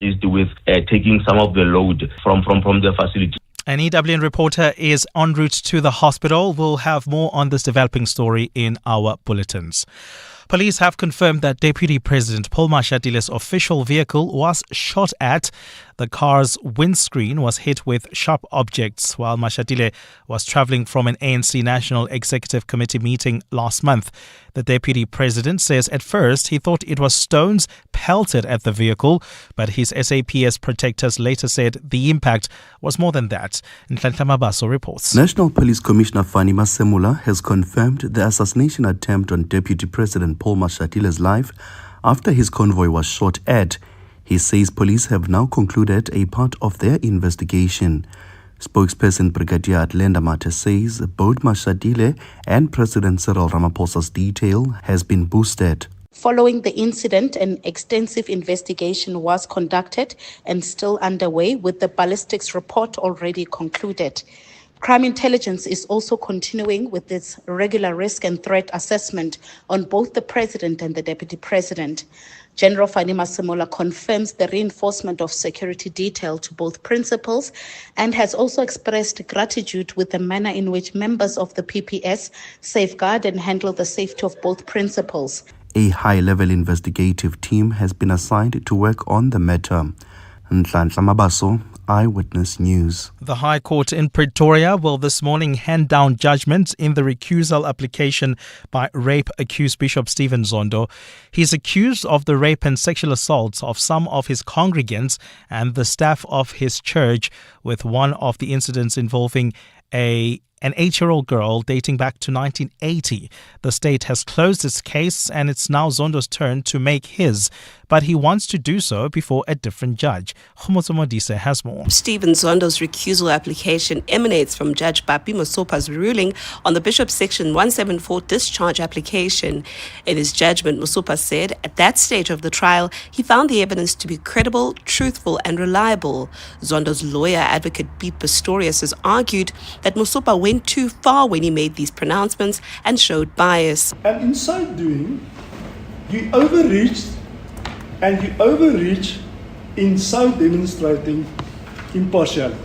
with taking some of the load from the facility. An EWN reporter is en route to the hospital. We'll have more on this developing story in our bulletins. Police have confirmed that Deputy President Paul Mashatile official vehicle was shot at. The car's windscreen was hit with sharp objects while Mashatile was travelling from an ANC National Executive Committee meeting last month. The Deputy President says at first he thought it was stones pelted at the vehicle, but his SAPS protectors later said the impact was more than that. Nhlanhla Mabaso reports. National Police Commissioner Fani Masemula has confirmed the assassination attempt on Deputy President Paul Mashatile's life after his convoy was shot at. He says police have now concluded a part of their investigation. Spokesperson Brigadier Atlenda Mate says both Mashatile and President Cyril Ramaphosa's detail has been boosted. Following the incident, an extensive investigation was conducted and still underway, with the ballistics report already concluded. Crime intelligence is also continuing with its regular risk and threat assessment on both the President and the Deputy President. General Fani Masemula confirms the reinforcement of security detail to both principals and has also expressed gratitude with the manner in which members of the PPS safeguard and handle the safety of both principals. A high-level investigative team has been assigned to work on the matter. Nhlanhla Mabaso, Eyewitness News. The High Court in Pretoria will this morning hand down judgment in the recusal application by rape-accused Bishop Stephen Zondo. He's accused of the rape and sexual assaults of some of his congregants and the staff of his church, with one of the incidents involving an 8-year-old girl dating back to 1980. The state has closed its case and it's now Zondo's turn to make his, but he wants to do so before a different judge. Mmusi Maimane has more. Stephen Zondo's recusal application emanates from Judge Papi Mosopa's ruling on the Bishop's Section 174 discharge application. In his judgment, Mosopa said at that stage of the trial, he found the evidence to be credible, truthful and reliable. Zondo's lawyer, Advocate Beat Pistorius, has argued that Mosopa went too far when he made these pronouncements and showed bias. And in so doing, you overreached in so demonstrating impartiality.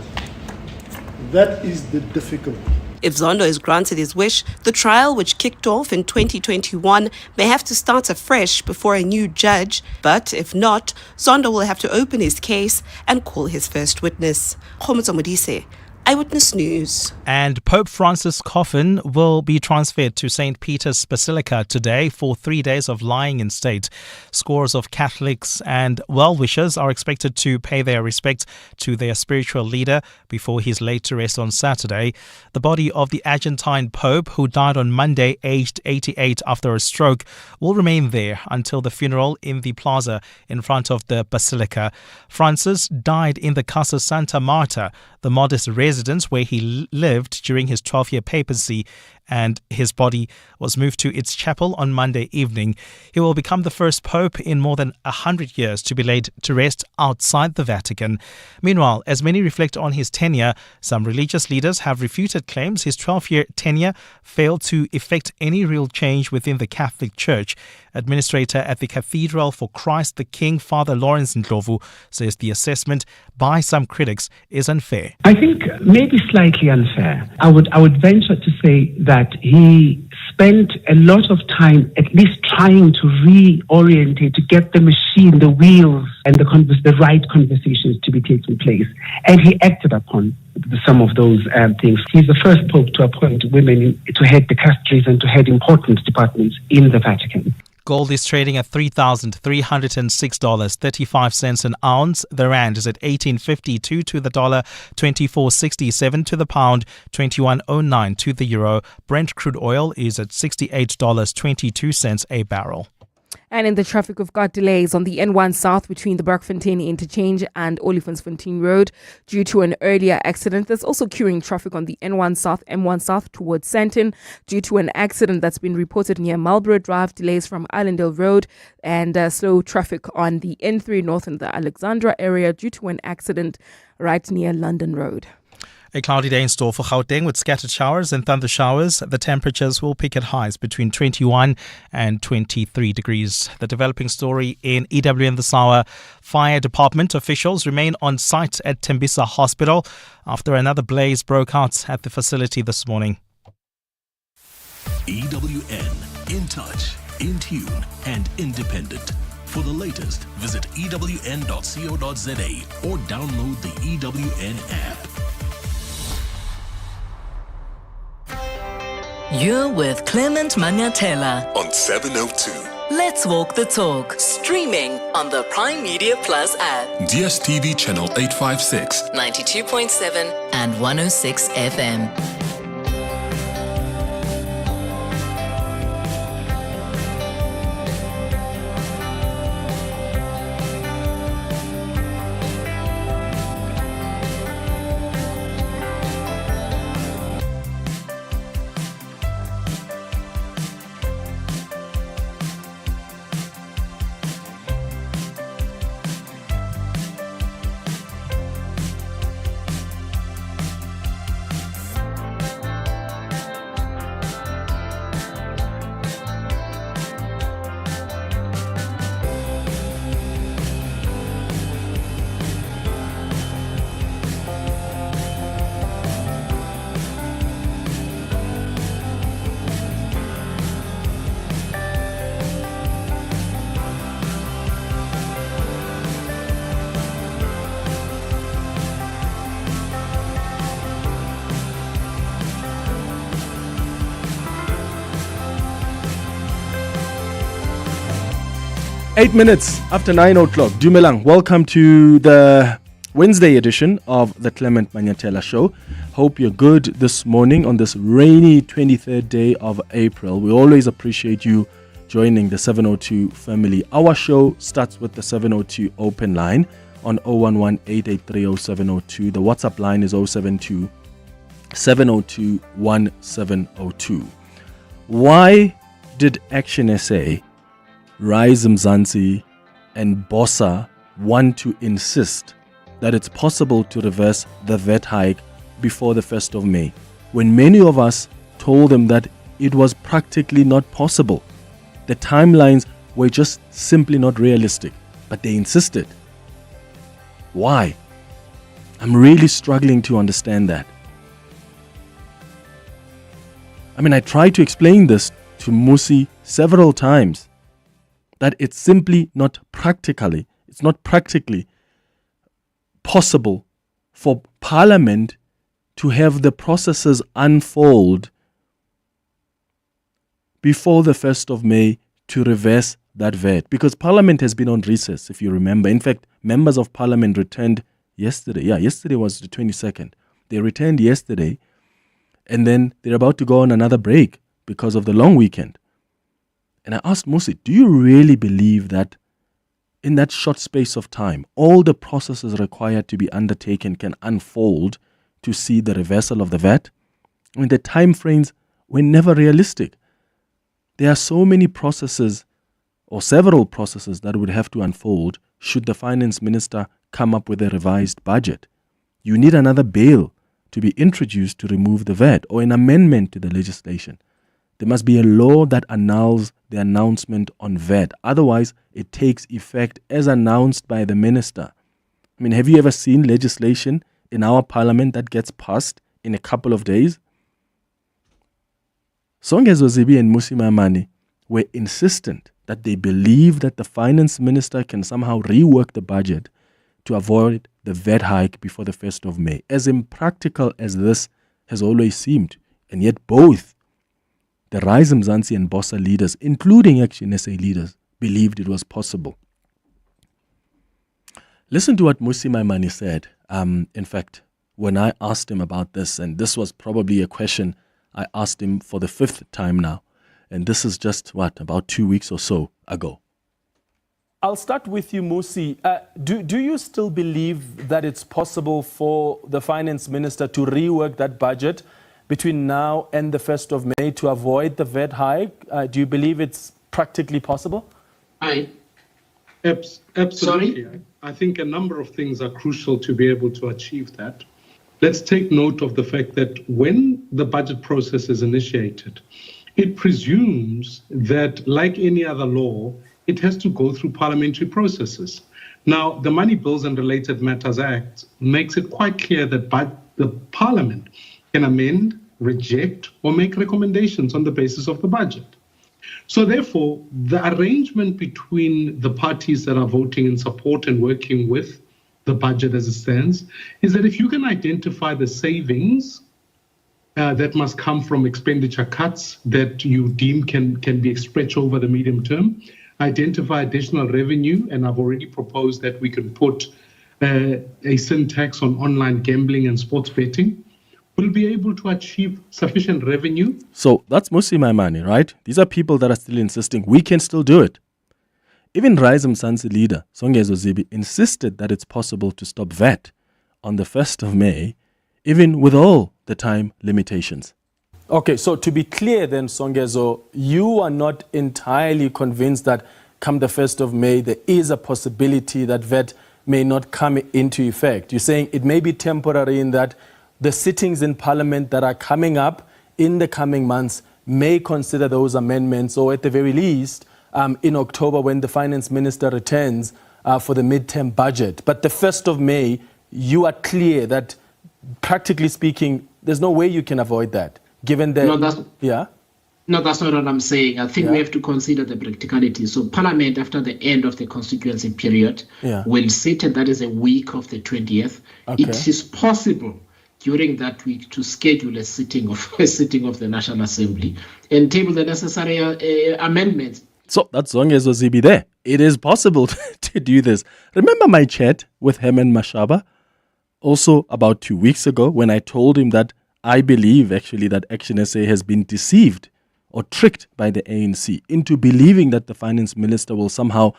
That is the difficulty. If Zondo is granted his wish, the trial, which kicked off in 2021, may have to start afresh before a new judge. But if not, Zondo will have to open his case and call his first witness. Khomotso, Eyewitness News. And Pope Francis' coffin will be transferred to St. Peter's Basilica today for 3 days of lying in state. Scores of Catholics and well-wishers are expected to pay their respects to their spiritual leader before he's laid to rest on Saturday. The body of the Argentine Pope, who died on Monday aged 88 after a stroke, will remain there until the funeral in the plaza in front of the Basilica. Francis died in the Casa Santa Marta, the modest residence where he lived during his 12-year papacy, and his body was moved to its chapel on Monday evening. He will become the first pope in more than 100 years to be laid to rest outside the Vatican. Meanwhile, as many reflect on his tenure, some religious leaders have refuted claims his 12-year tenure failed to effect any real change within the Catholic Church. Administrator at the Cathedral for Christ the King, Father Lawrence Ndlovu, says the assessment by some critics is unfair. I think maybe slightly unfair. I would venture to say that he spent a lot of time at least trying to reorientate, to get the machine, the wheels, and the right conversations to be taking place. And he acted upon some of those things. He's the first pope to appoint women to head the dicasteries and to head important departments in the Vatican. Gold is trading at $3,306.35 an ounce. The rand is at 18.52 to the dollar, 24.67 to the pound, 21.09 to the euro. Brent crude oil is at $68.22 a barrel. And in the traffic, we've got delays on the N1 South between the Bergfontein Interchange and Olifantsfontein Road due to an earlier accident. There's also queuing traffic on the N1 South, M1 South towards Sandton due to an accident that's been reported near Marlborough Drive. Delays from Allendale Road and slow traffic on the N3 North in the Alexandra area due to an accident right near London Road. A cloudy day in store for Gauteng with scattered showers and thunder showers. The temperatures will peak at highs between 21 and 23 degrees. The developing story in EWN this hour. Fire department officials remain on site at Tembisa Hospital after another blaze broke out at the facility this morning. EWN, in touch, in tune and independent. For the latest, visit ewn.co.za or download the EWN app. You're with Clement Manyathela On 702. Let's Walk the Talk. Streaming on the Prime Media Plus app. DSTV channel 856. 92.7 and 106 FM. 8 minutes after 9 o'clock. Dumelang, welcome to the Wednesday edition of the Clement Manyathela Show. Hope you're good this morning on this rainy 23rd day of April. We always appreciate you joining the 702 family. Our show starts with the 702 open line on 011-883-0702. The WhatsApp line is 072-702-1702. Why did ActionSA, Rise Mzansi and BOSA want to insist that it's possible to reverse the VAT hike before the 1st of May, when many of us told them that it was practically not possible? The timelines were just simply not realistic, but they insisted. Why? I'm really struggling to understand that. I tried to explain this to Mmusi several times, that it's simply not practically possible for Parliament to have the processes unfold before the 1st of May to reverse that VAT. Because Parliament has been on recess, if you remember. In fact, members of Parliament returned yesterday. Yesterday was the 22nd. They returned yesterday, and then they're about to go on another break because of the long weekend. And I asked Mmusi, do you really believe that in that short space of time, all the processes required to be undertaken can unfold to see the reversal of the VAT? The time frames were never realistic. There are so many processes, or several processes, that would have to unfold should the finance minister come up with a revised budget. You need another bill to be introduced to remove the VAT, or an amendment to the legislation. There must be a law that annuls the announcement on VAT. Otherwise, it takes effect as announced by the minister. Have you ever seen legislation in our parliament that gets passed in a couple of days? Songezo Zibi and Mmusi Maimane were insistent that they believe that the finance minister can somehow rework the budget to avoid the VAT hike before the 1st of May. As impractical as this has always seemed, and yet both the Rise Mzansi and BOSA leaders, including ActionSA leaders, believed it was possible. Listen to what Mmusi Maimane said. In fact, when I asked him about this, and this was probably a question I asked him for the 5th time now, and this is just, about 2 weeks or so ago. I'll start with you, Mmusi. Do you still believe that it's possible for the finance minister to rework that budget between now and the 1st of May to avoid the VAT hike? Do you believe it's practically possible? Absolutely. I think a number of things are crucial to be able to achieve that. let's take note of the fact that when the budget process is initiated, it presumes that, like any other law, it has to go through parliamentary processes. Now, the Money Bills and Related Matters Act makes it quite clear that the Parliament can amend, reject, or make recommendations on the basis of the budget. So therefore, the arrangement between the parties that are voting in support and working with the budget as it stands is that if you can identify the savings that must come from expenditure cuts that you deem can be stretched over the medium term, identify additional revenue, and I've already proposed that we can put a sin tax on online gambling and sports betting, we'll be able to achieve sufficient revenue. So that's Mmusi Maimane, right? These are people that are still insisting we can still do it. Even Rise Mzansi leader, Songezo Zibi, insisted that it's possible to stop VAT on the 1st of May, even with all the time limitations. Okay, so to be clear then, Songezo, you are not entirely convinced that come the 1st of May, there is a possibility that VAT may not come into effect. You're saying it may be temporary in that the sittings in Parliament that are coming up in the coming months may consider those amendments, or at the very least, in October when the Finance Minister returns for the midterm budget. But the 1st of May, you are clear that, practically speaking, there's no way you can avoid that, given that... No, that's not what I'm saying. I think we have to consider the practicality. So Parliament, after the end of the constituency period, will sit, and that is a week of the 20th. Okay. It is possible during that week to schedule a sitting of the National Assembly and table the necessary amendments. So that's Songezo Zibi there. It is possible to do this. Remember my chat with Herman Mashaba also about 2 weeks ago when I told him that I believe actually that ActionSA has been deceived or tricked by the ANC into believing that the finance minister will somehow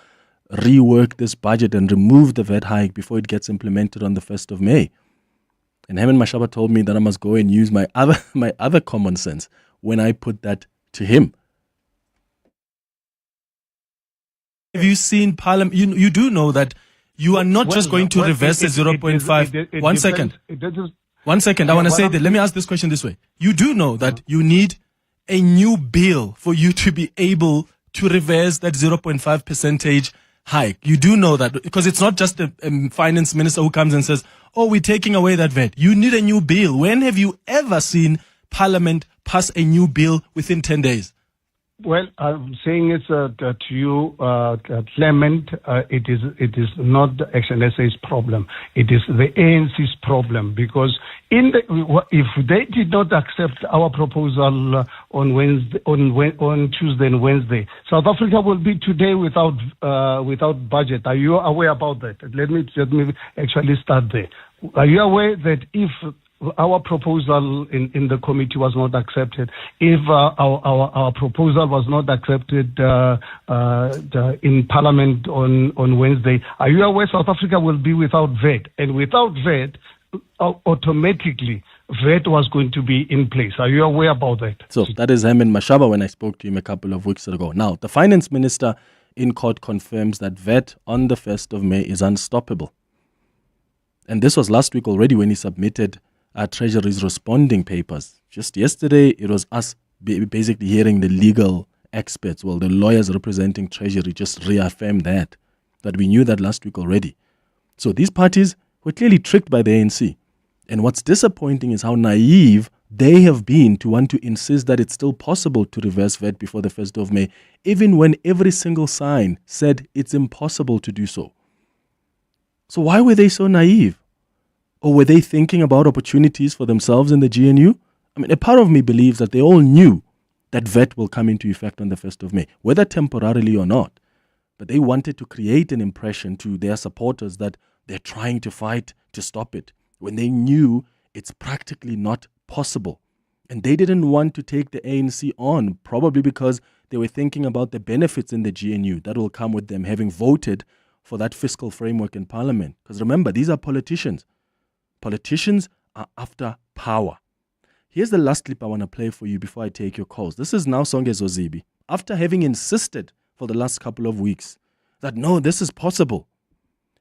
rework this budget and remove the VAT hike before it gets implemented on the 1st of May. And Herman Mashaba told me that I must go and use my other common sense when I put that to him. Have you seen Parliament? You do know that you are not just going to reverse the 0.5. 1 second. 1 second. I want to say that. Let me ask this question this way. You do know that you need a new bill for you to be able to reverse that 0.5 percentage hike. You do know that because it's not just a finance minister who comes and says, oh, we're taking away that VAT. You need a new bill. When have you ever seen Parliament pass a new bill within 10 days? Well, I'm saying it to you, Clement, it is not the ActionSA's problem. It is the ANC's problem, because if they did not accept our proposal on Tuesday and Wednesday, South Africa will be today without budget. Are you aware about that? Let me actually start there. Are you aware that if our proposal in the committee was not accepted, if our proposal was not accepted in Parliament on Wednesday, are you aware South Africa will be without VAT? And without VAT, automatically, VAT was going to be in place. Are you aware about that? So that is Herman Mashaba when I spoke to him a couple of weeks ago. Now, the finance minister in court confirms that VAT on the 1st of May is unstoppable. And this was last week already when he submitted Treasury's responding papers. Just yesterday, it was us basically hearing the legal experts, well, the lawyers representing Treasury just reaffirm that we knew that last week already. So these parties were clearly tricked by the ANC. And what's disappointing is how naive they have been to want to insist that it's still possible to reverse VAT before the 1st of May, even when every single sign said it's impossible to do so. So why were they so naive? Or were they thinking about opportunities for themselves in the GNU? I mean, a part of me believes that they all knew that VAT will come into effect on the 1st of May, whether temporarily or not. But they wanted to create an impression to their supporters that they're trying to fight to stop it, when they knew it's practically not possible. And they didn't want to take the ANC on, probably because they were thinking about the benefits in the GNU that will come with them having voted for that fiscal framework in Parliament. Because remember, these are politicians. Politicians are after power. Here's the last clip I want to play for you before I take your calls. This is now Songezo Zibi. After having insisted for the last couple of weeks that no, this is possible,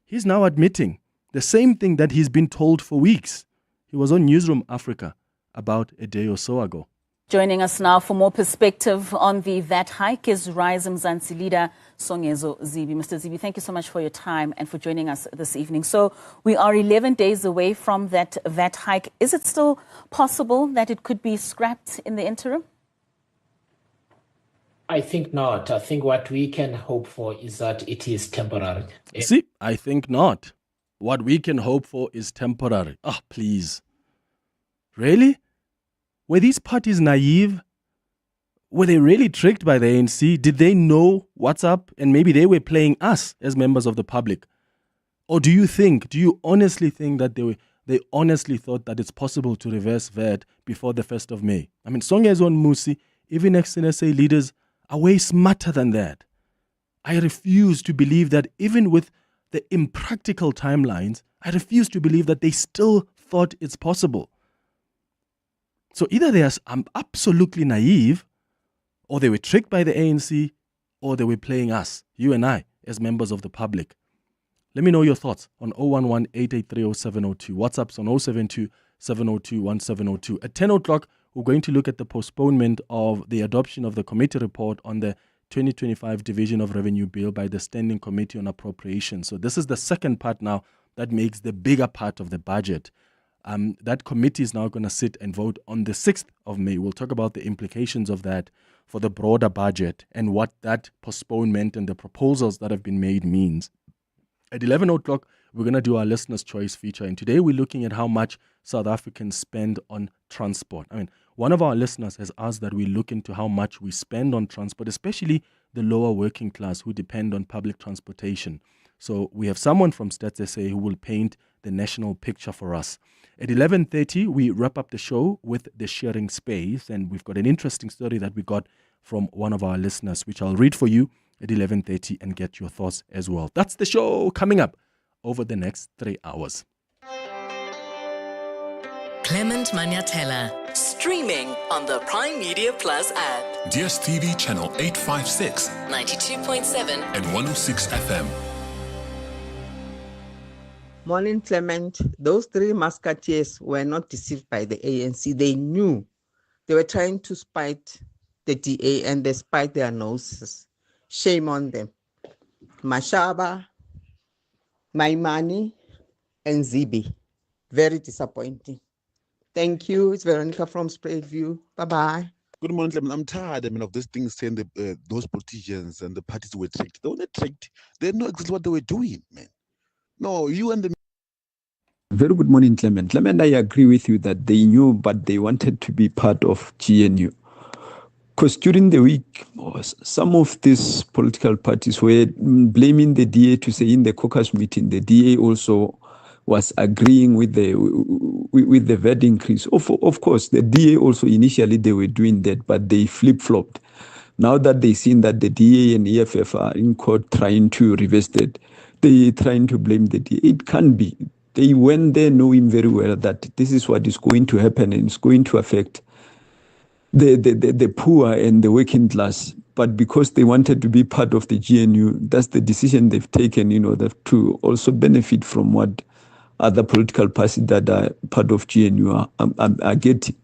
he's now admitting the same thing that he's been told for weeks. He was on Newsroom Africa about a day or so ago. Joining us now for more perspective on the VAT hike is Rise Mzansi leader Songezo Zibi. Mr. Zibi, thank you so much for your time and for joining us this evening. So we are 11 days away from that VAT hike. Is it still possible that it could be scrapped in the interim? I think not. I think what we can hope for is that it is temporary. See, I think not. What we can hope for is temporary. Ah, please. Really? Were these parties naive? Were they really tricked by the ANC? Did they know what's up? And maybe they were playing us as members of the public. Or do you honestly think that they honestly thought that it's possible to reverse VAT before the 1st of May? I mean, Songezo and Mmusi, even ActionSA leaders, are way smarter than that. I refuse to believe that even with the impractical timelines, I refuse to believe that they still thought it's possible. So either they are absolutely naive, or they were tricked by the ANC, or they were playing us, you and I, as members of the public. Let me know your thoughts on 011-883-0702. WhatsApp's on 072-702-1702. At 10 o'clock, we're going to look at the postponement of the adoption of the committee report on the 2025 Division of Revenue Bill by the Standing Committee on Appropriations. So this is the second part now that makes the bigger part of the budget. That committee is now going to sit and vote on the 6th of May. We'll talk about the implications of that for the broader budget and what that postponement and the proposals that have been made means. At 11 o'clock, we're going to do our listener's choice feature. And today we're looking at how much South Africans spend on transport. I mean, one of our listeners has asked that we look into how much we spend on transport, especially the lower working class who depend on public transportation. So we have someone from StatsSA who will paint the national picture for us. At 11:30, we wrap up the show with the sharing space, and we've got an interesting story that we got from one of our listeners, which I'll read for you at 11:30 and get your thoughts as well. That's the show coming up over the next 3 hours. Clement Manyathela, streaming on the Prime Media Plus app. DSTV channel 856, 92.7 and 106 FM. Morning, Clement. Those three musketeers were not deceived by the ANC. They knew they were trying to spite the DA and they spite their noses. Shame on them. Mashaba, Maimane, and Zibi. Very disappointing. Thank you. It's Veronica from Spreadview. Bye-bye. Good morning, Clement. I'm tired, of this thing saying those politicians and the parties were tricked. They were not tricked. They know exactly what they were doing, man. No, you and the... Very good morning, Clement. Clement, I agree with you that they knew, but they wanted to be part of GNU. Because during the week, some of these political parties were blaming the DA to say in the caucus meeting, the DA also was agreeing with the VAT increase. Of course, the DA also initially they were doing that, but they flip-flopped. Now that they've seen that the DA and EFF are in court trying to reverse that, they're trying to blame the DA. It can't be. They went there knowing very well that this is what is going to happen and it's going to affect the poor and the working class. But because they wanted to be part of the GNU, that's the decision they've taken in order to also benefit from what other political parties that are part of GNU are getting.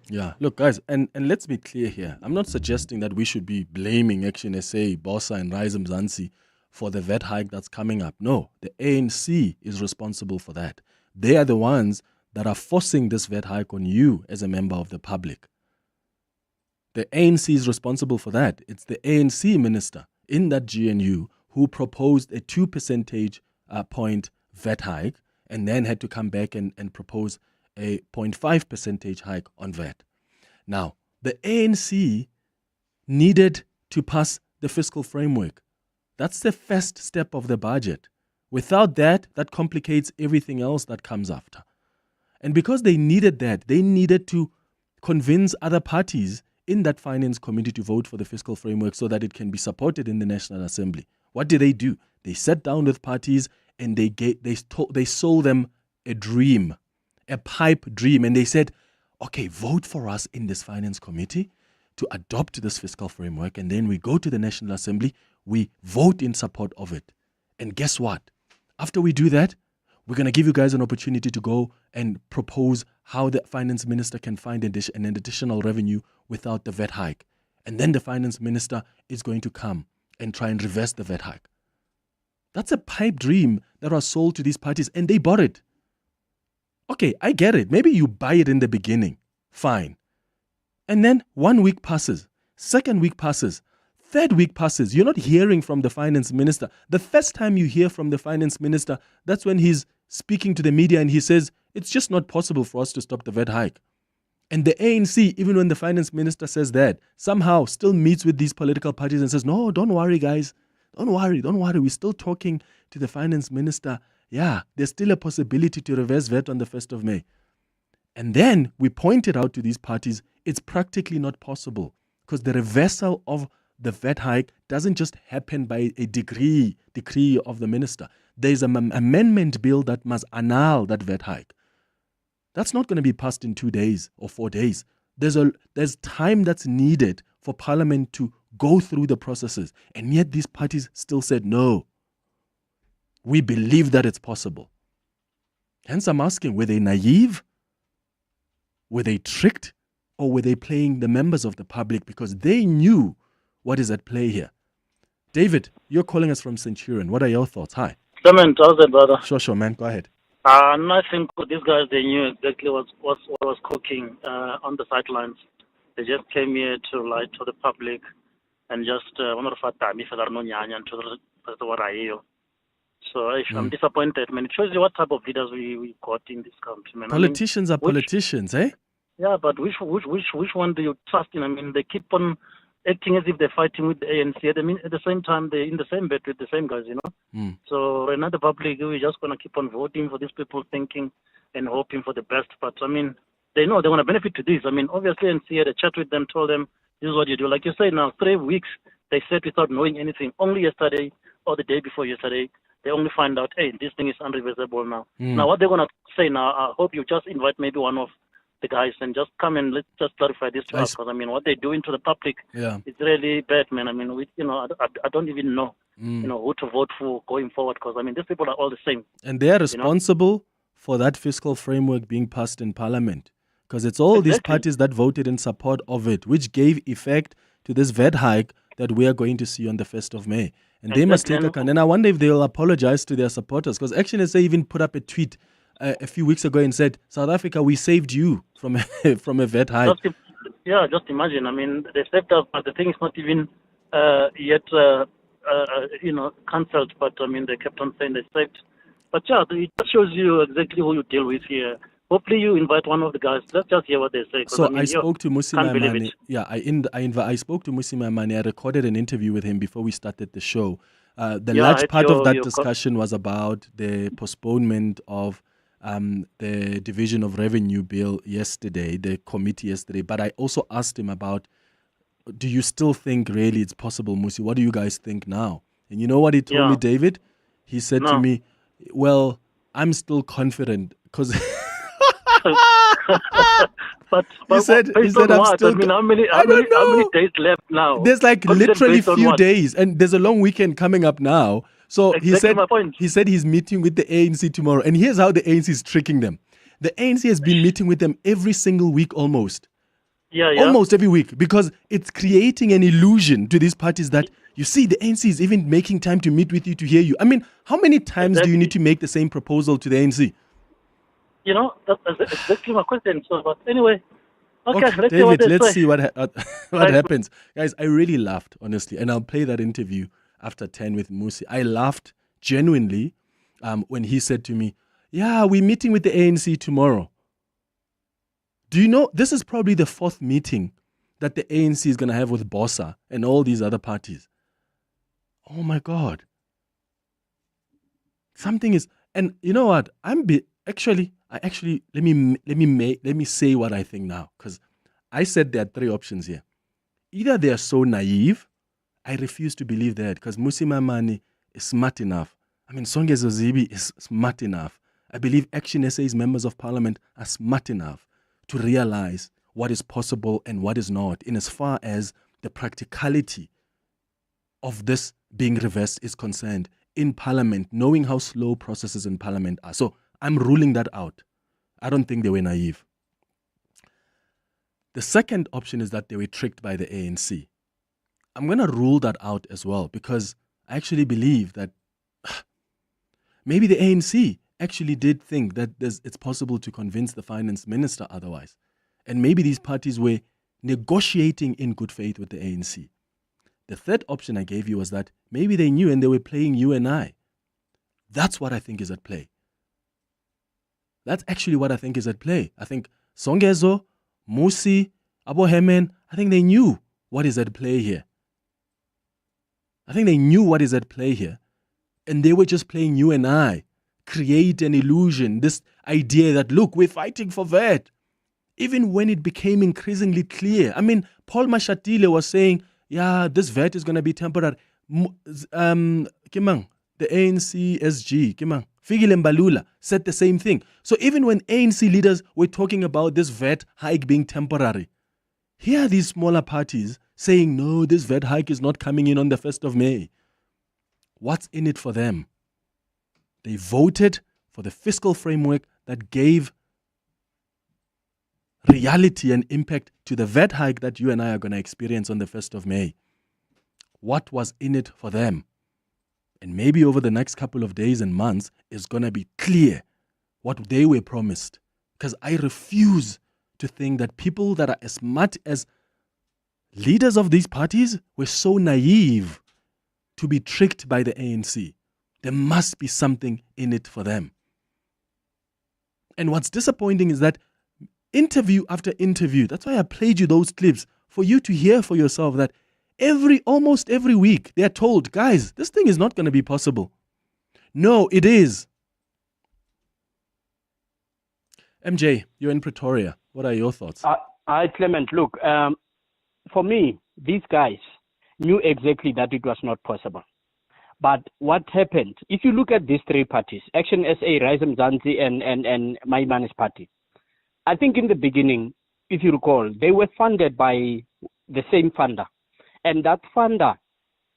Yeah, look, guys, and let's be clear here. I'm not suggesting that we should be blaming ActionSA, BOSA, and Rise Mzansi for the VAT hike that's coming up. No, the ANC is responsible for that. They are the ones that are forcing this VAT hike on you as a member of the public. The ANC is responsible for that. It's the ANC minister in that GNU who proposed a 2 percentage point VAT hike and then had to come back and propose a 0.5 percentage hike on VAT. Now, the ANC needed to pass the fiscal framework. That's the first step of the budget. Without that, that complicates everything else that comes after. And because they needed that, they needed to convince other parties in that finance committee to vote for the fiscal framework so that it can be supported in the National Assembly. What did they do? They sat down with parties and they sold them a dream, a pipe dream. And they said, okay, vote for us in this finance committee to adopt this fiscal framework. And then we go to the National Assembly, we vote in support of it. And guess what? After we do that, We're going to give you guys an opportunity to go and propose how the finance minister can find an additional revenue without the VAT hike. And then the finance minister is going to come and try and reverse the VAT hike. That's a pipe dream that was sold to these parties, and they bought it. Okay, I get it. Maybe you buy it in the beginning. Fine. And then 1 week passes. Second week passes. Third week passes. You're not hearing from the finance minister. The first time you hear from the finance minister, that's when he's speaking to the media and he says, it's just not possible for us to stop the VAT hike. And the ANC, even when the finance minister says that, somehow still meets with these political parties and says, no, don't worry, guys. Don't worry. We're still talking to the finance minister. Yeah, there's still a possibility to reverse VAT on the 1st of May. And then we pointed out to these parties, it's practically not possible because the reversal of the VAT hike doesn't just happen by a decree of the minister. There's an amendment bill that must annul that VAT hike. That's not going to be passed in 2 days or 4 days. There's time that's needed for Parliament to go through the processes. And yet these parties still said, no, we believe that it's possible. Hence I'm asking, were they naive? Were they tricked? Or were they playing the members of the public because they knew what is at play here? David, you're calling us from Centurion. What are your thoughts? Hi. Clement, how's it, brother? Sure, man. Go ahead. I think these guys, they knew exactly what was cooking on the sidelines. They just came here to lie to the public and just so I'm disappointed, man. It shows you what type of leaders we got in this country, man. Politicians are politicians, eh? Yeah, but which one do you trust in? I mean, they keep on acting as if they're fighting with the ANC. At the same time, they're in the same bed with the same guys, you know? So right now, the public, we're just going to keep on voting for these people, thinking and hoping for the best. But, I mean, they know they want to benefit to this. I mean, obviously, ANC had a chat with them, told them, this is what you do. Like you say now, 3 weeks, they said without knowing anything. Only yesterday or the day before yesterday, they only find out, hey, this thing is unreversible now. Now, what they're going to say now, I hope you just invite maybe one of the guys and just come and let's just clarify this to us, because I mean what they're doing to the public, it's really bad, man. I mean, I don't even know, who to vote for going forward, because I mean these people are all the same, and they are responsible for that fiscal framework being passed in Parliament, because it's all these parties that voted in support of it, which gave effect to this VAT hike that we are going to see on the 1st of May, and they must take account. And I wonder if they'll apologize to their supporters, because ActionSA even put up a tweet a few weeks ago and said, South Africa, we saved you from a VAT hike. Just imagine. I mean, they saved us, but the thing is not even yet, cancelled. But I mean, they kept on saying they saved. But yeah, it just shows you exactly who you deal with here. Hopefully, you invite one of the guys. Let's just hear what they say. So I spoke to Mmusi Maimane. Yeah, I spoke to Mmusi Maimane. I recorded an interview with him before we started the show. The large part of that discussion was about the postponement of the Division of Revenue bill yesterday, the committee yesterday. But I also asked him about, do you still think really it's possible, Mmusi? What do you guys think now? And you know what he told me, David? He said to me, well, I'm still confident because... but he said I'm still... I mean, how many days left now? There's like literally few days, and there's a long weekend coming up now. So he said he's meeting with the ANC tomorrow. And here's how the ANC is tricking them. The ANC has been meeting with them every single week almost. Almost every week, because it's creating an illusion to these parties that, you see, the ANC is even making time to meet with you, to hear you. I mean, how many times do you need to make the same proposal to the ANC? That's exactly my question. So, but anyway, okay, David, let's see what happens. Guys, I really laughed, honestly, and I'll play that interview after 10 with Mmusi. I laughed genuinely when he said to me, yeah, we're meeting with the ANC tomorrow. Do you know, this is probably the 4th meeting that the ANC is going to have with BOSA and all these other parties. Oh my God. Something is, and you know what? Let me say what I think now, because I said there are 3 options here. Either they are so naive, I refuse to believe that, because Mmusi Maimane is smart enough. I mean, Songezo Zibi is smart enough. I believe ActionSA's members of Parliament are smart enough to realize what is possible and what is not, in as far as the practicality of this being reversed is concerned. in Parliament, knowing how slow processes in Parliament are. So I'm ruling that out. I don't think they were naive. The second option is that they were tricked by the ANC. I'm going to rule that out as well, because I actually believe that maybe the ANC actually did think that it's possible to convince the finance minister otherwise. And maybe these parties were negotiating in good faith with the ANC. The third option I gave you was that maybe they knew and they were playing you and I. That's what I think is at play. That's actually what I think is at play. I think Songezo, Mmusi, Abo Hemen, I think they knew what is at play here. I think they knew what is at play here. And they were just playing you and I, create an illusion, this idea that, look, we're fighting for VAT. Even when it became increasingly clear. I mean, Paul Mashatile was saying, yeah, this VAT is going to be temporary. Kimang, the ANC SG, Kimang, Fikile Mbalula said the same thing. So even when ANC leaders were talking about this VAT hike being temporary, here are these smaller parties saying, no, this VAT hike is not coming in on the 1st of May. What's in it for them? They voted for the fiscal framework that gave reality and impact to the VAT hike that you and I are going to experience on the 1st of May. What was in it for them? And maybe over the next couple of days and months, it's going to be clear what they were promised. Because I refuse to think that people that are as smart as leaders of these parties were so naive to be tricked by the ANC. There must be something in it for them. And what's disappointing is that interview after interview, that's why I played you those clips, for you to hear for yourself that almost every week they are told, guys, this thing is not going to be possible. No, it is. MJ, you're in Pretoria. What are your thoughts? Clement, look, for me, these guys knew exactly that it was not possible. But what happened, if you look at these three parties, ActionSA, Rise Mzansi, and Maimane's party, I think in the beginning, if you recall, they were funded by the same funder. And that funder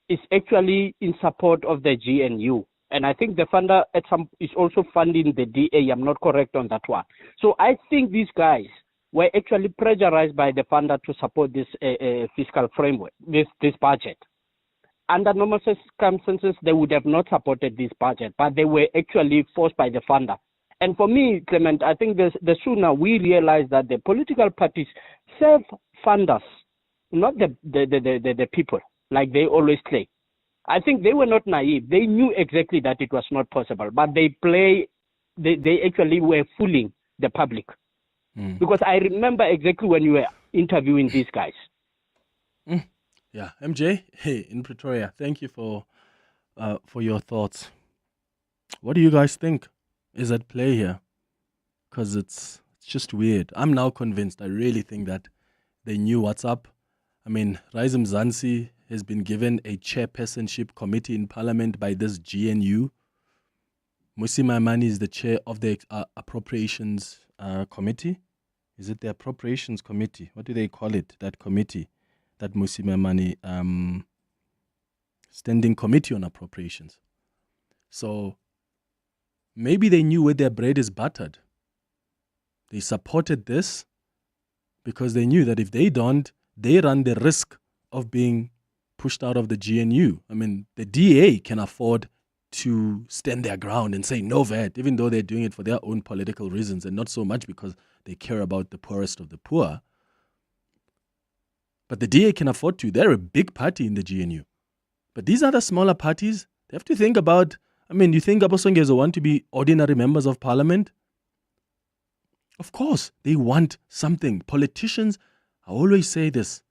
is actually in support of the GNU. And I think the funder is also funding the DA. I'm not correct on that one. So I think these guys were actually pressurized by the funder to support this fiscal framework, this budget. Under normal circumstances, they would have not supported this budget, but they were actually forced by the funder. And for me, Clement, I think the sooner we realize that the political parties serve funders, not the people, like they always say. I think they were not naive. They knew exactly that it was not possible, but they actually were fooling the public. Because I remember exactly when you were interviewing these guys. Yeah, MJ, hey, in Pretoria, thank you for your thoughts. What do you guys think is at play here? Because it's just weird. I'm now convinced. I really think that they knew what's up. I mean, Rise Mzansi has been given a chairpersonship committee in Parliament by this GNU. Mmusi Maimane is the chair of the Appropriations Committee. Is it the Appropriations Committee? What do they call it, that committee? That Mmusi Maimane Standing Committee on Appropriations. So maybe they knew where their bread is buttered. They supported this because they knew that if they don't, they run the risk of being pushed out of the GNU. I mean, the DA can afford to stand their ground and say no VAT, even though they're doing it for their own political reasons and not so much because they care about the poorest of the poor. But the DA can afford to. They're a big party in the GNU. But these other smaller parties, they have to think about, I mean, you think Abosongezo want to be ordinary members of parliament? Of course, they want something. Politicians, I always say this,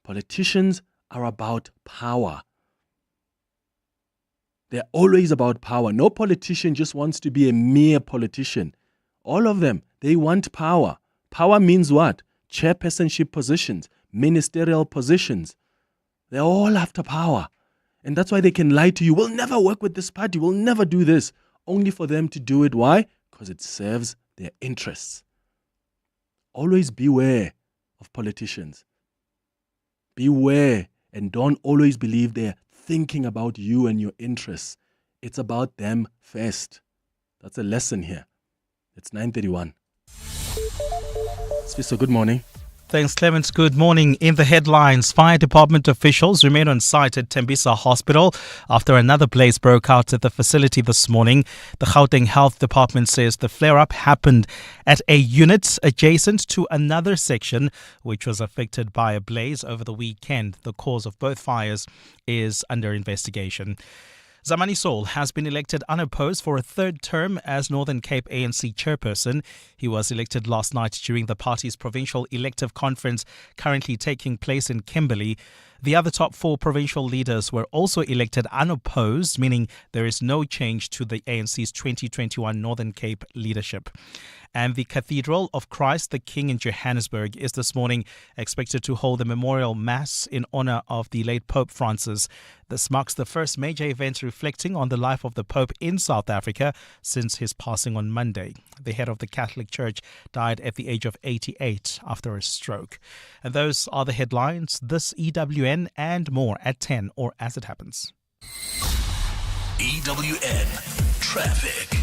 politicians are about power. They're always about power. No politician just wants to be a mere politician. All of them, they want power. Power means what? Chairpersonship positions, ministerial positions. They're all after power. And that's why they can lie to you. We'll never work with this party. We'll never do this. Only for them to do it. Why? Because it serves their interests. Always beware of politicians. Beware and don't always believe they're thinking about you and your interests. It's about them first. That's a lesson here. It's 9:31. So good morning. Thanks, Clement. Good morning. In the headlines, fire department officials remain on site at Tembisa Hospital after another blaze broke out at the facility this morning. The Gauteng Health Department says the flare-up happened at a unit adjacent to another section which was affected by a blaze over the weekend. The cause of both fires is under investigation. Zamani Soul has been elected unopposed for a third term as Northern Cape ANC chairperson. He was elected last night during the party's provincial elective conference currently taking place in Kimberley. The other top 4 provincial leaders were also elected unopposed, meaning there is no change to the ANC's 2021 Northern Cape leadership. And the Cathedral of Christ the King in Johannesburg is this morning expected to hold a memorial mass in honor of the late Pope Francis. This marks the first major event reflecting on the life of the Pope in South Africa since his passing on Monday. The head of the Catholic Church died at the age of 88 after a stroke. And those are the headlines. This EWN and more at 10 or as it happens. EWN Traffic.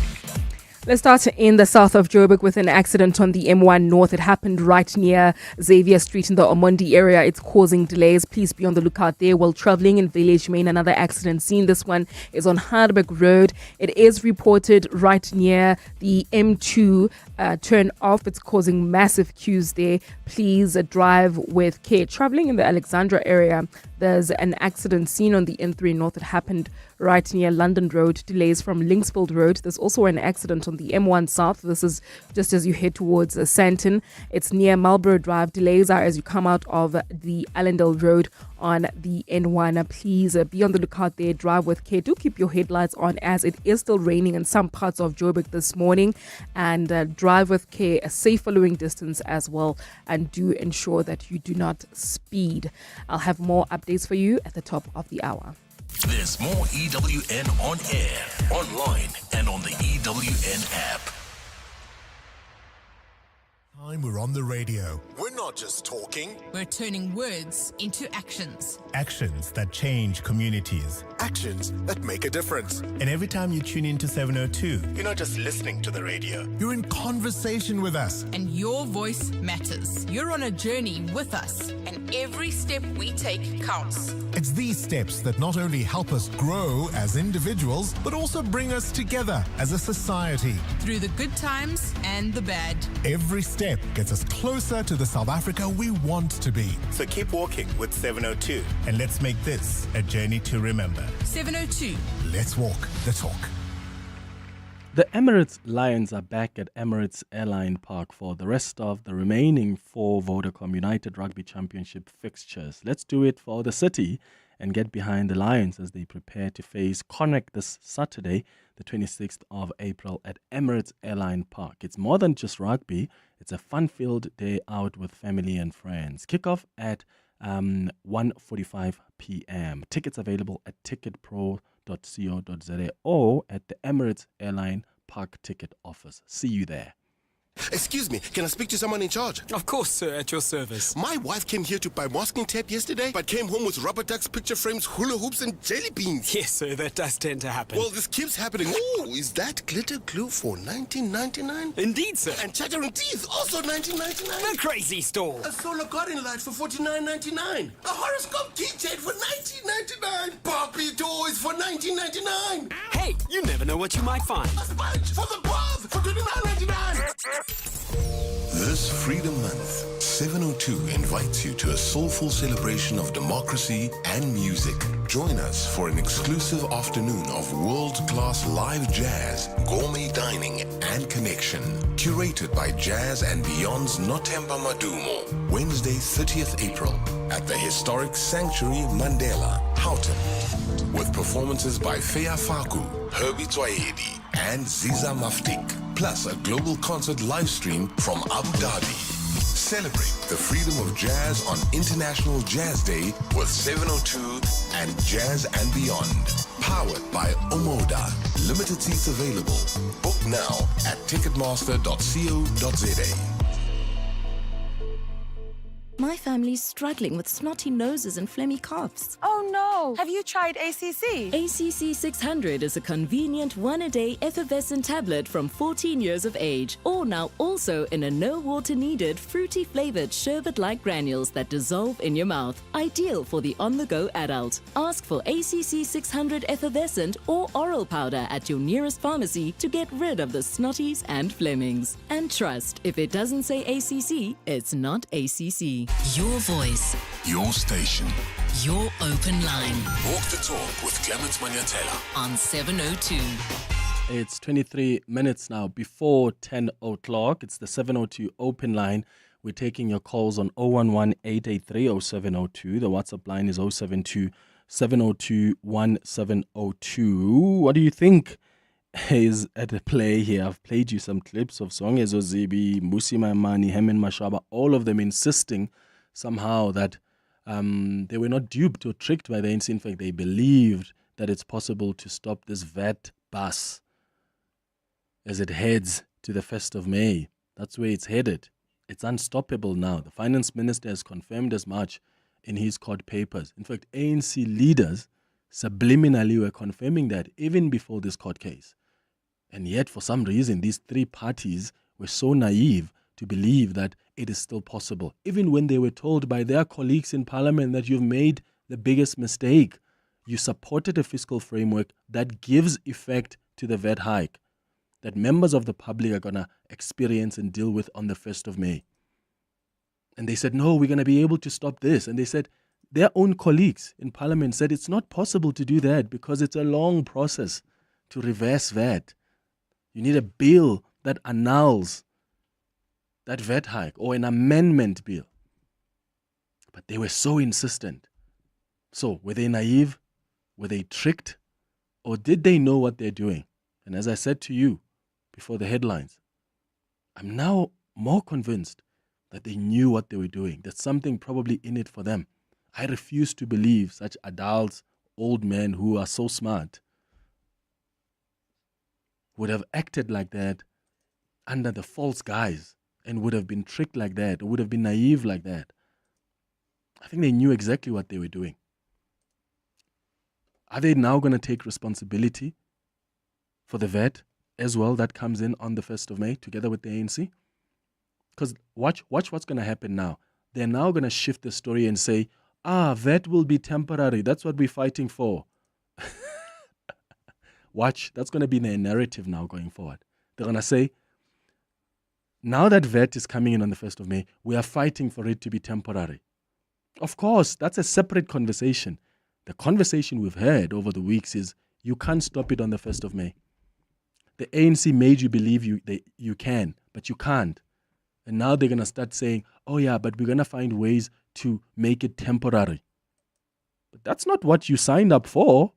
Let's start in the south of Joburg with an accident on the M1 North. It happened right near Xavier Street in the Omondi area. It's causing delays. Please be on the lookout there while traveling in Village Main. Another accident scene. This one is on Harderberg Road. It is reported right near the M2 turn off. It's causing massive queues there. Please drive with care. Traveling in the Alexandra area, there's an accident seen on the N3 North. It happened right near London Road. Delays from Linksfield Road. There's also an accident on the M1 South. This is just as you head towards Sandton. It's near Marlborough Drive. Delays are as you come out of the Allendale Road on the N1. Please be on the lookout there. Drive with care. Do keep your headlights on as it is still raining in some parts of Joburg this morning. And drive with care, a safe following distance as well. And do ensure that you do not speed. I'll have more updates for you at the top of the hour. There's more EWN on air, online, and on the EWN app. Time we're on the radio. We're not just talking. We're turning words into actions. Actions that change communities. Actions that make a difference. And every time you tune into 702, you're not just listening to the radio. You're in conversation with us. And your voice matters. You're on a journey with us. And every step we take counts. It's these steps that not only help us grow as individuals, but also bring us together as a society. Through the good times and the bad. Every step gets us closer to the South Africa we want to be. So keep walking with 702 and let's make this a journey to remember. 702. Let's walk the talk. The Emirates Lions are back at Emirates Airline Park for the rest of the remaining 4 Vodacom United Rugby Championship fixtures. Let's do it for the city and get behind the Lions as they prepare to face Connacht this Saturday, the 26th of April at Emirates Airline Park. It's more than just rugby. It's a fun-filled day out with family and friends. Kickoff at 1:45 p.m. Tickets available at ticketpro.co.za or at the Emirates Airline Park ticket office. See you there. Excuse me, can I speak to someone in charge? Of course, sir, at your service. My wife came here to buy masking tape yesterday, but came home with rubber ducks, picture frames, hula hoops, and jelly beans. Yes, sir, that does tend to happen. Well, this keeps happening. Oh, is that glitter glue for $19.99? Indeed, sir. And chattering teeth, also $19.99? The crazy store. A solar garden light for $49.99. A horoscope keychain for $19.99. Barbie toys for $19.99. Hey, you never know what you might find. A sponge for the bath for $29.99. This Freedom Month, 702 invites you to a soulful celebration of democracy and music. Join us for an exclusive afternoon of world-class live jazz, gourmet dining, and connection. Curated by Jazz and Beyond's Nothemba Madumo. Wednesday, 30th April, at the historic Sanctuary Mandela, Houghton. With performances by Fea Faku, Herbie Tswaedi, and Ziza Maftik. Plus a global concert live stream from Abu Dhabi. Celebrate the freedom of jazz on International Jazz Day with 702 and Jazz and Beyond. Powered by Omoda. Limited seats available. Book now at ticketmaster.co.za. My family's struggling with snotty noses and phlegmy coughs. Oh no! Have you tried ACC? ACC 600 is a convenient one-a-day effervescent tablet from 14 years of age, or now also in a no-water-needed, fruity-flavored sherbet-like granules that dissolve in your mouth. Ideal for the on-the-go adult. Ask for ACC 600 effervescent or oral powder at your nearest pharmacy to get rid of the snotties and flemmings. And trust, if it doesn't say ACC, it's not ACC. Your voice, Your station. your open line Walk the talk with Clement Manyathela. on 702. It's 23 minutes now before 10 o'clock. It's the 702 open line. We're taking your calls on 011-883-0702. The WhatsApp line is 072-702-1702. What do you think is at play here? I've played you some clips of Songezo Zibi, Mmusi Maimane, Hemen Mashaba, all of them insisting somehow that they were not duped or tricked by the ANC. In fact, they believed that it's possible to stop this VAT bus as it heads to the 1st of May. That's where it's headed. It's unstoppable now. The finance minister has confirmed as much in his court papers. In fact, ANC leaders subliminally were confirming that even before this court case. And yet, for some reason, these three parties were so naive to believe that it is still possible, even when they were told by their colleagues in parliament that you've made the biggest mistake. You supported a fiscal framework that gives effect to the VAT hike that members of the public are going to experience and deal with on the 1st of May. And they said, no, we're going to be able to stop this. And they said, their own colleagues in parliament said it's not possible to do that because it's a long process to reverse VAT. You need a bill that annuls that VAT hike or an amendment bill. But they were so insistent. So were they naive? Were they tricked? Or did they know what they're doing? And as I said to you before the headlines, I'm now more convinced that they knew what they were doing. There's something probably in it for them. I refuse to believe such adults, old men who are so smart would have acted like that under the false guise and would have been tricked like that or would have been naive like that. I think they knew exactly what they were doing. Are they now going to take responsibility for the VAT as well that comes in on the 1st of May together with the ANC? Because watch what's going to happen now. They're now going to shift the story and say, VAT will be temporary. That's what we're fighting for. Watch, that's going to be their narrative now going forward. They're going to say, now that VAT is coming in on the 1st of May, we are fighting for it to be temporary. Of course, that's a separate conversation. The conversation we've had over the weeks is you can't stop it on the 1st of May. The ANC made you believe you can, but you can't. And now they're going to start saying, oh yeah, but we're going to find ways to make it temporary. But that's not what you signed up for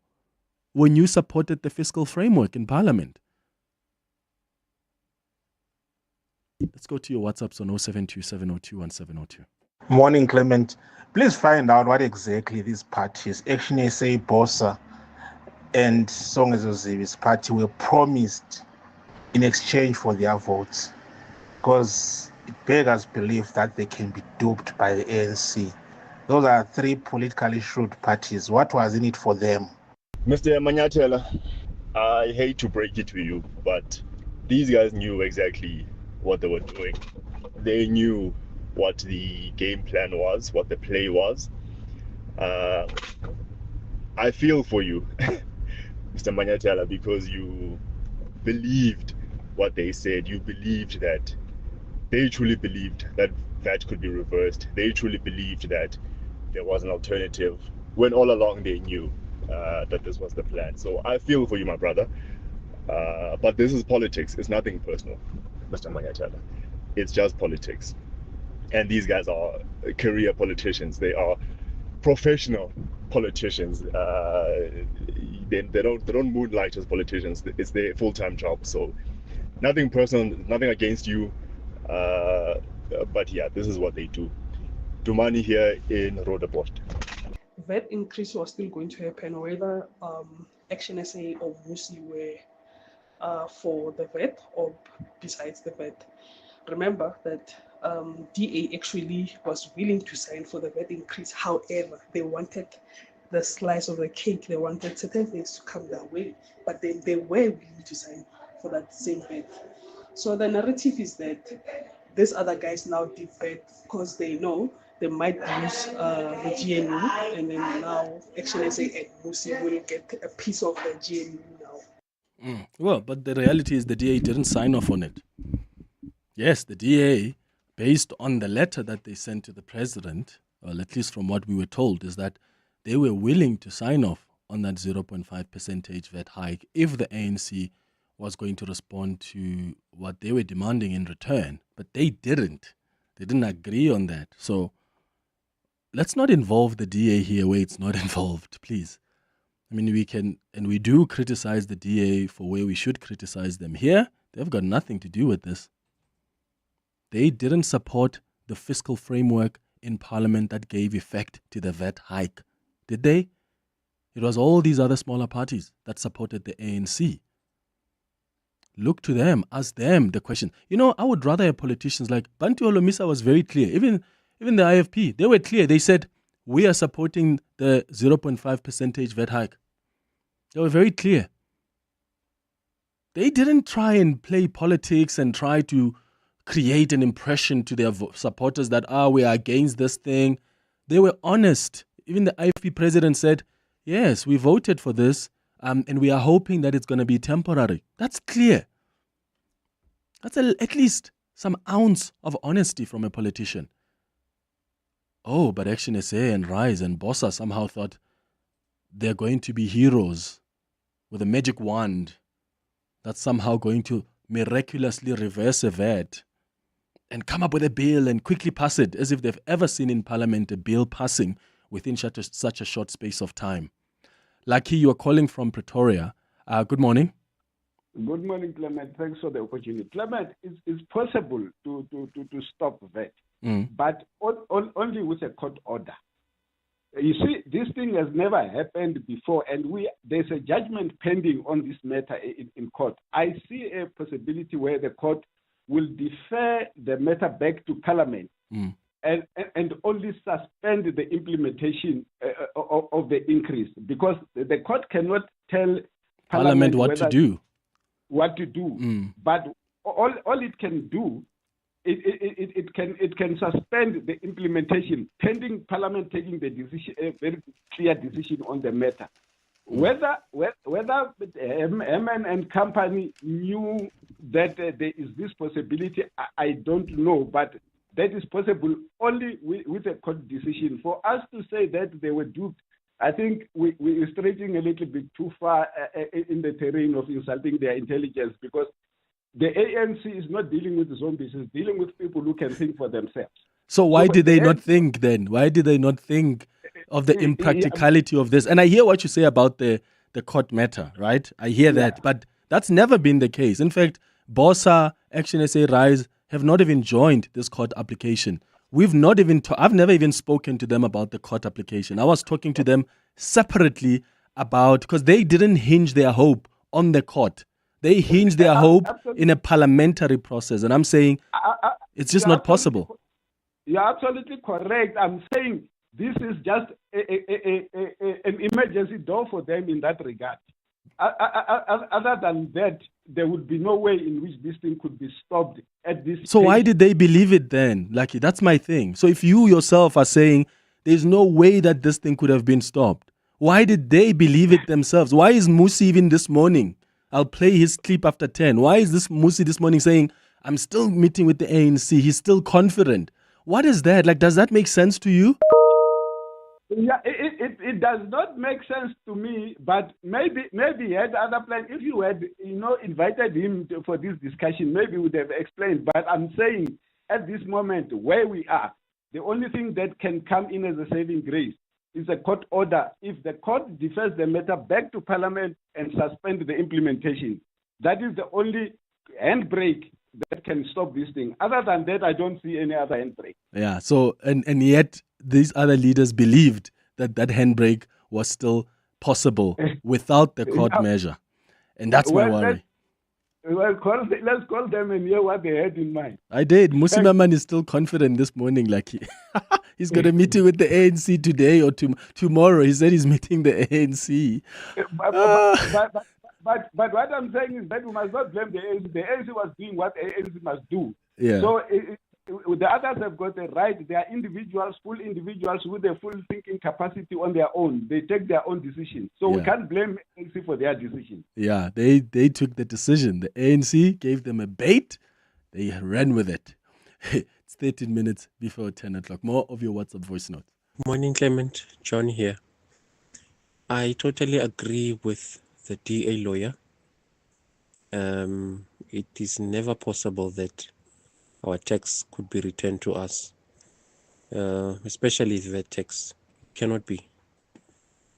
when you supported the fiscal framework in Parliament. Let's go to your WhatsApps on 072-702-1702. Morning, Clement. Please find out what exactly these parties, ActionSA, BOSA, and Songezo Zibi's party were promised in exchange for their votes. Because it beggars belief that they can be duped by the ANC. Those are three politically shrewd parties. What was in it for them? Mr. Manyathela, I hate to break it to you, but these guys knew exactly what they were doing. They knew what the game plan was, what the play was. I feel for you, Mr. Manyathela, because you believed what they said. You believed that they truly believed that VAT could be reversed. They truly believed that there was an alternative when all along they knew that this was the plan. So I feel for you, my brother. But this is politics. It's nothing personal, Mr. Manyathela. It's just politics. And these guys are career politicians. They are professional politicians. They don't moonlight as politicians. It's their full-time job. So nothing personal, nothing against you. But yeah, this is what they do. Dumani here in Roodepoort. VAT increase was still going to happen, whether ActionSA or Mmusi were for the VAT or besides the VAT. remember that DA actually was willing to sign for the VAT increase. However, they wanted the slice of the cake. They wanted certain things to come their way, but then they were willing to sign for that same VAT. So the narrative is that these other guys now did VAT because they know they might lose the GNU, and then now ActionSA and Mmusi will get a piece of the GNU now. Well, but the reality is the DA didn't sign off on it. Yes, the DA, based on the letter that they sent to the president, well, at least from what we were told, is that they were willing to sign off on that 0.5% VAT hike if the ANC was going to respond to what they were demanding in return. But they didn't. They didn't agree on that. So let's not involve the DA here where it's not involved, please. I mean, we can, and we do criticize the DA for where we should criticize them. Here, they've got nothing to do with this. They didn't support the fiscal framework in Parliament that gave effect to the VAT hike, did they? It was all these other smaller parties that supported the ANC. Look to them, ask them the question. You know, I would rather have politicians like Bantu Holomisa was very clear. Even the IFP, they were clear. They said, we are supporting the 0.5% VAT hike. They were very clear. They didn't try and play politics and try to create an impression to their supporters that, we are against this thing. They were honest. Even the IFP president said, yes, we voted for this, and we are hoping that it's going to be temporary. That's clear. That's at least some ounce of honesty from a politician. Oh, but ActionSA and Rise and BOSA somehow thought they're going to be heroes with a magic wand that's somehow going to miraculously reverse a VAT and come up with a bill and quickly pass it, as if they've ever seen in Parliament a bill passing within such a short space of time. Lucky, you are calling from Pretoria. Good morning. Good morning, Clement. Thanks for the opportunity. Clement, it's possible to stop VAT, but only with a court order. You see, this thing has never happened before, and there's a judgment pending on this matter in court. I see a possibility where the court will defer the matter back to Parliament and only suspend the implementation of the increase, because the court cannot tell Parliament what to do. But all it can do, it can suspend the implementation pending Parliament taking the decision, a very clear decision on the matter. Whether MN and company knew that there is this possibility, I don't know, but that is possible only with a court decision. For us to say that they were duped, I think we're stretching a little bit too far in the terrain of insulting their intelligence, because the ANC is not dealing with zombies, it's dealing with people who can think for themselves. So why did they not think then? Why did they not think of the impracticality of this? And I hear what you say about the court matter, right? I hear that, but that's never been the case. In fact, BOSA, ActionSA, Rise have not even joined this court application. I've never even spoken to them about the court application. I was talking to them separately about, because they didn't hinge their hope on the court. They hinged their hope in a parliamentary process. And I'm saying it's just not possible. You're absolutely correct. I'm saying this is just an emergency door for them in that regard. Other than that, there would be no way in which this thing could be stopped at this So stage. why did they believe it then? Like, that's my thing. So if you yourself are saying there's no way that this thing could have been stopped, why did they believe it themselves? Why is Mmusi even this morning? I'll play his clip after 10. Why is this Mmusi this morning saying, I'm still meeting with the ANC. He's still confident. What is that? Like, does that make sense to you? Yeah, it does not make sense to me, but maybe he had other plans. If you had, invited him for this discussion, maybe he would have explained. But I'm saying at this moment where we are, the only thing that can come in as a saving grace is a court order. If the court defers the matter back to Parliament and suspend the implementation, that is the only handbrake that can stop this thing. Other than that, I don't see any other handbrake. Yeah, so, and yet these other leaders believed that handbrake was still possible without the court measure. And that's my worry. Well, let's call them and hear what they had in mind. I did. Mmusi Maimane is still confident this morning. Like he's got a meeting with the ANC today or tomorrow. He said he's meeting the ANC. But what I'm saying is that we must not blame the ANC. The ANC was doing what the ANC must do. Yeah. So the others have got the right. They are individuals, full individuals with a full thinking capacity on their own. They take their own decisions. So we can't blame ANC for their decision. Yeah, they took the decision. The ANC gave them a bait. They ran with it. It's 13 minutes before 10 o'clock. More of your WhatsApp voice note. Morning, Clement. John here. I totally agree with the DA lawyer. It is never possible that our tax could be returned to us, especially the tax. Cannot be.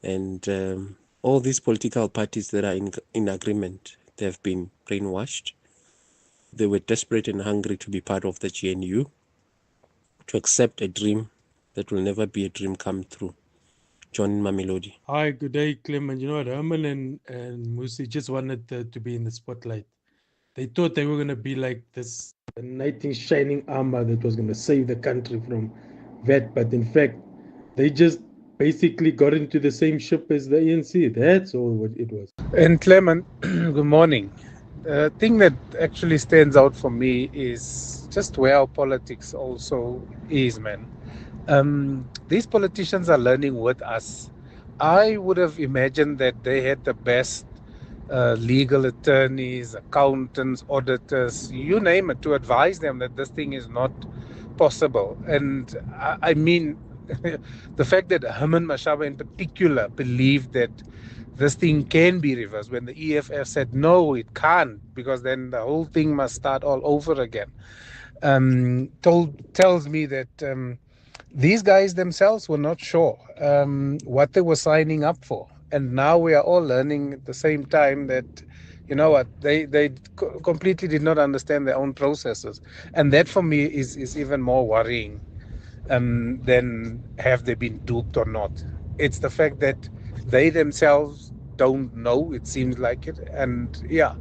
And all these political parties that are in agreement, they have been brainwashed. They were desperate and hungry to be part of the GNU, to accept a dream that will never be a dream come true. John Mamelodi. Hi, good day, Clement. You know what, Herman and Mmusi just wanted to be in the spotlight. They thought they were going to be like this knight in shining armor that was going to save the country from VAT, but in fact, they just basically got into the same ship as the ANC. That's all what it was. And Clement, good morning. The thing that actually stands out for me is just where our politics also is, man. These politicians are learning with us. I would have imagined that they had the best legal attorneys, accountants, auditors, you name it, to advise them that this thing is not possible. And I mean, the fact that Herman Mashaba in particular believed that this thing can be reversed when the EFF said no, it can't, because then the whole thing must start all over again, tells me that these guys themselves were not sure what they were signing up for. And now we are all learning at the same time that, you know what, they completely did not understand their own processes. And that for me is even more worrying than have they been duped or not. It's the fact that they themselves don't know, it seems like it. And yeah,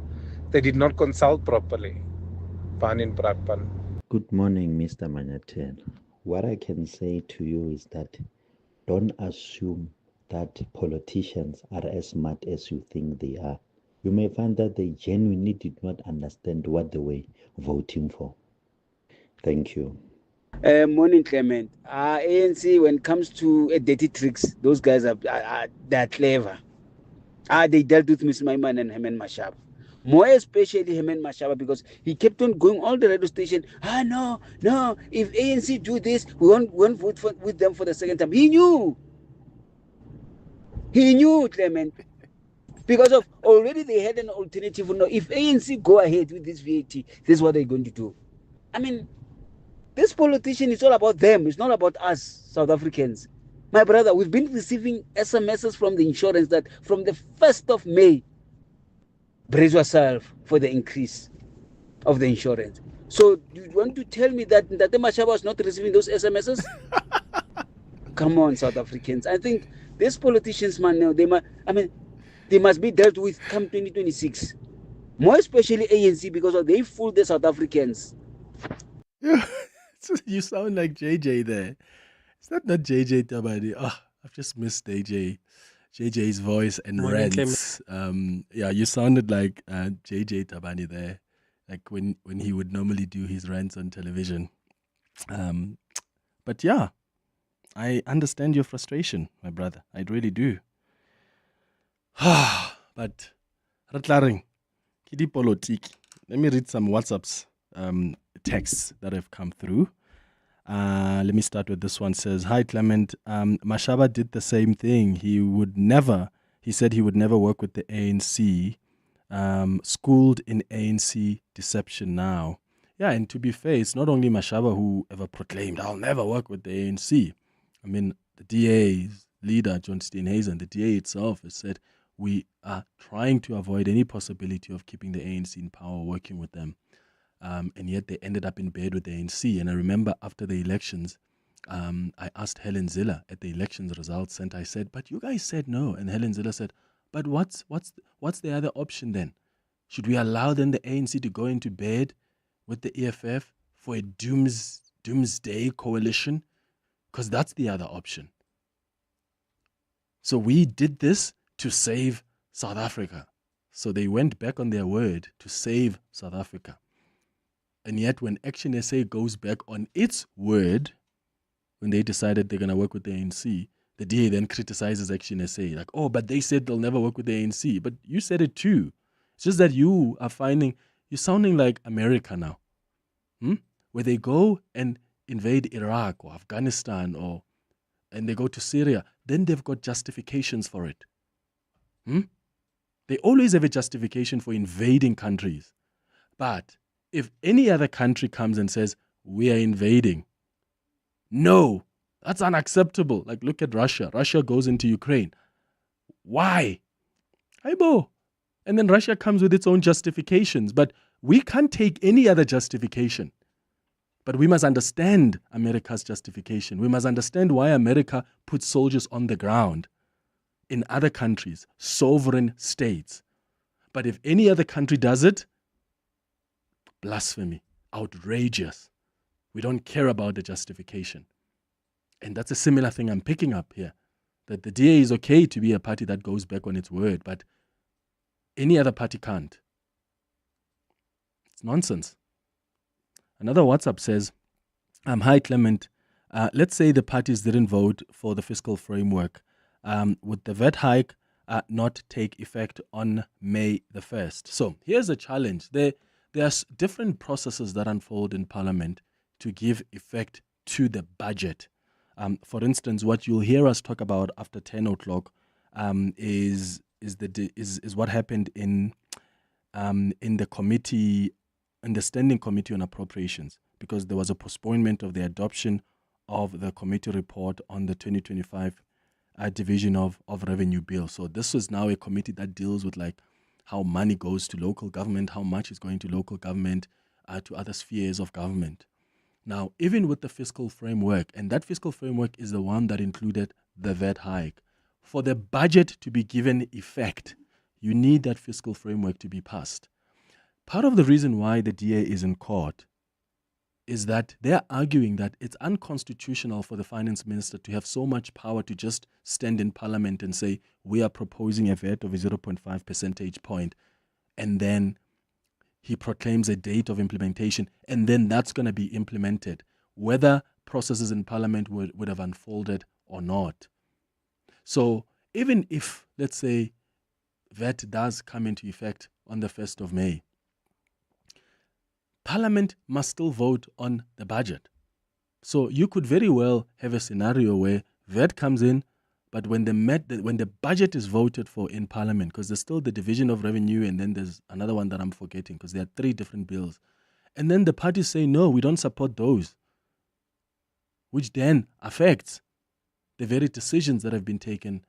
they did not consult properly. Panin Brakpan. Good morning, Mr. Manyathela. What I can say to you is that don't assume that politicians are as smart as you think they are. You may find that they genuinely did not understand what they were voting for. Thank you. Morning, Clement. ANC, when it comes to dirty tricks, those guys they're clever. They dealt with Mmusi Maimane and Herman Mashaba. More especially Herman Mashaba, because he kept on going all the radio station. No, if ANC do this, we won't vote with them for the second time. He knew, Clement, because of already they had an alternative. No, if ANC go ahead with this VAT, this is what they're going to do. I mean, this politician is all about them. It's not about us, South Africans. My brother, we've been receiving SMSs from the insurance that from the 1st of May, brace yourself for the increase of the insurance. So you want to tell me that the Mashaba was not receiving those SMSs? Come on, South Africans. I think these politicians, man, they must be dealt with come 2026. More especially ANC, because they fooled the South Africans. You sound like JJ there. Is that not JJ Tabani? I've just missed JJ's voice and rants. Yeah, you sounded like JJ Tabani there, like when he would normally do his rants on television. But yeah, I understand your frustration, my brother. I really do. But Ratlaring, Kidi Politik. Let me read some WhatsApps, texts that have come through. Let me start with this one. It says, hi Clement, Mashaba did the same thing. He said he would never work with the ANC, schooled in ANC deception now. Yeah, and to be fair, it's not only Mashaba who ever proclaimed, I'll never work with the ANC. I mean, the DA's leader, John Steenhuisen, the DA itself has said, we are trying to avoid any possibility of keeping the ANC in power, working with them. And yet they ended up in bed with the ANC. And I remember after the elections, I asked Helen Ziller at the elections results center, I said, but you guys said no. And Helen Ziller said, but what's the other option then? Should we allow then the ANC to go into bed with the EFF for a doomsday coalition? Because that's the other option. So we did this to save South Africa. So they went back on their word to save South Africa. And yet when ActionSA goes back on its word, when they decided they're going to work with the ANC, the DA then criticizes ActionSA. Like, oh, but they said they'll never work with the ANC. But you said it too. It's just that you're sounding like America now. Where they go and invade Iraq or Afghanistan and they go to Syria, then they've got justifications for it. They always have a justification for invading countries. But if any other country comes and says, we are invading, no, that's unacceptable. Like, look at Russia. Russia goes into Ukraine. Why? Aibo. And then Russia comes with its own justifications. But we can't take any other justification. But we must understand America's justification. We must understand why America puts soldiers on the ground in other countries, sovereign states. But if any other country does it, blasphemy, outrageous. We don't care about the justification. And that's a similar thing I'm picking up here. That the DA is okay to be a party that goes back on its word, but any other party can't. It's nonsense. Another WhatsApp says, hi Clement, let's say the parties didn't vote for the fiscal framework. Would the VAT hike not take effect on May the 1st? So here's a challenge. There's different processes that unfold in Parliament to give effect to the budget. For instance, what you'll hear us talk about after 10 o'clock is what happened in the committee, in the Standing Committee on Appropriations, because there was a postponement of the adoption of the committee report on the 2025 division of revenue bill. So this is now a committee that deals with like how money goes to local government, how much is going to local government, to other spheres of government. Now, even with the fiscal framework, and that fiscal framework is the one that included the VAT hike, for the budget to be given effect, you need that fiscal framework to be passed. Part of the reason why the DA is in court is that they're arguing that it's unconstitutional for the finance minister to have so much power to just stand in Parliament and say, we are proposing a VAT of a 0.5 percentage point, and then he proclaims a date of implementation, and then that's going to be implemented, whether processes in Parliament would have unfolded or not. So even if, let's say, VAT does come into effect on the 1st of May, Parliament must still vote on the budget. So you could very well have a scenario where VAT comes in, but when the budget is voted for in Parliament, because there's still the division of revenue, and then there's another one that I'm forgetting, because there are 3 different bills. And then the parties say, no, we don't support those, which then affects the very decisions that have been taken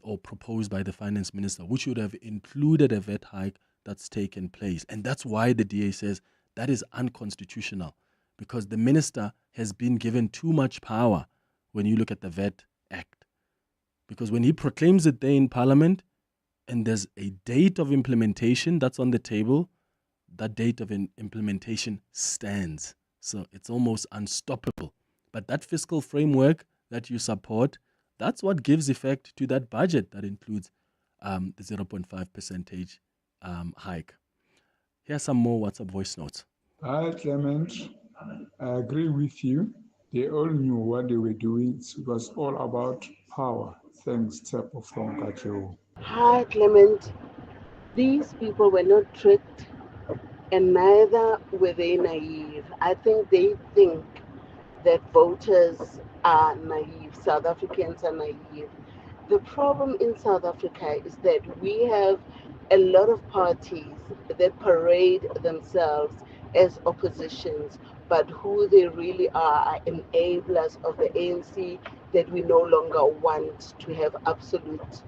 or proposed by the finance minister, which would have included a VAT hike that's taken place. And that's why the DA says that is unconstitutional, because the minister has been given too much power when you look at the VAT Act. Because when he proclaims it there in Parliament, and there's a date of implementation that's on the table, that date of implementation stands. So it's almost unstoppable. But that fiscal framework that you support, that's what gives effect to that budget that includes the 0.5 percentage hike. Here's some more WhatsApp voice notes. Hi, Clement. I agree with you. They all knew what they were doing. It was all about power. Thanks, Tsepo from Kachewo. Hi, Clement. These people were not tricked, and neither were they naive. I think they think that voters are naive. South Africans are naive. The problem in South Africa is that we have a lot of parties that parade themselves as oppositions, but who they really are enablers of the ANC that we no longer want to have absolute,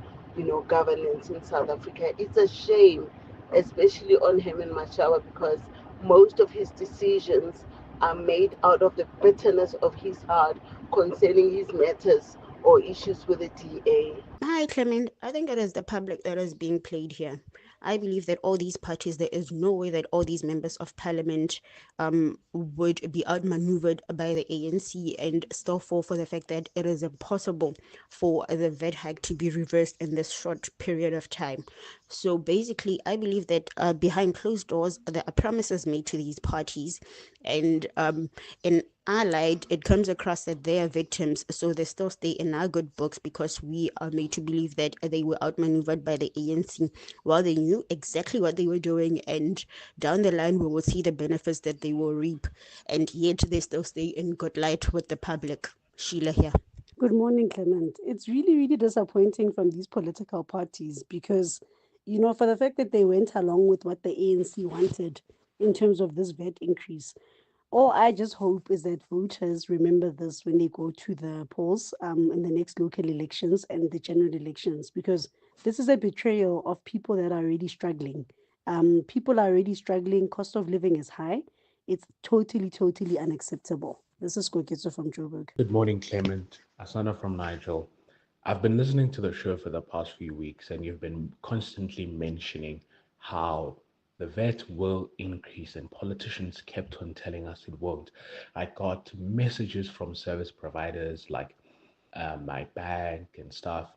governance in South Africa. It's a shame, especially on Herman Mashaba, because most of his decisions are made out of the bitterness of his heart concerning his matters or issues with the DA. Hi, Clement. I think it is the public that is being played here. I believe that all these parties, there is no way that all these members of parliament would be outmaneuvered by the ANC and still fall for the fact that it is impossible for the VAT hike to be reversed in this short period of time. So basically, I believe that behind closed doors, there are promises made to these parties, and in Allied, it comes across that they are victims, so they still stay in our good books because we are made to believe that they were outmaneuvered by the ANC while they knew exactly what they were doing, and down the line we will see the benefits that they will reap, and yet they still stay in good light with the public. Sheila here. Good morning, Clement. It's really, really disappointing from these political parties because, for the fact that they went along with what the ANC wanted in terms of this VAT increase. All I just hope is that voters remember this when they go to the polls in the next local elections and the general elections, because this is a betrayal of people that are already struggling. People are already struggling. Cost of living is high. It's totally, totally unacceptable. This is Koketso from Joburg. Good morning, Clement. Asana from Nigel. I've been listening to the show for the past few weeks, and you've been constantly mentioning how the VAT will increase, and politicians kept on telling us it won't. I got messages from service providers like my bank and stuff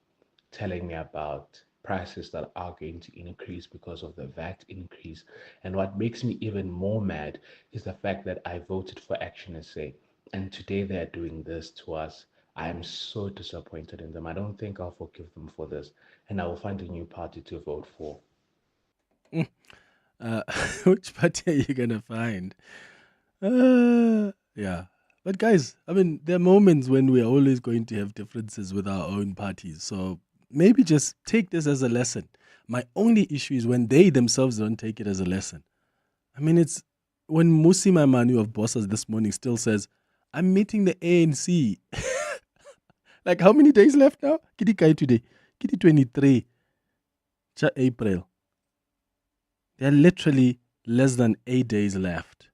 telling me about prices that are going to increase because of the VAT increase. And what makes me even more mad is the fact that I voted for ActionSA, and today they're doing this to us. I am so disappointed in them. I don't think I'll forgive them for this, and I will find a new party to vote for. Which party are you gonna find? Yeah, but guys, I mean, there are moments when we are always going to have differences with our own parties. So maybe just take this as a lesson. My only issue is when they themselves don't take it as a lesson. I mean, it's when Mmusi Maimane of BOSA this morning still says, "I'm meeting the ANC." Like, how many days left now? Kitty Kai today, Kitty 23, April. There are literally less than 8 days left,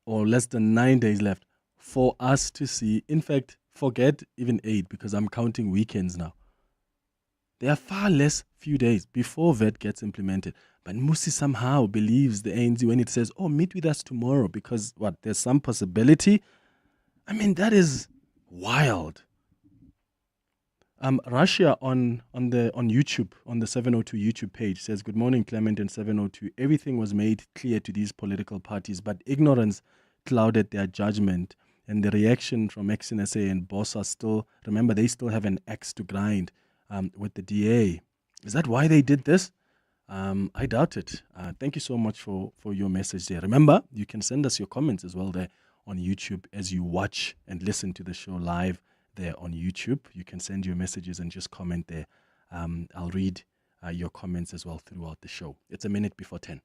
or less than 9 days left for us to see. In fact, forget even 8 because I'm counting weekends now. There are far less few days before VAT gets implemented. But Mmusi somehow believes the ANC when it says, "Oh, meet with us tomorrow," because what? There's some possibility. I mean, that is wild. Russia on YouTube, on the 702 YouTube page says, "Good morning, Clement and 702. Everything was made clear to these political parties, but ignorance clouded their judgment, and the reaction from ActionSA and BOSA still, remember, they still have an axe to grind with the DA. Is that why they did this? I doubt it." Thank you so much for your message there. Remember, you can send us your comments as well there on YouTube as you watch and listen to the show live there on YouTube. You can send your messages and just comment there. I'll read your comments as well throughout the show. It's a minute before 10.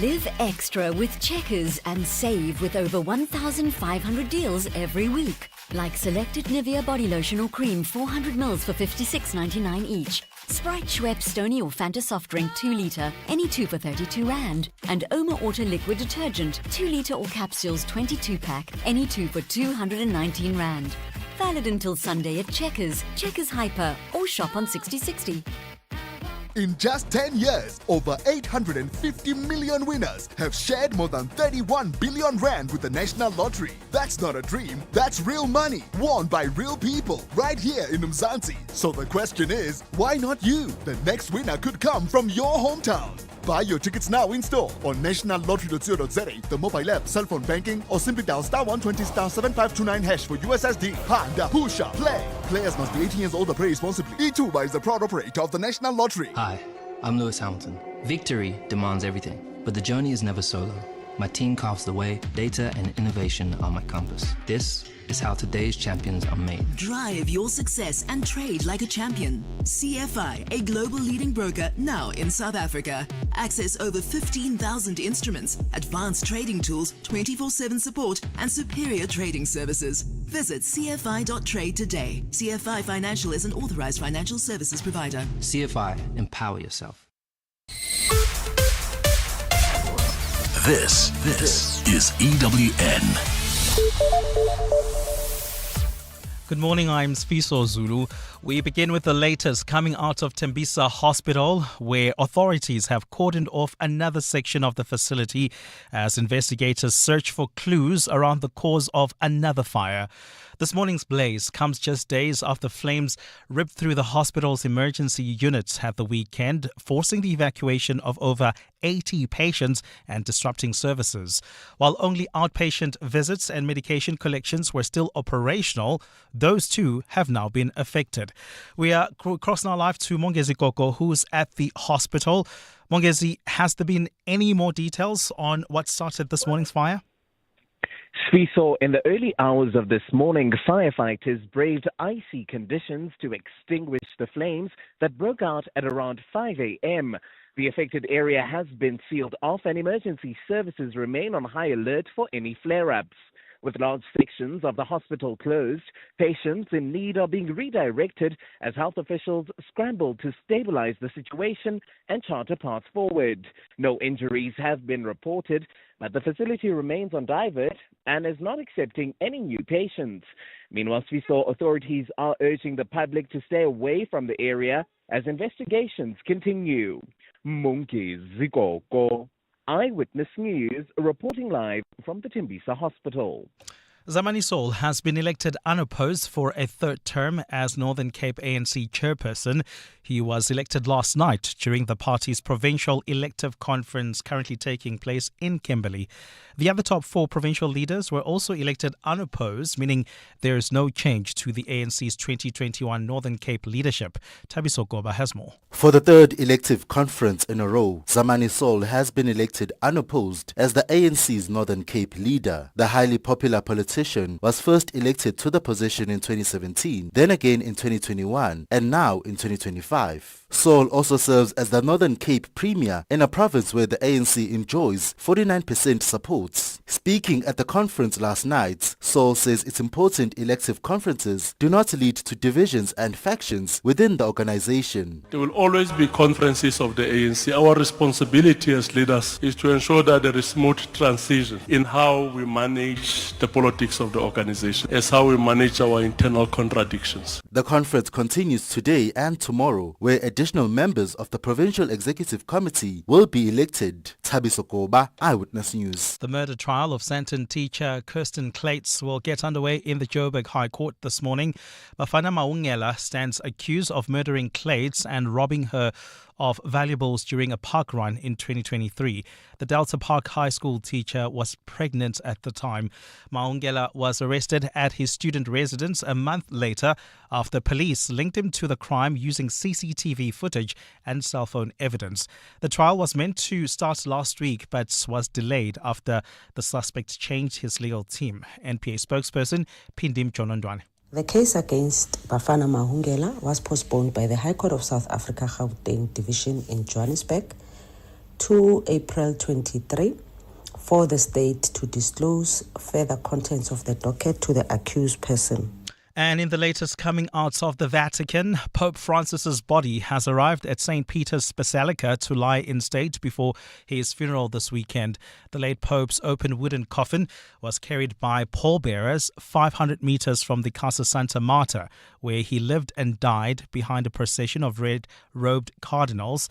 Live extra with Checkers and save with over 1,500 deals every week. Like selected Nivea body lotion or cream 400 ml for $56.99 each. Sprite, Schweppes, Stony or Fanta soft drink 2 litre, any 2 for 32 Rand. And Oma Auto liquid detergent 2 litre or capsules 22 pack, any 2 for 219 Rand. Valid until Sunday at Checkers, Checkers Hyper, or shop on 6060. In just 10 years, over 850 million winners have shared more than 31 billion Rand with the National Lottery. That's not a dream, that's real money, won by real people, right here in Mzansi. So the question is, why not you? The next winner could come from your hometown. Buy your tickets now in store on nationallottery.co.za, the mobile app, cell phone banking, or simply dial *120 *7529# for USSD. Handa, Pusha, play. Players must be 18 years old or play responsibly. E2 is the proud operator of the National Lottery. Hi, I'm Lewis Hamilton. Victory demands everything, but the journey is never solo. My team carves the way, data and innovation are my compass. This is how today's champions are made. Drive your success and trade like a champion. CFI, a global leading broker now in South Africa. Access over 15,000 instruments, advanced trading tools, 24/7 support, and superior trading services. Visit cfi.trade today. CFI Financial is an authorized financial services provider. CFI, empower yourself. This is EWN. Good morning, I'm Sfiso Zulu. We begin with the latest coming out of Tembisa Hospital, where authorities have cordoned off another section of the facility as investigators search for clues around the cause of another fire. This morning's blaze comes just days after flames ripped through the hospital's emergency units at the weekend, forcing the evacuation of over 80 patients and disrupting services. While only outpatient visits and medication collections were still operational, those too have now been affected. We are crossing our life to Mongezi Koko, who's at the hospital. Mongezi, has there been any more details on what started this morning's fire? Sfiso, in the early hours of this morning, firefighters braved icy conditions to extinguish the flames that broke out at around 5 a.m. The affected area has been sealed off and emergency services remain on high alert for any flare-ups. With large sections of the hospital closed, patients in need are being redirected as health officials scramble to stabilize the situation and chart a path forward. No injuries have been reported, but the facility remains on divert and is not accepting any new patients. Meanwhile, Sfiso authorities are urging the public to stay away from the area as investigations continue. Munki Zikoko, Eyewitness News, reporting live from the Tembisa Hospital. Zamani Soul has been elected unopposed for a third term as Northern Cape ANC chairperson. He was elected last night during the party's provincial elective conference currently taking place in Kimberley. The other top four provincial leaders were also elected unopposed, meaning there is no change to the ANC's 2021 Northern Cape leadership. Tabiso Goba has more. For the third elective conference in a row, Zamani Soul has been elected unopposed as the ANC's Northern Cape leader. The highly popular politician was first elected to the position in 2017, then again in 2021, and now in 2025. Soul also serves as the Northern Cape Premier in a province where the ANC enjoys 49% support. Speaking at the conference last night, Soul says it's important elective conferences do not lead to divisions and factions within the organization. There will always be conferences of the ANC. Our responsibility as leaders is to ensure that there is smooth transition in how we manage the politics of the organization, as how we manage our internal contradictions. The conference continues today and tomorrow, where additional members of the Provincial Executive Committee will be elected. Tabiso Koba, Eyewitness News. The murder trial of Santon teacher Kirsten Clates will get underway in the Joburg High Court this morning. Bafana Maungela stands accused of murdering Clates and robbing her of valuables during a park run in 2023. The Delta Park High School teacher was pregnant at the time. Maungela was arrested at his student residence a month later after police linked him to the crime using CCTV footage and cell phone evidence. The trial was meant to start last week but was delayed after the suspect changed his legal team. NPA spokesperson Pindim Jonondwane. The case against Bafana Mahungela was postponed by the High Court of South Africa Gauteng Division in Johannesburg to April 23 for the state to disclose further contents of the docket to the accused person. And in the latest coming out of the Vatican, Pope Francis's body has arrived at St. Peter's Basilica to lie in state before his funeral this weekend. The late Pope's open wooden coffin was carried by pallbearers 500 meters from the Casa Santa Marta, where he lived and died, behind a procession of red-robed cardinals.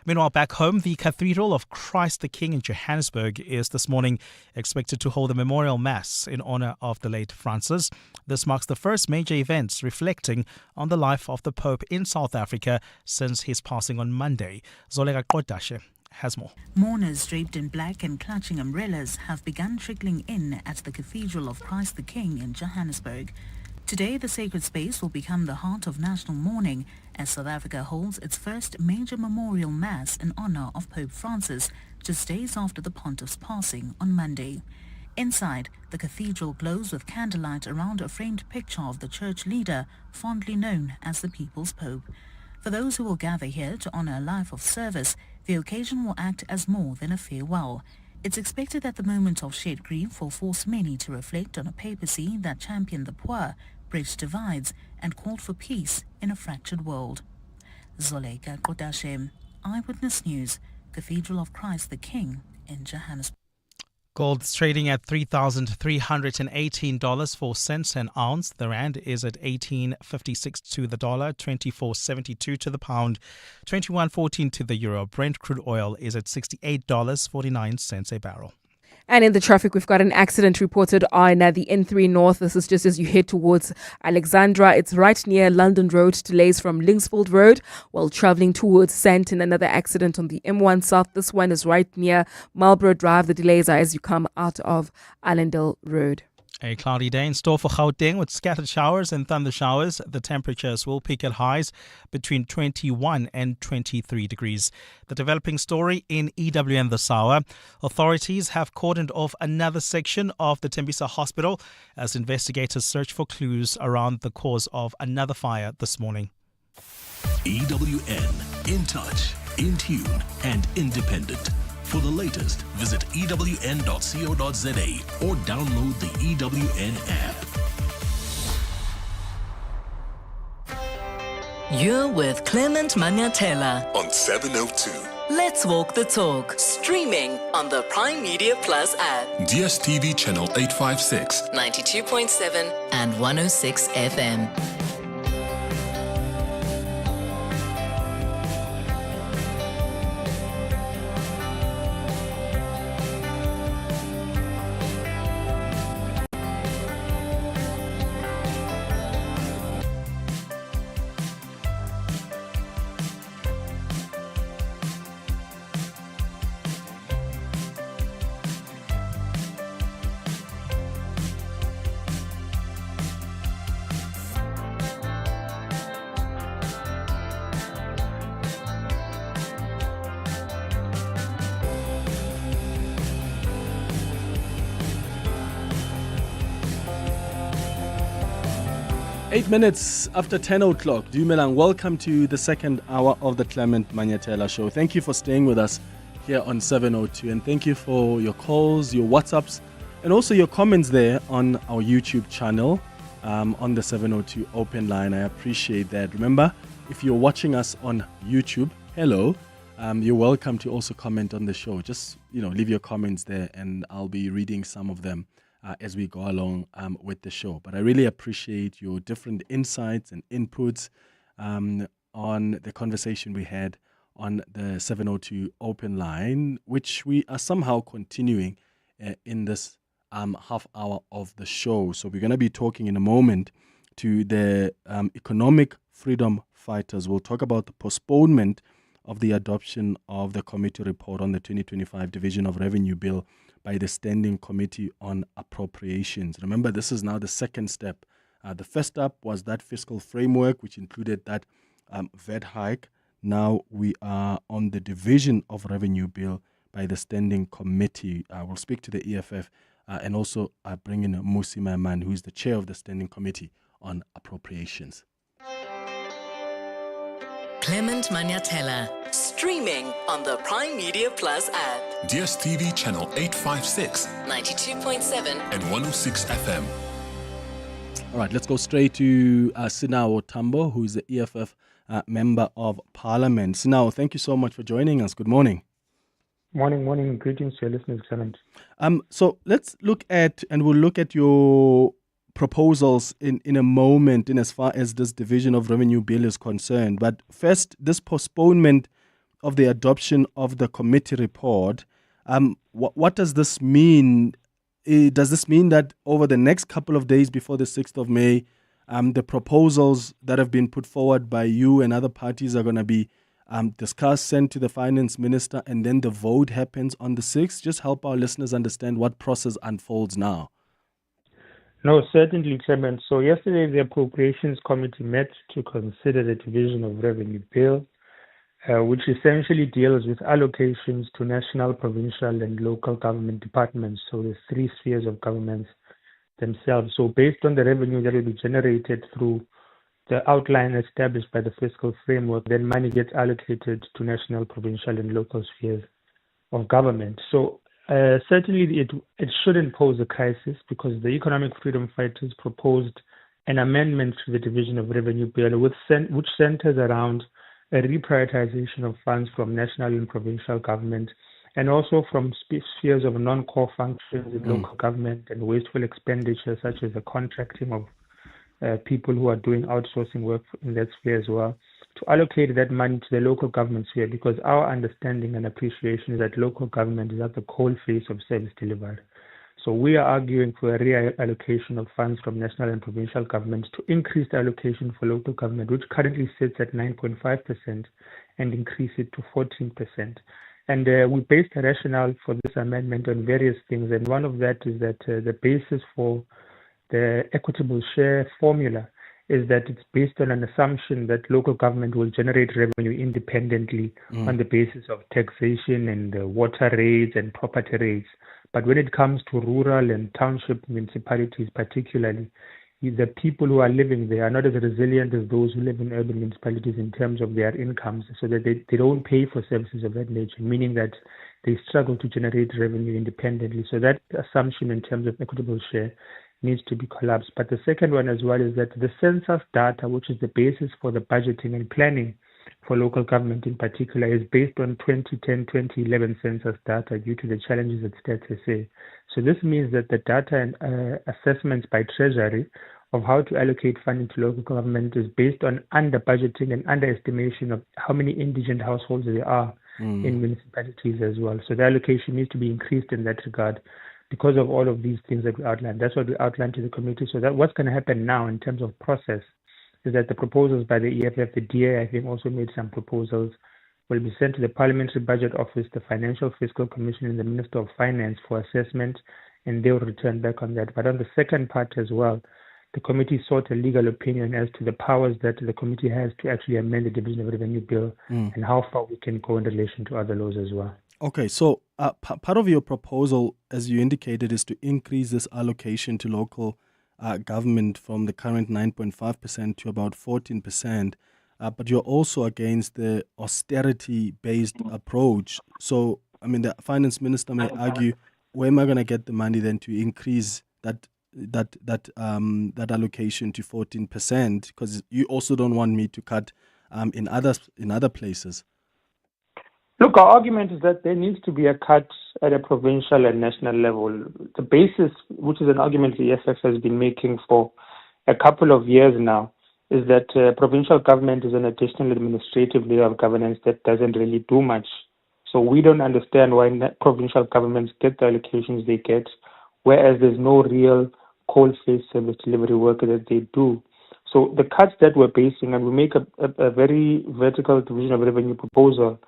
Meanwhile, back home, the Cathedral of Christ the King in Johannesburg is this morning expected to hold a memorial mass in honor of the late Francis. This marks the first major event reflecting on the life of the Pope in South Africa since his passing on Monday. Zolega Kodashe has more. Mourners draped in black and clutching umbrellas have begun trickling in at the Cathedral of Christ the King in Johannesburg. Today, the sacred space will become the heart of national mourning as South Africa holds its first major memorial mass in honor of Pope Francis just days after the pontiff's passing on Monday. Inside, the cathedral glows with candlelight around a framed picture of the church leader, fondly known as the People's Pope. For those who will gather here to honor a life of service, the occasion will act as more than a farewell. It's expected that the moment of shared grief will force many to reflect on a papacy that championed the poor, bridged divides, and called for peace in a fractured world. Zoleika Kodashe, Eyewitness News, Cathedral of Christ the King in Johannesburg. Gold is trading at $3,318.04 an ounce. The rand is at 18.56 to the dollar, 24.72 to the pound, 21.14 to the euro. Brent crude oil is at $68.49 a barrel. And in the traffic, we've got an accident reported on the N3 North. This is just as you head towards Alexandra. It's right near London Road. Delays from Lingsfield Road while travelling towards Sandton. Another accident on the M1 South. This one is right near Marlborough Drive. The delays are as you come out of Allendale Road. A cloudy day in store for Gauteng with scattered showers and thunder showers. The temperatures will peak at highs between 21 and 23 degrees. The developing story in EWN this hour. Authorities have cordoned off another section of the Tembisa Hospital as investigators search for clues around the cause of another fire this morning. EWN, in touch, in tune and independent. For the latest, visit ewn.co.za or download the EWN app. You're with Clement Manyathela On 702. Let's Walk the Talk, streaming on the Prime Media Plus app, DSTV channel 856, 92.7 and 106 FM. 8 minutes after 10 o'clock. Dumelang, welcome to the second hour of the Clement Manyathela Show. Thank you for staying with us here on 702, and thank you for your calls, your WhatsApps, and also your comments there on our YouTube channel on the 702 open line. I appreciate that. Remember, if you're watching us on YouTube, hello, you're welcome to also comment on the show. Just, leave your comments there, and I'll be reading some of them as we go along with the show. But I really appreciate your different insights and inputs on the conversation we had on the 702 open line, which we are somehow continuing in this half hour of the show. So we're going to be talking in a moment to the economic freedom fighters. We'll talk about the postponement of the adoption of the committee report on the 2025 Division of Revenue Bill by the Standing Committee on Appropriations. Remember, this is now the second step. The first step was that fiscal framework, which included that VAT hike. Now we are on the Division of Revenue Bill by the Standing Committee. We'll speak to the EFF and also bring in Mmusi Maimane, who is the chair of the Standing Committee on Appropriations. Clement Manyathela, streaming on the Prime Media Plus app, DSTV channel 856, 92.7 and 106 FM. All right, let's go straight to Sinawo Tambo, who is the EFF Member of Parliament. Sinawo, thank you so much for joining us. Good morning. Morning. Greetings to your listeners, Clement. So let's look at your proposals in a moment in as far as this Division of Revenue Bill is concerned. But first, this postponement of the adoption of the committee report, what does this mean? Does this mean that over the next couple of days before the 6th of May, the proposals that have been put forward by you and other parties are going to be discussed, sent to the finance minister, and then the vote happens on the 6th? Just help our listeners understand what process unfolds now. No, certainly, Clement. So yesterday, the Appropriations Committee met to consider the Division of Revenue Bill, which essentially deals with allocations to national, provincial, and local government departments, so the three spheres of governments themselves. So based on the revenue that will be generated through the outline established by the fiscal framework, then money gets allocated to national, provincial, and local spheres of government. So certainly it shouldn't pose a crisis, because the economic freedom fighters proposed an amendment to the Division of Revenue Bill which centers around a reprioritization of funds from national and provincial government and also from spheres of non-core functions in local government and wasteful expenditure, such as the contracting of people who are doing outsourcing work in that sphere as well, to allocate that money to the local government sphere, because our understanding and appreciation is that local government is at the coal face of service delivery. So we are arguing for a reallocation of funds from national and provincial governments to increase the allocation for local government, which currently sits at 9.5%, and increase it to 14%. And we based the rationale for this amendment on various things, and one of that is that the basis for the equitable share formula is that it's based on an assumption that local government will generate revenue independently on the basis of taxation and water rates and property rates. But when it comes to rural and township municipalities particularly, the people who are living there are not as resilient as those who live in urban municipalities in terms of their incomes, so that they don't pay for services of that nature, meaning that they struggle to generate revenue independently. So that assumption in terms of equitable share needs to be collapsed. But the second one as well is that the census data, which is the basis for the budgeting and planning for local government in particular, is based on 2010-2011 census data due to the challenges at ActionSA. So this means that the data and assessments by Treasury of how to allocate funding to local government is based on under-budgeting and underestimation of how many indigent households there are in municipalities as well. So the allocation needs to be increased in that regard because of all of these things that we outlined. That's what we outlined to the committee. So that what's going to happen now in terms of process is that the proposals by the EFF, the DA, I think, also made some proposals, will be sent to the Parliamentary Budget Office, the Financial Fiscal Commission, and the Minister of Finance for assessment, and they will return back on that. But on the second part as well, the committee sought a legal opinion as to the powers that the committee has to actually amend the Division of Revenue Bill and how far we can go in relation to other laws as well. Okay, so part of your proposal, as you indicated, is to increase this allocation to local government from the current 9.5% to about 14%, but you're also against the austerity-based approach. So, I mean, the finance minister may argue, where am I going to get the money then to increase that allocation to 14%? Because you also don't want me to cut in other places. Look, our argument is that there needs to be a cut at a provincial and national level. The basis, which is an argument the EFF has been making for a couple of years now, is that provincial government is an additional administrative layer of governance that doesn't really do much. So we don't understand why provincial governments get the allocations they get, whereas there's no real coal-face service delivery work that they do. So the cuts that we're basing, and we make a very vertical division of revenue proposal,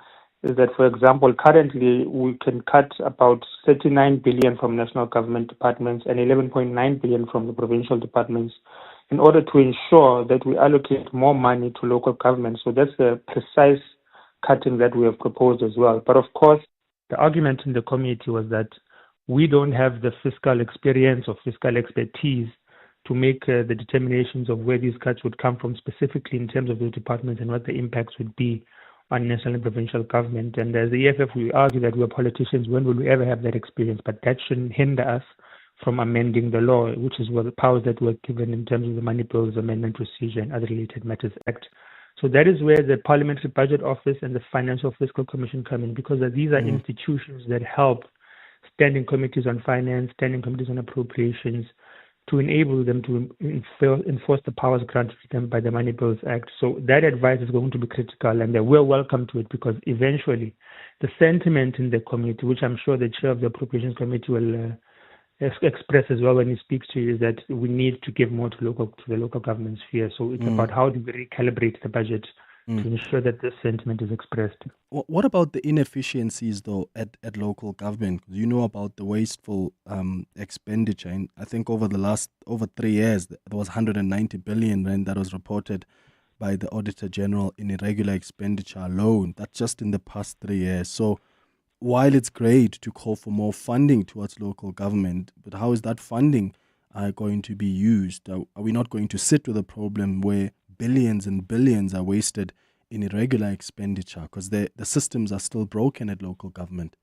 is that, for example, currently we can cut about 39 billion from national government departments and 11.9 billion from the provincial departments in order to ensure that we allocate more money to local government. So that's the precise cutting that we have proposed as well. But of course, the argument in the committee was that we don't have the fiscal experience or fiscal expertise to make the determinations of where these cuts would come from specifically in terms of those departments and what the impacts would be on national and provincial government. And as the EFF, we argue that we're politicians. When will we ever have that experience? But that shouldn't hinder us from amending the law, which is what the powers that were given in terms of the Money Bills Amendment Procedure and Other Related Matters Act. So that is where the Parliamentary Budget Office and the Financial Fiscal Commission come in, because these are institutions that help standing committees on finance, standing committees on appropriations, to enable them to enforce the powers granted to them by the Money Bills Act. So that advice is going to be critical, and we're welcome to it, because eventually the sentiment in the committee, which I'm sure the chair of the Appropriations Committee will express as well when he speaks to you, is that we need to give more to the local government sphere. So it's about how do we recalibrate the budget to ensure that this sentiment is expressed. What about the inefficiencies, though, at local government? You know about the wasteful expenditure. And I think over 3 years, there was 190 billion rand that was reported by the Auditor General in irregular expenditure alone. That's just in the past 3 years. So while it's great to call for more funding towards local government, but how is that funding going to be used? Are we not going to sit with a problem where billions and billions are wasted in irregular expenditure because the systems are still broken at local government?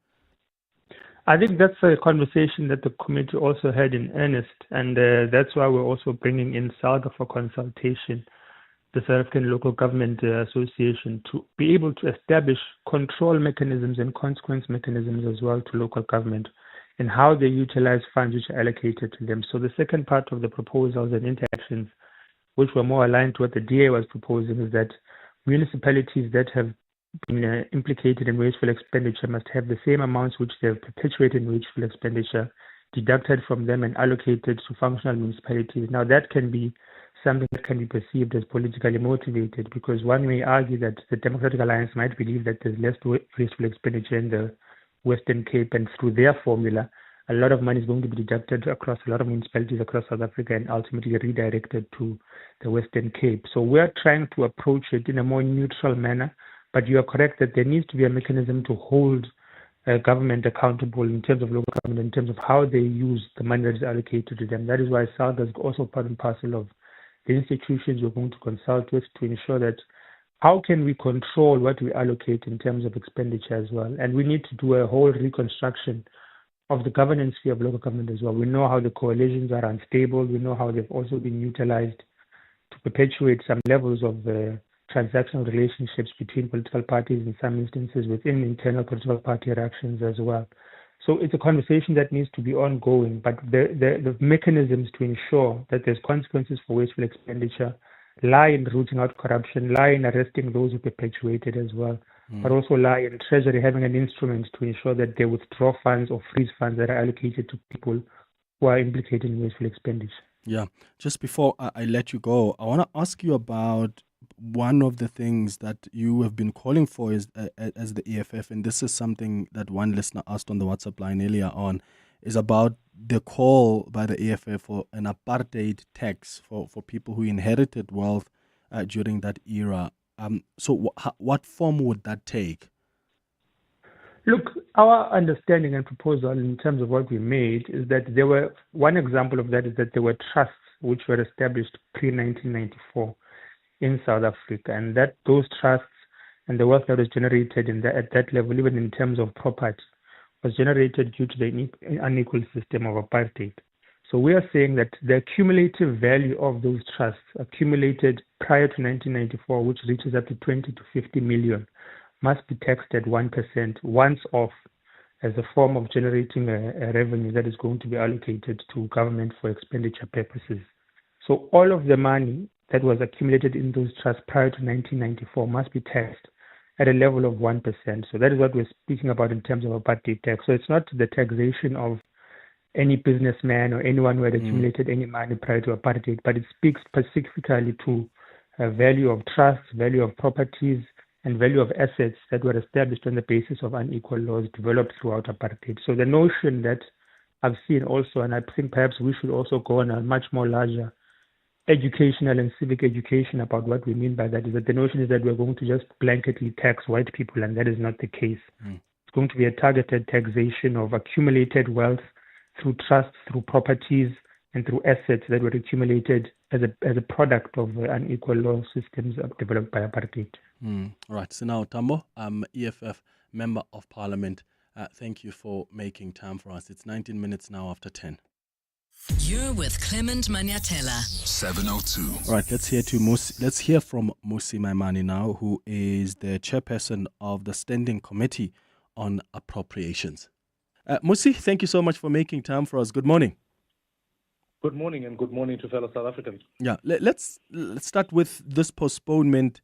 I think that's a conversation that the committee also had in earnest, and that's why we're also bringing in SALGA for consultation the South African Local Government Association to be able to establish control mechanisms and consequence mechanisms as well to local government and how they utilize funds which are allocated to them. So the second part of the proposals and interactions, which were more aligned to what the DA was proposing, is that municipalities that have been implicated in wasteful expenditure must have the same amounts which they have perpetuated in wasteful expenditure deducted from them and allocated to functional municipalities. Now that can be something that can be perceived as politically motivated, because one may argue that the Democratic Alliance might believe that there's less wasteful expenditure in the Western Cape, and through their formula, a lot of money is going to be deducted across a lot of municipalities across South Africa and ultimately redirected to the Western Cape. So we're trying to approach it in a more neutral manner, but you are correct that there needs to be a mechanism to hold government accountable in terms of local government, in terms of how they use the money that is allocated to them. That is why SALGA is also part and parcel of the institutions we're going to consult with to ensure that how can we control what we allocate in terms of expenditure as well. And we need to do a whole reconstruction of the governance sphere of local government as well. We know how the coalitions are unstable. We know how they've also been utilized to perpetuate some levels of transactional relationships between political parties in some instances within internal political party interactions as well. So it's a conversation that needs to be ongoing, but the mechanisms to ensure that there's consequences for wasteful expenditure lie in rooting out corruption, lie in arresting those who perpetuate it as well, but also lie in Treasury having an instrument to ensure that they withdraw funds or freeze funds that are allocated to people who are implicated in wasteful expenditure. Yeah. Just before I let you go, I want to ask you about one of the things that you have been calling for as the EFF, and this is something that one listener asked on the WhatsApp line earlier on, is about the call by the EFF for an apartheid tax for people who inherited wealth during that era. So what form would that take? Look, our understanding and proposal in terms of what we made is that there were, one example of that is that there were trusts which were established pre-1994 in South Africa, and that those trusts and the wealth that was generated at that level, even in terms of property, was generated due to the unequal system of apartheid. So we are saying that the cumulative value of those trusts accumulated prior to 1994, which reaches up to 20 to 50 million, must be taxed at 1% once off as a form of generating a revenue that is going to be allocated to government for expenditure purposes. So all of the money that was accumulated in those trusts prior to 1994 must be taxed at a level of 1%. So that is what we're speaking about in terms of apartheid tax. So it's not the taxation of any businessman or anyone who had accumulated any money prior to apartheid, but it speaks specifically to value of trusts, value of properties, and value of assets that were established on the basis of unequal laws developed throughout apartheid. So the notion that I've seen also, and I think perhaps we should also go on a much more larger educational and civic education about what we mean by that, is that the notion is that we're going to just blanketly tax white people, and that is not the case. It's going to be a targeted taxation of accumulated wealth through trusts, through properties, and through assets that were accumulated as a product of unequal law systems developed by apartheid. Right. Sinawo Tambo, EFF Member of Parliament. Thank you for making time for us. It's 19 minutes now after 10. You're with Clement Manyathela. 702. All right, let's hear from Mmusi Maimane now, who is the chairperson of the Standing Committee on Appropriations. Mmusi, thank you so much for making time for us. Good morning. Good morning, and good morning to fellow South Africans. Yeah, let's start with this postponement.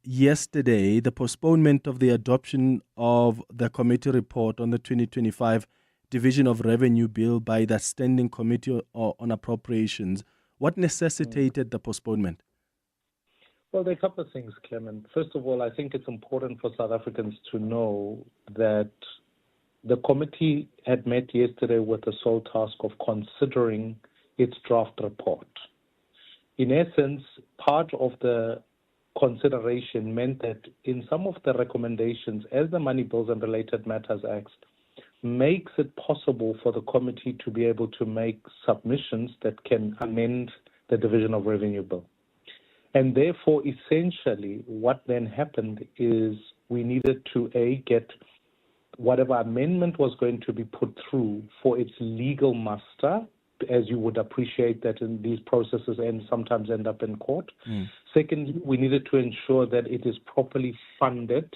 Yesterday, the postponement of the adoption of the committee report on the 2025 Division of Revenue Bill by the Standing Committee on Appropriations. What necessitated the postponement? Well, there are a couple of things, Clement. First of all, I think it's important for South Africans to know that the committee had met yesterday with the sole task of considering its draft report. In essence, part of the consideration meant that in some of the recommendations, as the Money Bills and Related Matters Act makes it possible for the committee to be able to make submissions that can amend the Division of Revenue Bill. And therefore, essentially, what then happened is we needed to, get whatever amendment was going to be put through for its legal muster as you would appreciate that in these processes sometimes end up in court. Secondly, we needed to ensure that it is properly funded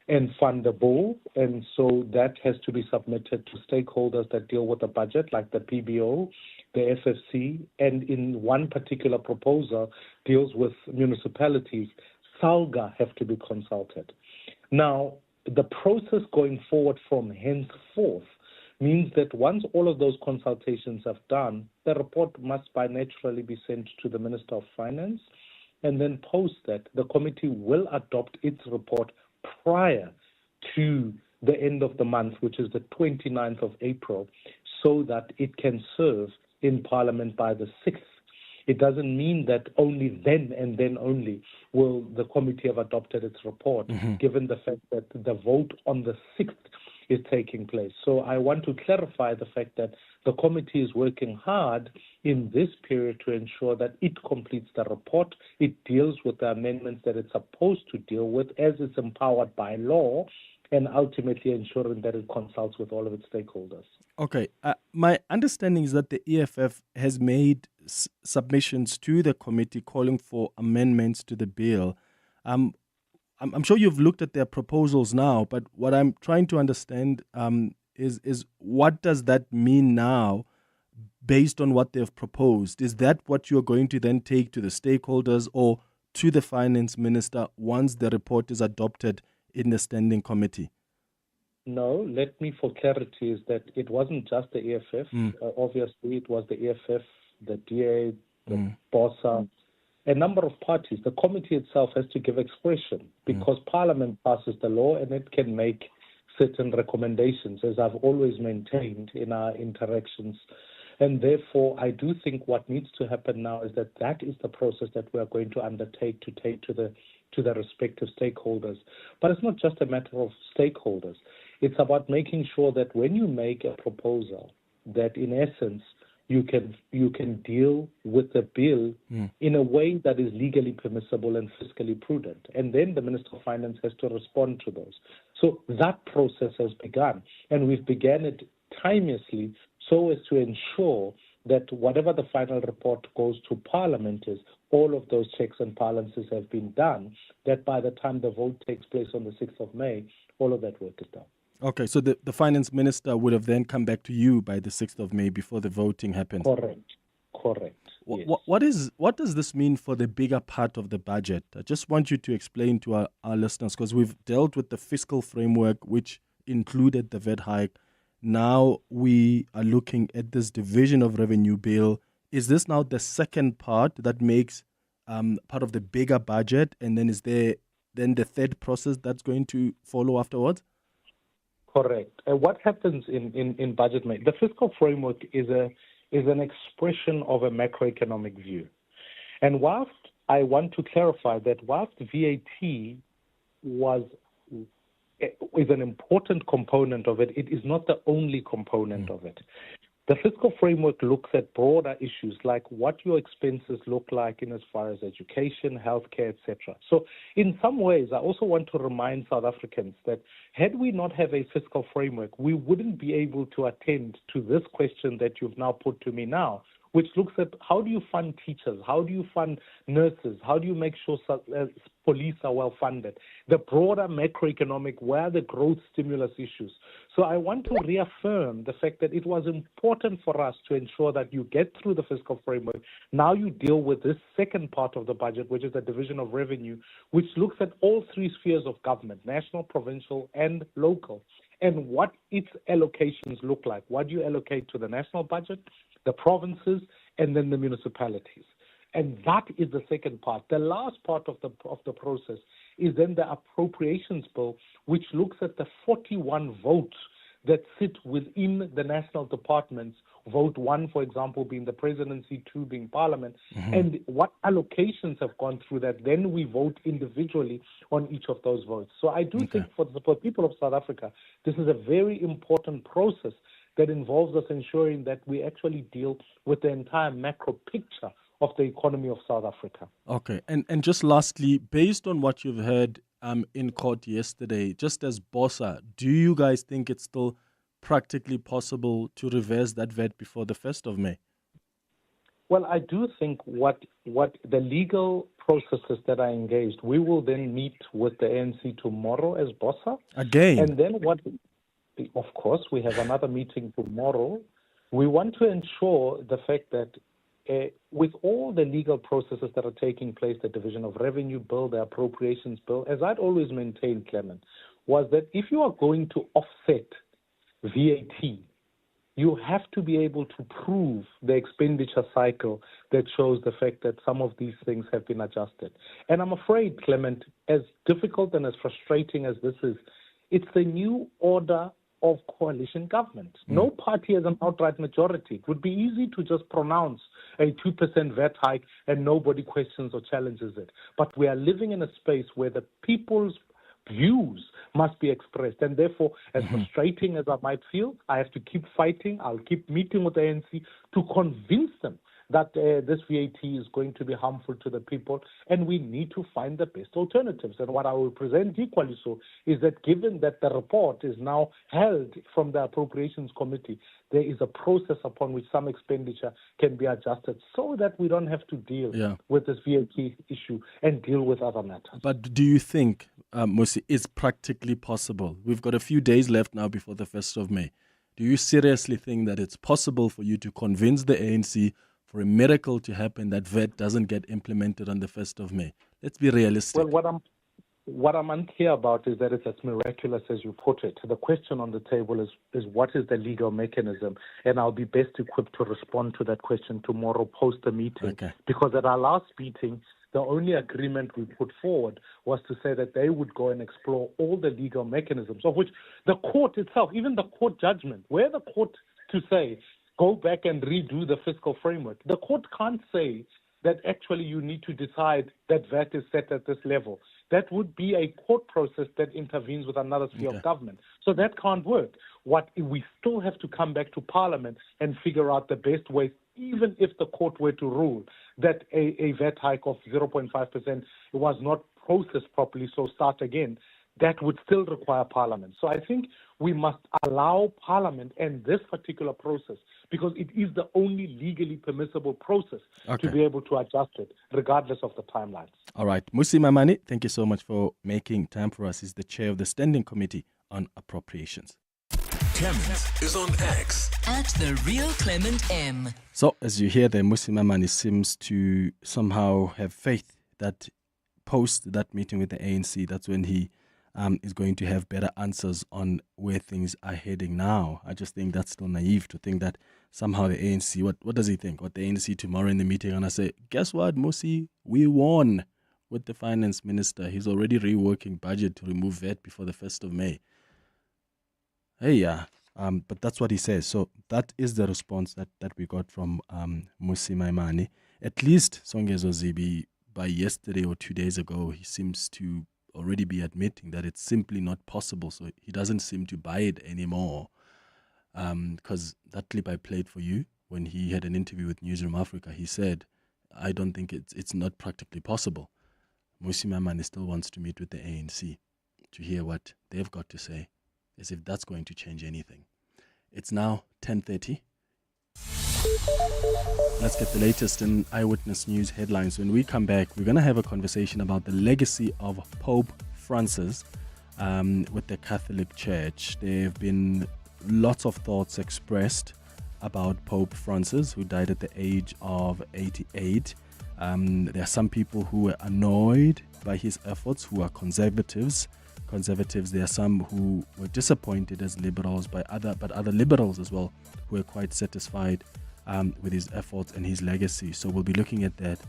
and fundable, and so that has to be submitted to stakeholders that deal with the budget, like the PBO, the FFC, and in one particular proposal deals with municipalities, SALGA have to be consulted. Now, the process going forward from henceforth means that once all of those consultations have done, the report must by naturally be sent to the Minister of Finance, and then post that, the committee will adopt its report prior to the end of the month, which is the 29th of April, so that it can serve in Parliament by the 6th. It doesn't mean that only then and then only will the committee have adopted its report, given the fact that the vote on the 6th is taking place. So I want to clarify the fact that the committee is working hard in this period to ensure that it completes the report, it deals with the amendments that it's supposed to deal with as it's empowered by law, and ultimately ensuring that it consults with all of its stakeholders. Okay. My understanding is that the EFF has made submissions to the committee calling for amendments to the bill. I'm sure you've looked at their proposals now, but what I'm trying to understand is what does that mean now based on what they've proposed? Is that what you're going to then take to the stakeholders or to the finance minister once the report is adopted in the standing committee? No, let me, for clarity, is that it wasn't just the EFF. Obviously, it was the EFF, the DA, the BOSA, a number of parties. The committee itself has to give expression because Parliament passes the law and it can make certain recommendations, as I've always maintained in our interactions. And therefore, I do think what needs to happen now is that is the process that we are going to undertake to take to the respective stakeholders. But it's not just a matter of stakeholders. It's about making sure that when you make a proposal, that in essence, you can deal with the bill in a way that is legally permissible and fiscally prudent. And then the Minister of Finance has to respond to those. So that process has begun, and we've begun it timeously so as to ensure that whatever the final report goes to Parliament is, all of those checks and balances have been done, that by the time the vote takes place on the 6th of May, all of that work is done. Okay, so the finance minister would have then come back to you by the 6th of May before the voting happens. Correct. Yes. What does this mean for the bigger part of the budget? I just want you to explain to our listeners, because we've dealt with the fiscal framework, which included the VAT hike. Now we are looking at this division of revenue bill. Is this now the second part that makes part of the bigger budget? And then is there then the third process that's going to follow afterwards? Correct. What happens in budget making? The fiscal framework is an expression of a macroeconomic view. And whilst I want to clarify that whilst VAT is an important component of it, it is not the only component of it. The fiscal framework looks at broader issues like what your expenses look like in as far as education, healthcare, etc. So in some ways, I also want to remind South Africans that had we not have a fiscal framework, we wouldn't be able to attend to this question that you've now put to me now, which looks at how do you fund teachers, how do you fund nurses, how do you make sure police are well funded, the broader macroeconomic, where the growth stimulus issues. So I want to reaffirm the fact that it was important for us to ensure that you get through the fiscal framework. Now you deal with this second part of the budget, which is the division of revenue, which looks at all three spheres of government, national, provincial, and local, and what its allocations look like. What do you allocate to the national budget, the provinces, and then the municipalities? And that is the second part. The last part of the process is then the appropriations bill, which looks at the 41 votes that sit within the national departments, vote 1, for example, being the presidency, 2 being parliament, and what allocations have gone through that. Then we vote individually on each of those votes. So I do think for the people of South Africa, this is a very important process that involves us ensuring that we actually deal with the entire macro picture of the economy of South Africa. Okay, and just lastly, based on what you've heard in court yesterday, just as BOSA, do you guys think it's still practically possible to reverse that VAT before the 1st of May? Well, I do think what the legal processes that are engaged, we will then meet with the ANC tomorrow as BOSA. Again. And then of course, we have another meeting tomorrow. We want to ensure the fact that with all the legal processes that are taking place, the Division of Revenue Bill, the Appropriations Bill, as I'd always maintained, Clement, was that if you are going to offset VAT, you have to be able to prove the expenditure cycle that shows the fact that some of these things have been adjusted. And I'm afraid, Clement, as difficult and as frustrating as this is, it's the new order of coalition government. No party has an outright majority. It would be easy to just pronounce a 2% VAT hike and nobody questions or challenges it. But we are living in a space where the people's views must be expressed. And therefore, as frustrating as I might feel, I have to keep fighting. I'll keep meeting with the ANC to convince them that this VAT is going to be harmful to the people, and we need to find the best alternatives. And what I will present equally so is that given that the report is now held from the Appropriations Committee, there is a process upon which some expenditure can be adjusted so that we don't have to deal with this VAT issue and deal with other matters. But do you think, Mmusi, it's practically possible? We've got a few days left now before the 1st of May. Do you seriously think that it's possible for you to convince the ANC for a miracle to happen that VAT doesn't get implemented on the 1st of May? Let's be realistic. Well, what I'm unclear about is that it's as miraculous as you put it. The question on the table is what is the legal mechanism? And I'll be best equipped to respond to that question tomorrow post the meeting. Okay. Because at our last meeting, the only agreement we put forward was to say that they would go and explore all the legal mechanisms, of which the court itself, even the court judgment, where the court to say, go back and redo the fiscal framework. The court can't say that actually you need to decide that VAT is set at this level. That would be a court process that intervenes with another sphere of government. So that can't work. We still have to come back to Parliament and figure out the best way, even if the court were to rule that a VAT hike of 0.5% was not processed properly, so start again. That would still require Parliament. So I think we must allow Parliament and this particular process, because it is the only legally permissible process to be able to adjust it, regardless of the timelines. All right. Mmusi Maimane, thank you so much for making time for us. He's the chair of the Standing Committee on Appropriations. Clement is on X at The Real Clement M. So, as you hear there, Mmusi Maimane seems to somehow have faith that post that meeting with the ANC, that's when he is going to have better answers on where things are heading now. I just think that's still naive to think that somehow the ANC, what does he think? What the ANC tomorrow in the meeting are going to say, guess what, Mmusi, we won with the finance minister. He's already reworking budget to remove VAT before the 1st of May. Hey, but that's what he says. So that is the response that we got from Mmusi Maimane. At least Songezo Zibi, by yesterday or 2 days ago, he seems to already be admitting that it's simply not possible. So he doesn't seem to buy it anymore. Because that clip I played for you, when he had an interview with Newsroom Africa, he said, I don't think it's not practically possible. Mmusi Maimane still wants to meet with the ANC to hear what they've got to say, as if that's going to change anything. It's now 10:30. Let's get the latest in Eyewitness News headlines. When we come back, we're going to have a conversation about the legacy of Pope Francis with the Catholic Church. There have been lots of thoughts expressed about Pope Francis, who died at the age of 88. There are some people who were annoyed by his efforts, who are conservatives. There are some who were disappointed as liberals, but other liberals as well who were quite satisfied with his efforts and his legacy. So we'll be looking at that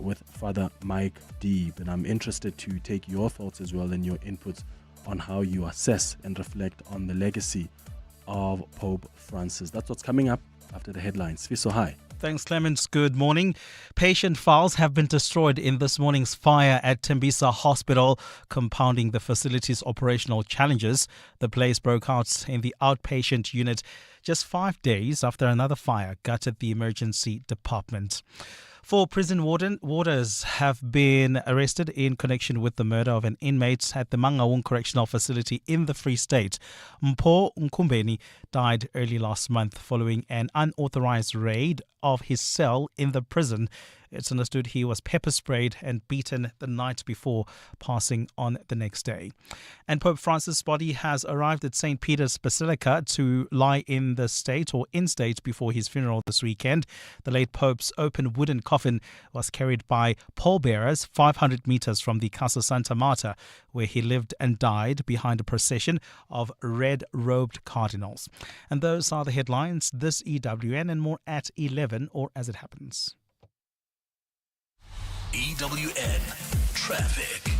with Father Mike Deeb, and I'm interested to take your thoughts as well and your inputs on how you assess and reflect on the legacy of Pope Francis. That's what's coming up after the headlines. Fiscal, hi. Thanks, Clements. Good morning. Patient files have been destroyed in this morning's fire at Tembisa Hospital, compounding the facility's operational challenges. The blaze broke out in the outpatient unit just 5 days after another fire gutted the emergency department. Four prison warders have been arrested in connection with the murder of an inmate at the Mangaung Correctional Facility in the Free State. Mpho Nkumbeni died early last month following an unauthorized raid of his cell in the prison. It's understood he was pepper sprayed and beaten the night before, passing on the next day. And Pope Francis' body has arrived at St. Peter's Basilica to lie in the state or in state before his funeral this weekend. The late Pope's open wooden coffin was carried by pallbearers 500 meters from the Casa Santa Marta, where he lived and died, behind a procession of red-robed cardinals. And those are the headlines this EWN, and more at 11 or as it happens. EWN Traffic.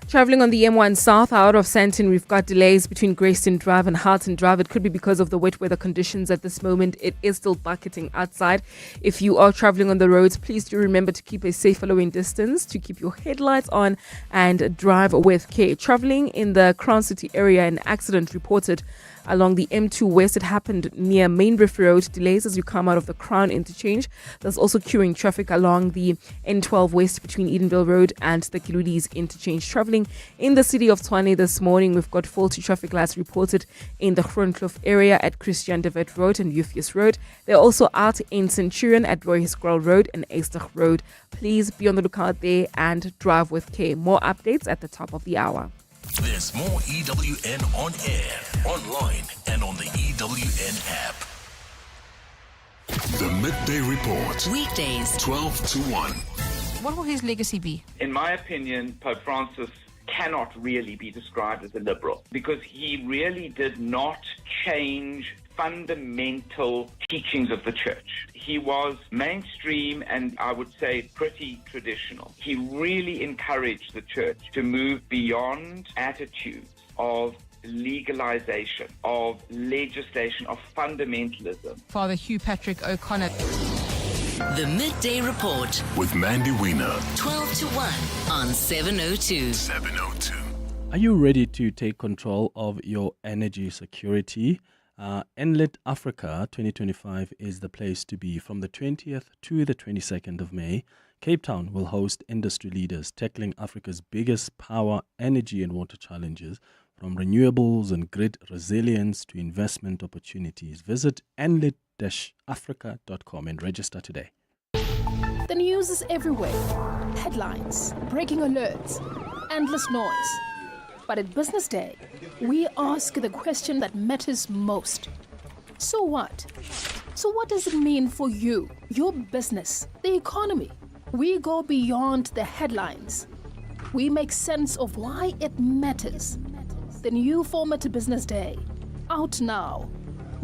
Travelling on the M1 South out of Sandton, we've got delays between Greyston Drive and Harton Drive. It could be because of the wet weather conditions at this moment. It is still bucketing outside. If you are travelling on the roads, please do remember to keep a safe following distance, to keep your headlights on and drive with care. Travelling in the Crown City area, an accident reported along the M2 West. It happened near Main Riff Road. Delays as you come out of the Crown interchange. There's also queuing traffic along the N12 West between Edenville Road and the Kilulis interchange. Travelling in the city of Tshwane this morning, we've got faulty traffic lights reported in the Groenkloof area at Christian de Wet Road and Eufius Road. They're also out in Centurion at Roy Squirrel Road and Eastach Road. Please be on the lookout there and drive with care. More updates at the top of the hour. There's more EWN on air, online, and on the EWN app. The Midday Report. Weekdays, 12 to 1. What will his legacy be? In my opinion, Pope Francis cannot really be described as a liberal because he really did not change fundamental teachings of the church. He was mainstream and I would say pretty traditional. He really encouraged the church to move beyond attitudes of legalization, of legislation, of fundamentalism. Father Hugh Patrick O'Connor. The Midday Report With Mandy Wiener. 12 to 1 on 702. 702. Are you ready to take control of your energy security? Enlit Africa 2025 is the place to be. From the 20th to the 22nd of May, Cape Town will host industry leaders tackling Africa's biggest power, energy and water challenges, from renewables and grid resilience to investment opportunities. Visit enlit-africa.com and register today. The news is everywhere. Headlines, breaking alerts, endless noise. But at Business Day, we ask the question that matters most. So what? So what does it mean for you, your business, the economy? We go beyond the headlines. We make sense of why it matters. The new format Business Day. Out now.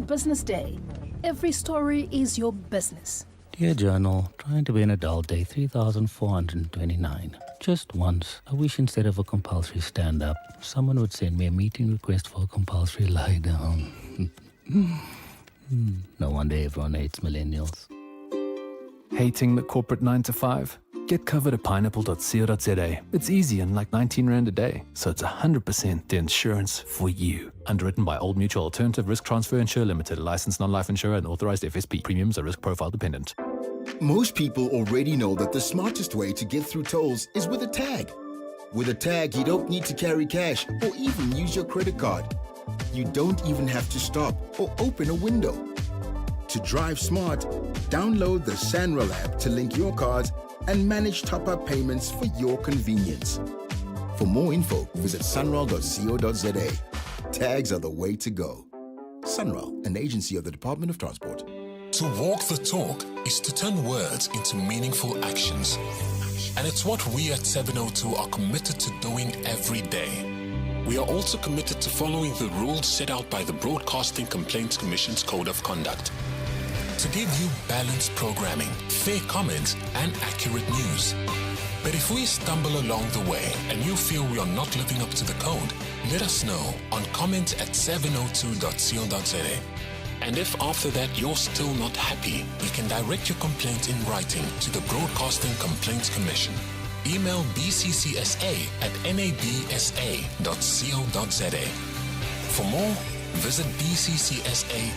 Business Day. Every story is your business. Dear Journal, trying to be an adult, day 3,429. Just once, I wish instead of a compulsory stand-up, someone would send me a meeting request for a compulsory lie-down. No wonder everyone hates millennials. Hating the corporate 9 to 5? Get covered at pineapple.co.za. It's easy and like 19 Rand a day, so it's 100% the insurance for you. Underwritten by Old Mutual Alternative Risk Transfer Insurer Limited, licensed non-life insurer and authorized FSP. Premiums are risk profile dependent. Most people already know that the smartest way to get through tolls is with a tag. With a tag, you don't need to carry cash or even use your credit card. You don't even have to stop or open a window. To drive smart, download the Sanral app to link your cards and manage top-up payments for your convenience. For more info, visit sunral.co.za. Tags are the way to go. Sunral, an agency of the Department of Transport. To walk the talk is to turn words into meaningful actions. And it's what we at 702 are committed to doing every day. We are also committed to following the rules set out by the Broadcasting Complaints Commission's Code of Conduct. To give you balanced programming, fair comments, and accurate news. But if we stumble along the way and you feel we are not living up to the code, let us know on comment@702.co.za. And if after that you're still not happy, you can direct your complaint in writing to the Broadcasting Complaints Commission. Email bccsa@nabsa.co.za. For more, visit bccsa.co.za.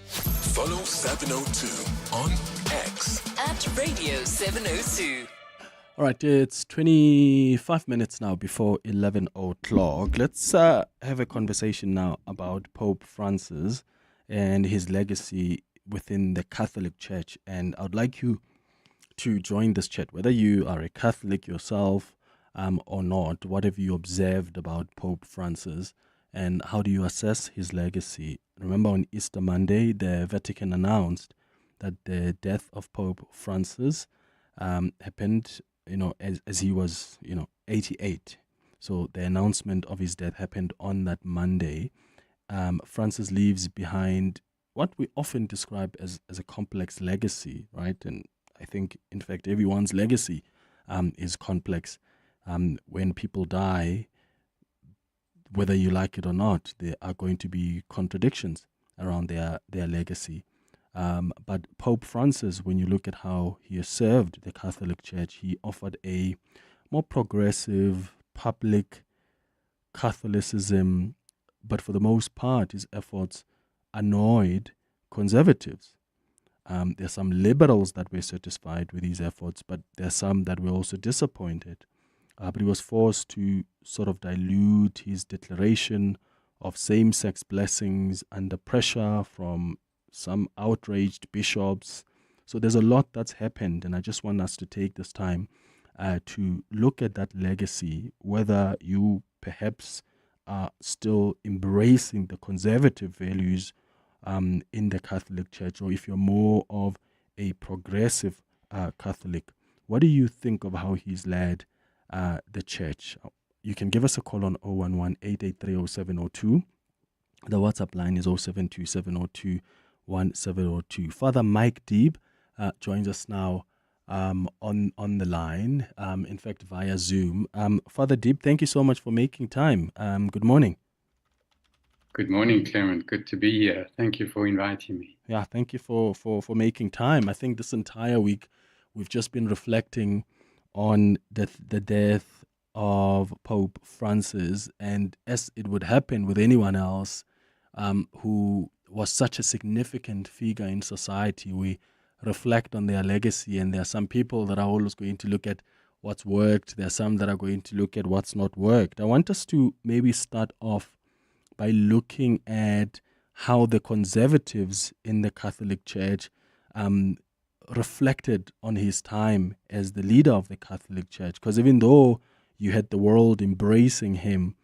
Follow 702 on X at Radio 702. All right, it's 25 minutes now before 11 o'clock. Let's have a conversation now about Pope Francis and his legacy within the Catholic Church. And I'd like you to join this chat, whether you are a Catholic yourself or not. What have you observed about Pope Francis, and how do you assess his legacy? Remember, on Easter Monday, the Vatican announced that the death of Pope Francis happened, as he was, 88. So the announcement of his death happened on that Monday. Francis leaves behind what we often describe as a complex legacy, right? And I think, in fact, everyone's legacy is complex. When people die, whether you like it or not, there are going to be contradictions around their legacy. But Pope Francis, when you look at how he has served the Catholic Church, he offered a more progressive, public Catholicism, but for the most part, his efforts annoyed conservatives. There are some liberals that were satisfied with his efforts, but there are some that were also disappointed. But he was forced to sort of dilute his declaration of same-sex blessings under pressure from some outraged bishops. So there's a lot that's happened, and I just want us to take this time to look at that legacy, whether you perhaps are still embracing the conservative values in the Catholic Church, or if you're more of a progressive Catholic. What do you think of how he's led the church? You can give us a call on 011-883-0702. The WhatsApp line is 0727021702. Father Mike Deeb joins us now on the line, in fact, via Zoom. Father Deeb, thank you so much for making time. Good morning. Good morning, Clement. Good to be here. Thank you for inviting me. Yeah, thank you for making time. I think this entire week we've just been reflecting on the death of Pope Francis, and as it would happen with anyone else who was such a significant figure in society, we reflect on their legacy, and there are some people that are always going to look at what's worked. There are some that are going to look at what's not worked. I want us to maybe start off by looking at how the conservatives in the Catholic Church reflected on his time as the leader of the Catholic Church. Because even though you had the world embracing him,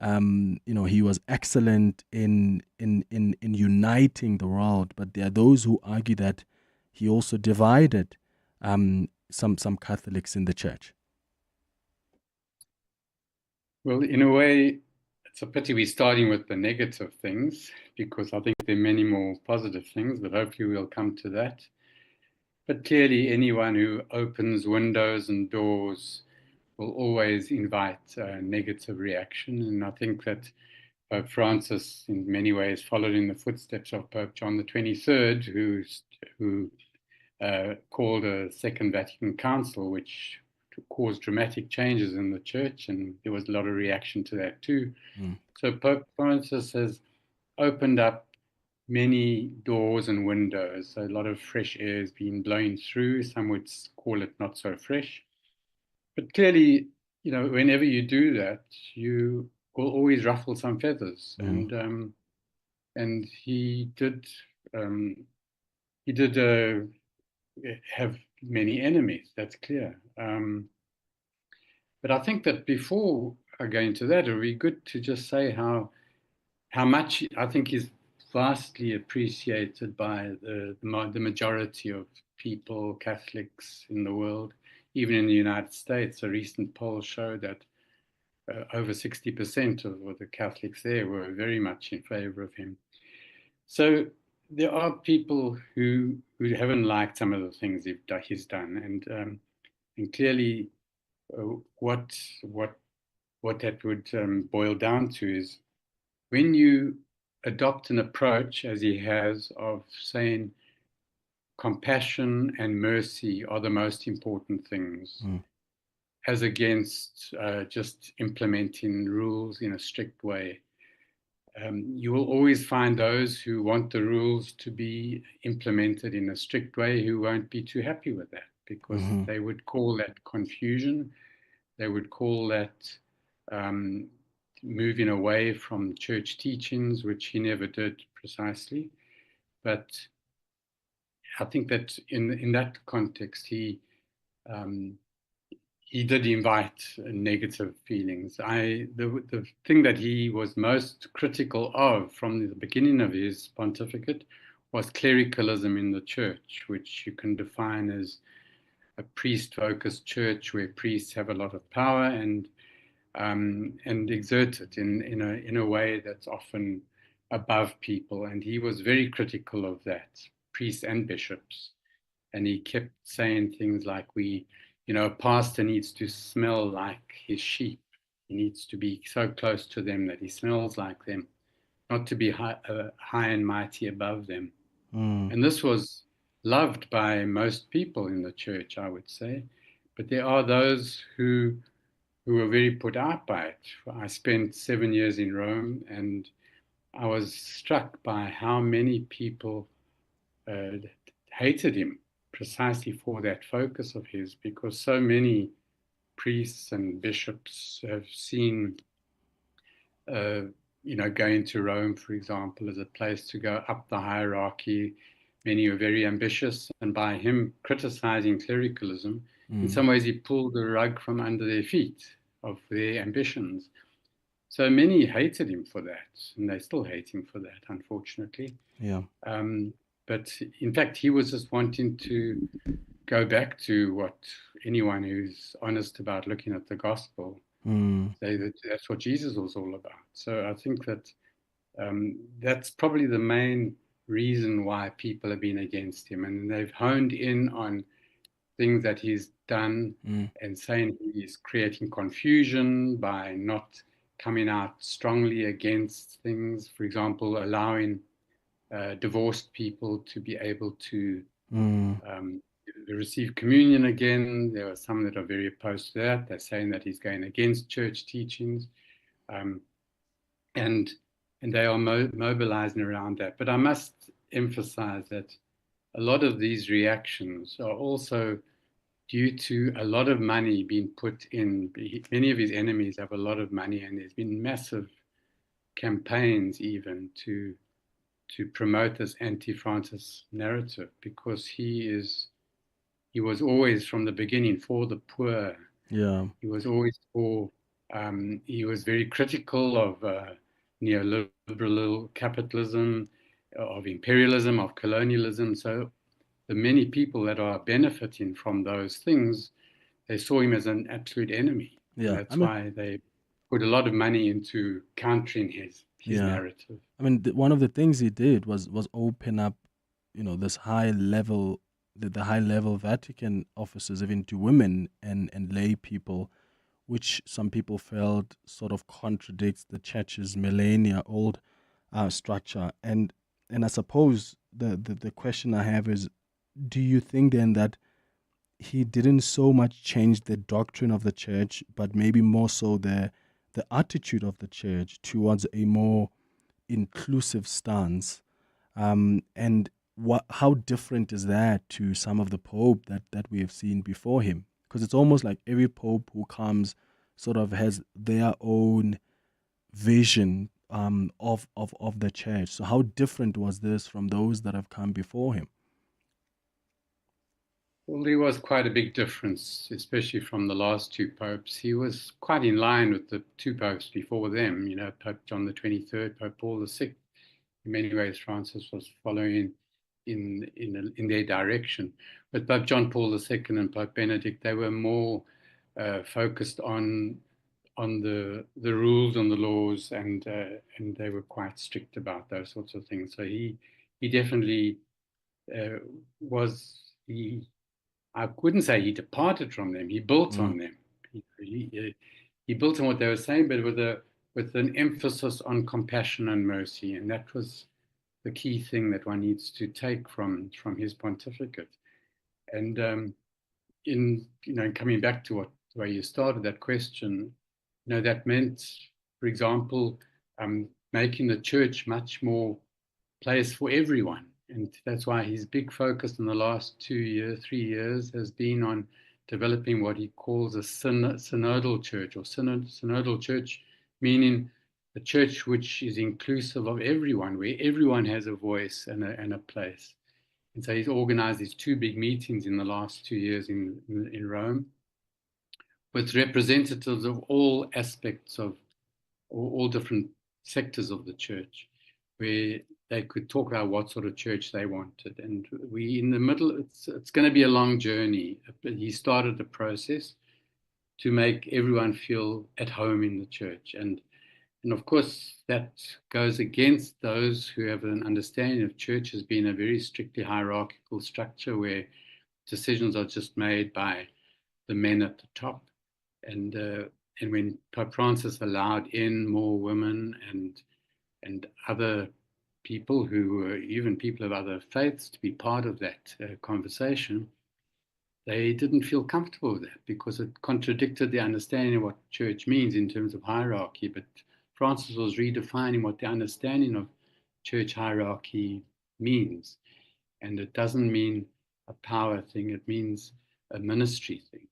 he was excellent in uniting the world. But there are those who argue that he also divided some Catholics in the church. Well, in a way, it's a pity we're starting with the negative things, because I think there are many more positive things, but hopefully we'll come to that. But clearly, anyone who opens windows and doors will always invite a negative reaction. And I think that Pope Francis, in many ways, followed in the footsteps of Pope John the 23rd, who called a Second Vatican Council, which caused dramatic changes in the church, and there was a lot of reaction to that too. So Pope Francis has opened up many doors and windows. A lot of fresh air has been blown through. Some would call it not so fresh. But clearly, whenever you do that, you will always ruffle some feathers. And he did have many enemies, that's clear. But I think that before I go into that, it would be good to just say how much I think is vastly appreciated by the majority of people, Catholics in the world, even in the United States. A recent poll showed that over 60% of the Catholics there were very much in favor of him. So there are people who haven't liked some of the things he's done, and clearly what that would boil down to is when you adopt an approach, as he has, of saying compassion and mercy are the most important things, as against just implementing rules in a strict way. you will always find those who want the rules to be implemented in a strict way who won't be too happy with that, because they would call that confusion. They would call that moving away from church teachings, which he never did precisely. But I think that in that context, he did invite negative feelings. The thing that he was most critical of from the beginning of his pontificate was clericalism in the church, which you can define as a priest-focused church where priests have a lot of power and exert it in a way that's often above people. And he was very critical of that, priests and bishops. And he kept saying things like, a pastor needs to smell like his sheep. He needs to be so close to them that he smells like them, not to be high and mighty above them. And this was loved by most people in the church, I would say. But there are those who were very put out by it. I spent 7 years in Rome, and I was struck by how many people hated him precisely for that focus of his, because so many priests and bishops have seen, going to Rome, for example, as a place to go up the hierarchy. Many were very ambitious, and by him criticizing clericalism, in some ways he pulled the rug from under their feet of their ambitions. So many hated him for that, and they still hate him for that, unfortunately. Yeah. But in fact, he was just wanting to go back to what anyone who's honest about looking at the gospel say, that that's what Jesus was all about. So I think that that's probably the main reason why people have been against him, and they've honed in on things that he's done and saying he's creating confusion by not coming out strongly against things. For example, allowing divorced people to be able to receive communion again. There are some that are very opposed to that. They're saying that he's going against church teachings, and they are mobilizing around that. But I must emphasize that a lot of these reactions are also due to a lot of money being put in. Many of his enemies have a lot of money, and there's been massive campaigns even to promote this anti-Francis narrative, because he was always from the beginning for the poor. Yeah. He was always for, he was very critical of neoliberal capitalism, of imperialism, of colonialism. So the many people that are benefiting from those things, they saw him as an absolute enemy. Yeah. That's why they put a lot of money into countering his narrative. I mean, one of the things he did was open up, this high level, the high level Vatican offices, even to women and lay people, which some people felt sort of contradicts the church's millennia old structure. And I suppose the question I have is, do you think then that he didn't so much change the doctrine of the church, but maybe more so the attitude of the church towards a more inclusive stance? And how different is that to some of the Pope that we have seen before him? Because it's almost like every Pope who comes sort of has their own vision of the church. So how different was this from those that have come before him? Well, there was quite a big difference, especially from the last two popes. He was quite in line with the two popes before them, Pope John the 23rd, Pope Paul VI. In many ways, Francis was following in their direction. But Pope John Paul II and Pope Benedict, they were more focused on the rules and the laws, and they were quite strict about those sorts of things. So he definitely I wouldn't say he departed from them. He built on them. He built on what they were saying, but with an emphasis on compassion and mercy, and that was the key thing that one needs to take from his pontificate. And in coming back to the way you started that question, that meant, for example, making the church much more place for everyone. And that's why his big focus in the last 2 years, 3 years has been on developing what he calls a synodal church, or synodal church, meaning a church which is inclusive of everyone, where everyone has a voice and a place. And so he's organized these 2 big meetings in the last 2 years in Rome with representatives of all aspects of all different sectors of the church, where they could talk about what sort of church they wanted. And we, in the middle, it's going to be a long journey. He started a process to make everyone feel at home in the church. And of course, that goes against those who have an understanding of church as being a very strictly hierarchical structure where decisions are just made by the men at the top. And when Pope Francis allowed in more women and other people who were even people of other faiths to be part of that conversation, they didn't feel comfortable with that because it contradicted the understanding of what church means in terms of hierarchy. But Francis was redefining what the understanding of church hierarchy means. And it doesn't mean a power thing, it means a ministry thing.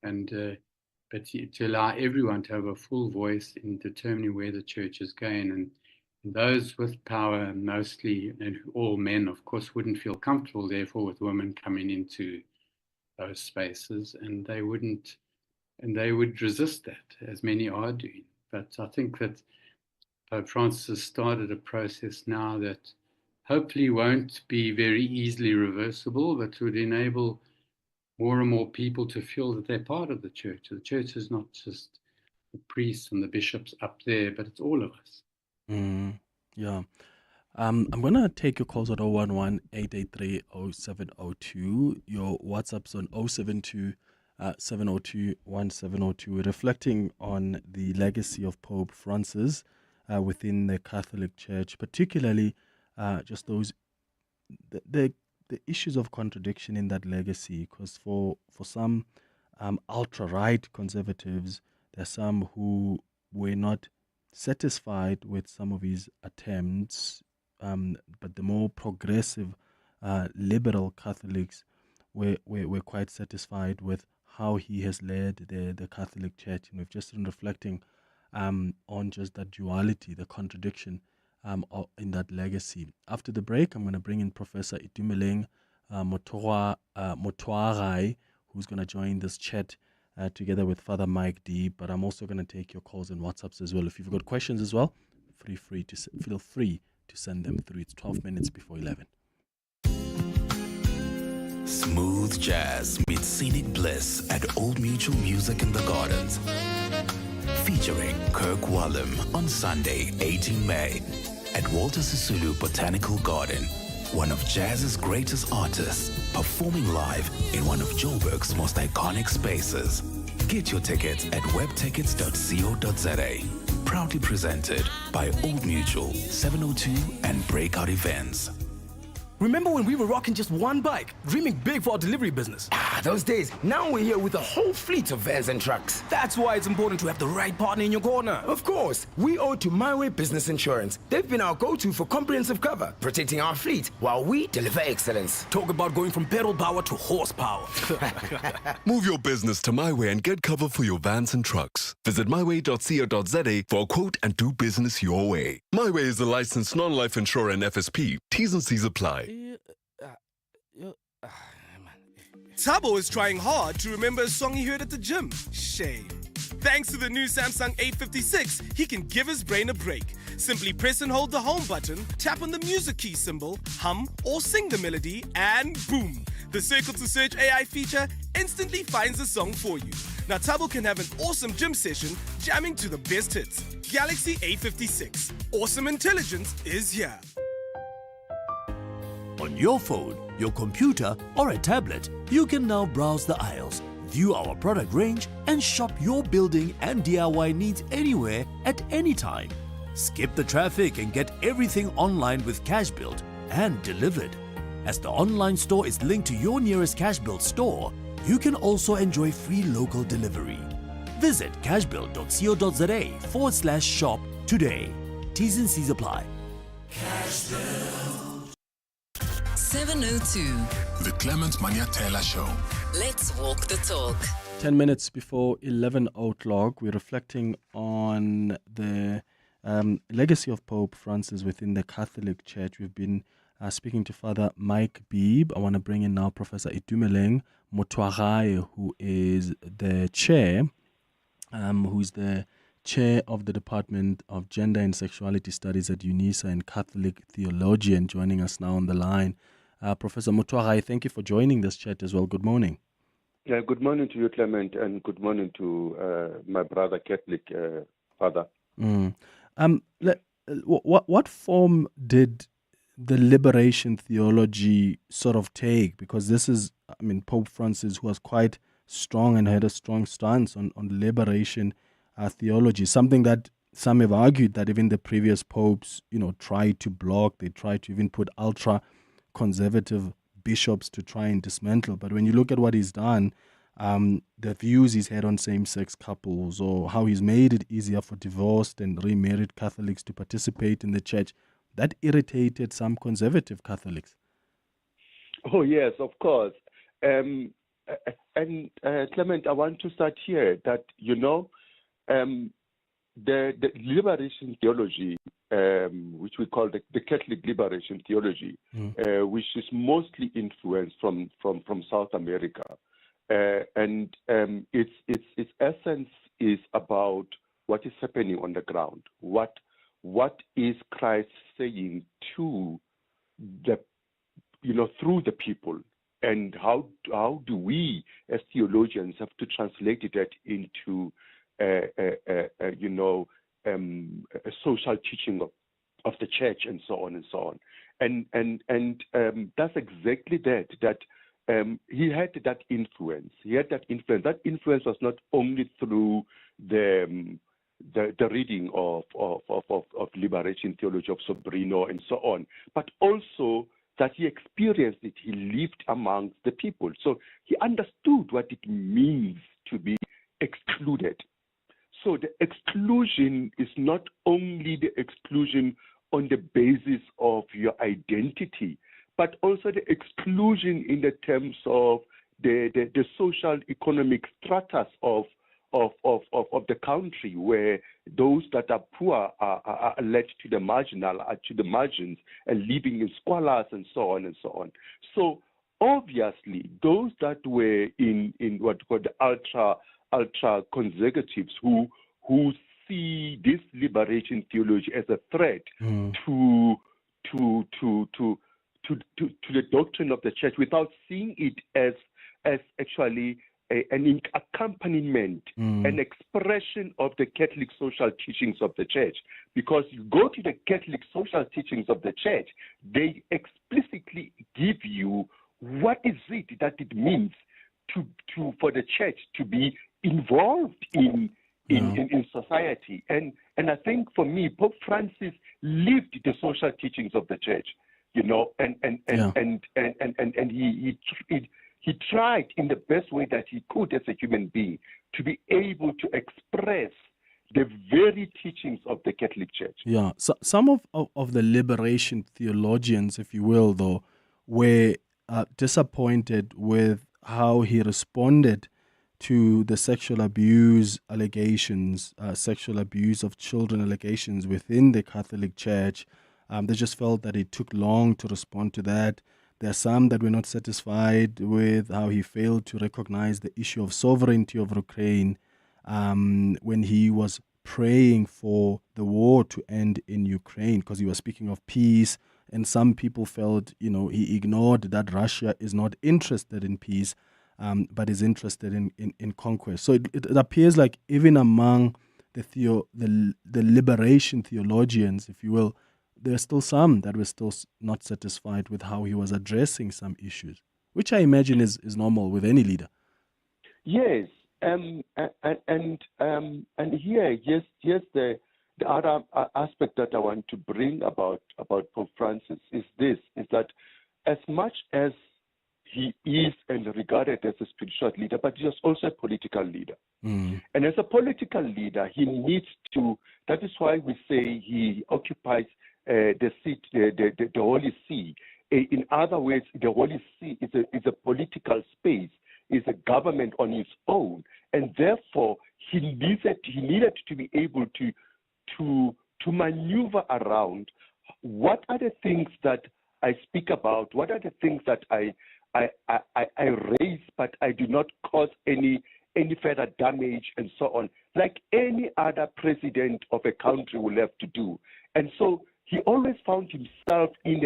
And but to allow everyone to have a full voice in determining where the church is going. And those with power mostly, and all men, of course, wouldn't feel comfortable, therefore, with women coming into those spaces, and they would resist that, as many are doing. But I think that Pope Francis has started a process now that hopefully won't be very easily reversible, but would enable more and more people to feel that they're part of the church. The church is not just the priests and the bishops up there, but it's all of us. Yeah. I'm going to take your calls at 011-883-0702. Your WhatsApp's on 072-702-1702. We're reflecting on the legacy of Pope Francis within the Catholic Church, particularly just those the issues of contradiction in that legacy, because for some ultra-right conservatives, there are some who were not satisfied with some of his attempts, but the more progressive liberal Catholics were quite satisfied with how he has led the Catholic Church. And we've just been reflecting on just that duality, the contradiction in that legacy. After the break, I'm going to bring in Professor Itumeleng Motwarai, who's going to join this chat together with Father Mike D. But I'm also going to take your calls and WhatsApps as well. If you've got questions as well, feel free to send them through. It's 12 minutes before 11. Smooth jazz meets scenic bliss at Old Mutual Music in the Gardens. Featuring Kirk Wallum on Sunday, 18 May at Walter Sisulu Botanical Garden. One of jazz's greatest artists performing live in one of Joburg's most iconic spaces. Get your tickets at webtickets.co.za. Proudly presented by Old Mutual, 702 and Breakout Events. Remember when we were rocking just one bike, dreaming big for our delivery business? Those days. Now we're here with a whole fleet of vans and trucks. That's why it's important to have the right partner in your corner. Of course. We owe to My Way Business Insurance. They've been our go-to for comprehensive cover, protecting our fleet while we deliver excellence. Talk about going from pedal power to horsepower. Move your business to My Way and get cover for your vans and trucks. Visit myway.co.za for a quote and do business your way. My Way is a licensed non-life insurer and FSP. T's and C's apply. Tabo is trying hard to remember a song he heard at the gym. Shame. Thanks to the new Samsung A56, he can give his brain a break. Simply press and hold the home button, tap on the music key symbol, hum or sing the melody, and boom! The Circle to Search AI feature instantly finds the song for you. Now Tabo can have an awesome gym session jamming to the best hits. Galaxy A56. Awesome intelligence is here. On your phone, your computer, or a tablet, you can now browse the aisles, view our product range, and shop your building and DIY needs anywhere at any time. Skip the traffic and get everything online with CashBuild and delivered. As the online store is linked to your nearest CashBuild store, you can also enjoy free local delivery. Visit cashbuild.co.za/shop today. T's and C's apply. 702. The Clement Manyathela Show. Let's walk the talk. 10 minutes before 11 o'clock, we're reflecting on the legacy of Pope Francis within the Catholic Church. We've been speaking to Father Mike Beebe. I want to bring in now Professor Itumeleng Motwagae, who is the chair of the Department of Gender and Sexuality Studies at UNISA and Catholic theologian, joining us now on the line. Professor Motwagae, thank you for joining this chat as well. Good morning. Yeah, good morning to you, Clement, and good morning to my brother Catholic father. What form did the liberation theology sort of take? Because this is, Pope Francis, who was quite strong and had a strong stance on liberation theology, something that some have argued that even the previous popes, tried to block. They tried to even put ultra-conservative bishops to try and dismantle. But when you look at what he's done, the views he's had on same-sex couples, or how he's made it easier for divorced and remarried Catholics to participate in the church, that irritated some conservative Catholics. Oh, yes, of course. And Clement, I want to start here that, the liberation theology, which we call the Catholic liberation theology, which is mostly influenced from South America. And its essence is about what is happening on the ground. What is Christ saying to the, through the people, and how do we as theologians have to translate it into a social teaching of the church, and so on and so on. And that's exactly that he had that influence. That influence was not only through the reading of liberation theology of Sobrino and so on, but also that he experienced it. He lived amongst the people, so he understood what it means to be excluded. So the exclusion is not only the exclusion on the basis of your identity, but also the exclusion in the terms of the social economic stratus of the country, where those that are poor are led to the margins, and living in squalors and so on and so on. So obviously, those that were in what we call the ultra conservatives, who see this liberation theology as a threat to the doctrine of the church, without seeing it as actually an accompaniment, an expression of the Catholic social teachings of the church. Because you go to the Catholic social teachings of the church, they explicitly give you what is it that it means for the church to be involved in society. And I think for me, Pope Francis lived the social teachings of the church, and he tried in the best way that he could as a human being to be able to express the very teachings of the Catholic Church. Yeah, so some of the liberation theologians, if you will, though, were disappointed with how he responded to the sexual abuse allegations, sexual abuse of children allegations within the Catholic Church. They just felt that it took long to respond to that. There are some that were not satisfied with how he failed to recognize the issue of sovereignty of Ukraine when he was praying for the war to end in Ukraine, because he was speaking of peace. And some people felt, he ignored that Russia is not interested in peace, but is interested in conquest. So it appears like even among the liberation theologians, if you will, there are still some that were still not satisfied with how he was addressing some issues, which I imagine is normal with any leader. Yes, and here's the other aspect that I want to bring about Pope Francis is that as much as he is and regarded as a spiritual leader, but he is also a political leader. And as a political leader, he needs to That is why we say he occupies the seat, the Holy See. In other words, the Holy See is a political space, is a government on its own, and therefore he needed to be able to maneuver around. What are the things that I speak about? What are the things that I raise, but I do not cause any further damage and so on, like any other president of a country will have to do. And so he always found himself in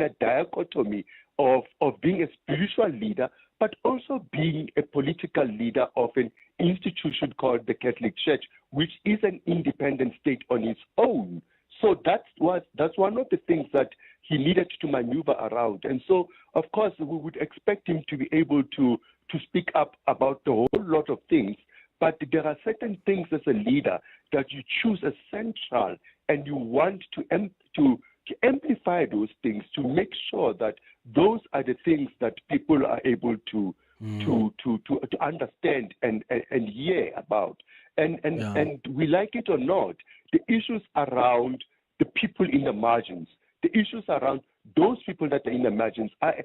a dichotomy of being a spiritual leader, but also being a political leader of an institution called the Catholic Church, which is an independent state on its own. So that's one of the things that he needed to maneuver around. And so, of course, we would expect him to be able to speak up about a whole lot of things. But there are certain things as a leader that you choose as central, and you want to amplify those things to make sure that those are the things that people are able to understand and hear about. And we like it or not, the issues around the people in the margins, the issues around those people that are in the margins are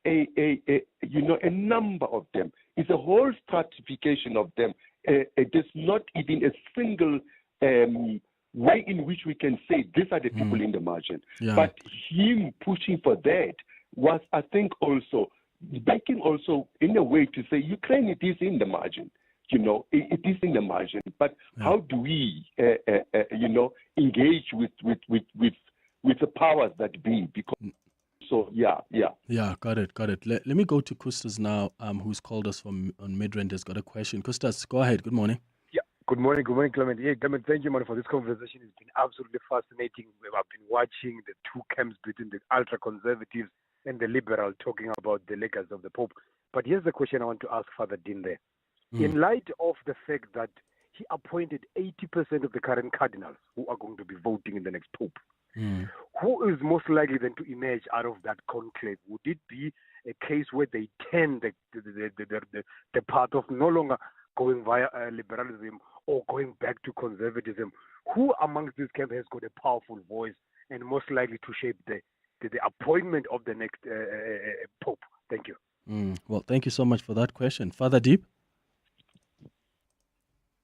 a number of them. It's a whole stratification of them. There's not even a single way in which we can say these are the people in the margin. Yeah. But him pushing for that was, I think, also making also in a way to say Ukraine, it is in the margin. It is in the margin. But how do we, engage with the powers that be? Because got it. Let me go to Kustas now, who's called us from on Midrand, has got a question. Kustas, go ahead. Good morning. Yeah, good morning, Clement. Yeah, Clement, thank you, man, for this conversation. It's been absolutely fascinating. I've been watching the two camps between the ultra-conservatives and the liberal talking about the legacy of the Pope. But here's the question I want to ask Father Dean there. In light of the fact that he appointed 80% of the current cardinals who are going to be voting in the next Pope, who is most likely then to emerge out of that conclave? Would it be a case where they turn the path of no longer going via liberalism or going back to conservatism? Who amongst this camp has got a powerful voice and most likely to shape the appointment of the next Pope? Thank you. Well, thank you so much for that question. Father Deep?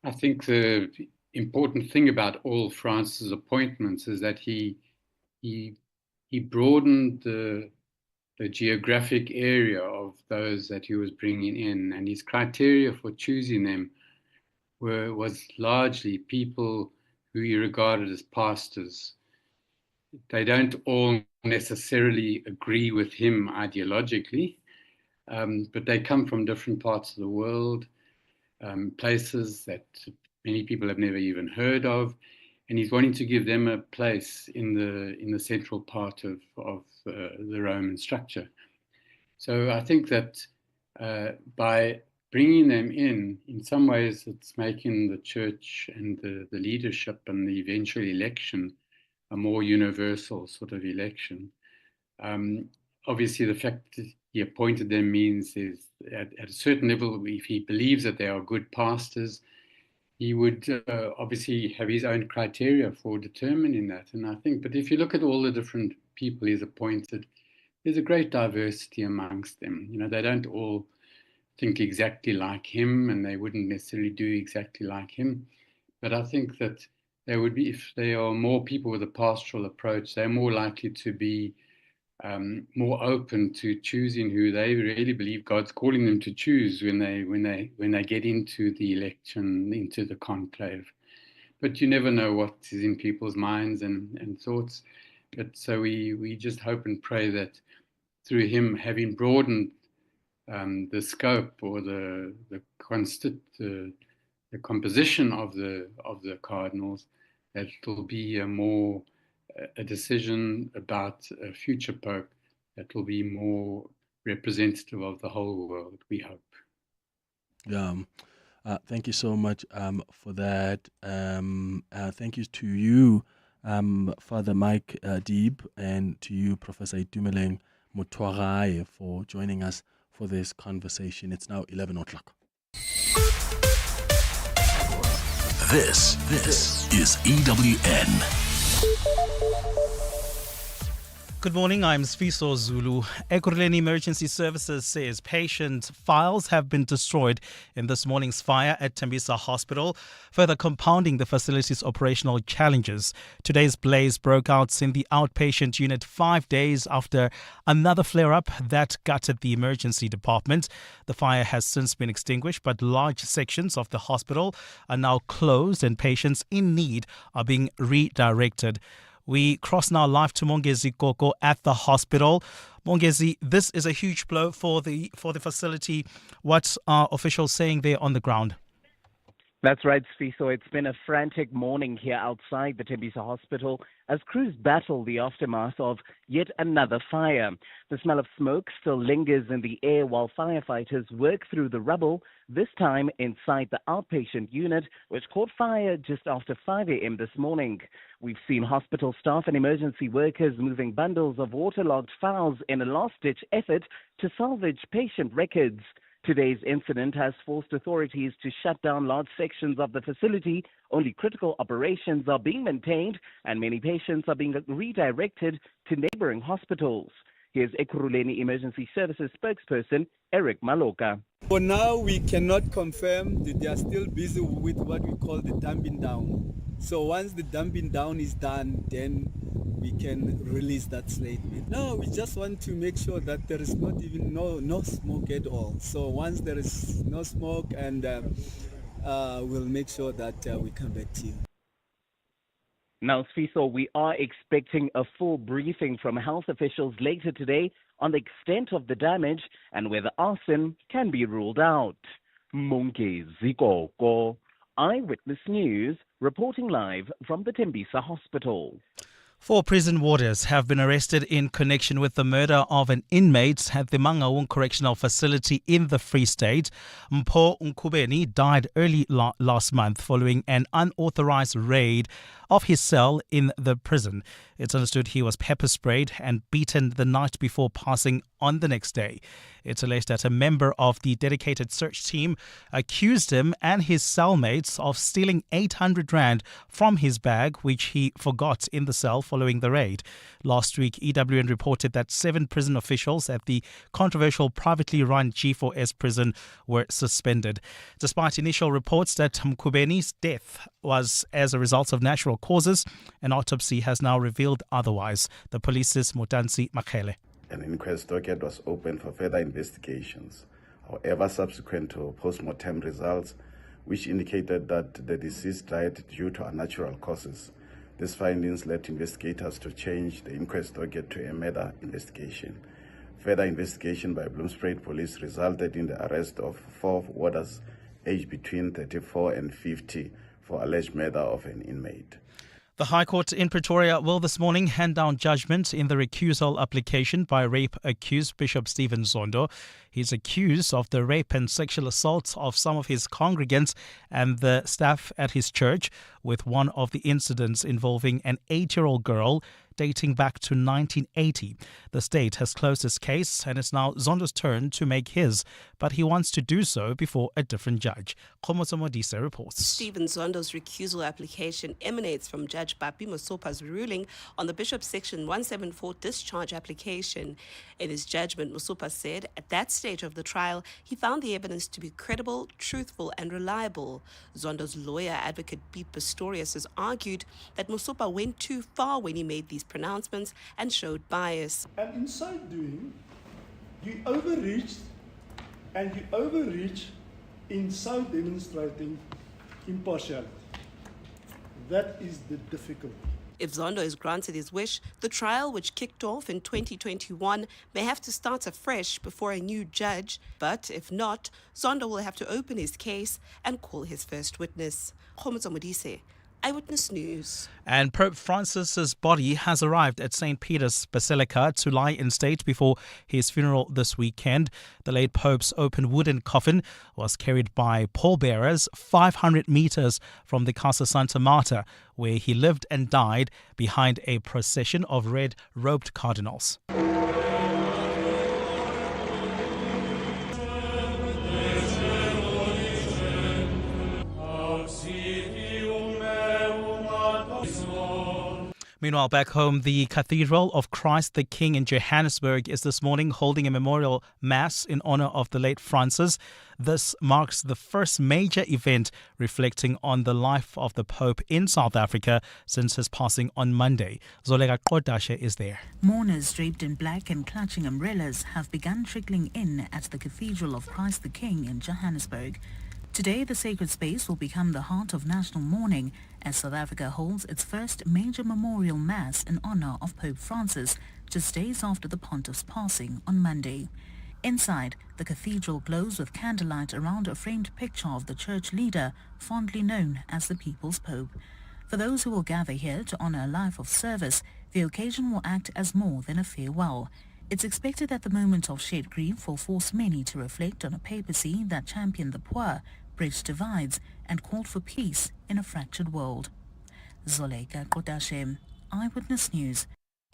I think the important thing about all Francis' appointments is that he broadened the geographic area of those that he was bringing in, and his criteria for choosing them was largely people who he regarded as pastors. They don't all necessarily agree with him ideologically, but they come from different parts of the world. Places that many people have never even heard of, and he's wanting to give them a place in the central part of the Roman structure. So I think that by bringing them in some ways, it's making the church and the leadership and the eventual election a more universal sort of election. Obviously, the fact that he appointed them means is at a certain level, if he believes that they are good pastors, he would obviously have his own criteria for determining that. And I think, but if you look at all the different people he's appointed, there's a great diversity amongst them. They don't all think exactly like him, and they wouldn't necessarily do exactly like him. But I think that they would be, if they are more people with a pastoral approach, they're more likely to be more open to choosing who they really believe God's calling them to choose when they get into the election, into the conclave. But you never know what is in people's minds and thoughts. But so we just hope and pray that through him having broadened the scope or the composition of the cardinals, that it will be a decision about a future pope that will be more representative of the whole world, we hope. Yeah. Thank you so much for that. Thank you to you, Father Mike Deeb, and to you, Professor Itumeleng Motwagae, for joining us for this conversation. It's now 11 o'clock. This is EWN. Good morning, I'm Sfiso Zulu. Ekurhuleni Emergency Services says patient files have been destroyed in this morning's fire at Tembisa Hospital, further compounding the facility's operational challenges. Today's blaze broke out in the outpatient unit 5 days after another flare-up that gutted the emergency department. The fire has since been extinguished, but large sections of the hospital are now closed and patients in need are being redirected. We cross now live to Mongezi Koko at the hospital. Mongezi, this is a huge blow for the facility. What are officials saying there on the ground? That's right, Sfiso. It's been a frantic morning here outside the Tembisa Hospital as crews battle the aftermath of yet another fire. The smell of smoke still lingers in the air while firefighters work through the rubble, this time inside the outpatient unit, which caught fire just after 5 a.m. this morning. We've seen hospital staff and emergency workers moving bundles of waterlogged files in a last-ditch effort to salvage patient records. Today's incident has forced authorities to shut down large sections of the facility. Only critical operations are being maintained and many patients are being redirected to neighboring hospitals. Here's Ekurhuleni Emergency Services spokesperson Eric Maloka. For now, we cannot confirm that they are still busy with what we call the damping down. So once the damping down is done, then we can release that statement. No, we just want to make sure that there is not even no smoke at all. So once there is no smoke, and we'll make sure that we come back to you. Now, Sfiso, we are expecting a full briefing from health officials later today on the extent of the damage and whether arson can be ruled out. Mongezi Koko, Eyewitness News, reporting live from the Tembisa Hospital. 4 prison warders have been arrested in connection with the murder of an inmate at the Mangaung Correctional Facility in the Free State. Mpho Nkubeni died early last month following an unauthorized raid of his cell in the prison. It's understood he was pepper sprayed and beaten the night before passing on the next day. It's alleged that a member of the dedicated search team accused him and his cellmates of stealing 800 rand from his bag, which he forgot in the cell following the raid. Last week, EWN reported that 7 prison officials at the controversial privately run G4S prison were suspended. Despite initial reports that Mkubeni's death was as a result of natural causes, an autopsy has now revealed otherwise. The police's Motansi Makhele. An inquest docket was opened for further investigations. However, subsequent to post-mortem results, which indicated that the deceased died due to unnatural causes, these findings led investigators to change the inquest docket to a murder investigation. Further investigation by Bloomsbury Police resulted in the arrest of 4 warders aged between 34 and 50 for alleged murder of an inmate. The High Court in Pretoria will this morning hand down judgment in the recusal application by rape-accused Bishop Stephen Zondo. He's accused of the rape and sexual assault of some of his congregants and the staff at his church, with one of the incidents involving an 8-year-old girl dating back to 1980. The state has closed its case and it's now Zondo's turn to make his, but he wants to do so before a different judge. Khomoso Modise reports. Stephen Zondo's recusal application emanates from Judge Bapi Mosopa's ruling on the Bishop's Section 174 discharge application. In his judgment, Mosopa said at that stage of the trial, he found the evidence to be credible, truthful and reliable. Zondo's lawyer, advocate Pete Pistorius, has argued that Mosopa went too far when he made these pronouncements and showed bias. And in so doing, you overreached, and you overreach in so demonstrating impartiality. That is the difficulty. If Zondo is granted his wish, the trial, which kicked off in 2021, may have to start afresh before a new judge. But if not, Zondo will have to open his case and call his first witness. Khomoso Modise, Eyewitness News. And Pope Francis's body has arrived at St. Peter's Basilica to lie in state before his funeral this weekend. The late Pope's open wooden coffin was carried by pallbearers 500 meters from the Casa Santa Marta, where he lived and died, behind a procession of red-robed cardinals. Meanwhile, back home, the Cathedral of Christ the King in Johannesburg is this morning holding a memorial mass in honor of the late Francis. This marks the first major event reflecting on the life of the Pope in South Africa since his passing on Monday. Zolega Kodashe is there. Mourners draped in black and clutching umbrellas have begun trickling in at the Cathedral of Christ the King in Johannesburg. Today, the sacred space will become the heart of national mourning as South Africa holds its first major memorial mass in honor of Pope Francis just days after the pontiff's passing on Monday. Inside, the cathedral glows with candlelight around a framed picture of the church leader, fondly known as the People's Pope. For those who will gather here to honor a life of service, the occasion will act as more than a farewell. It's expected that the moment of shared grief will force many to reflect on a papacy that championed the poor, bridged divides, and called for peace in a fractured world. Zolega Kodashe, Eyewitness News.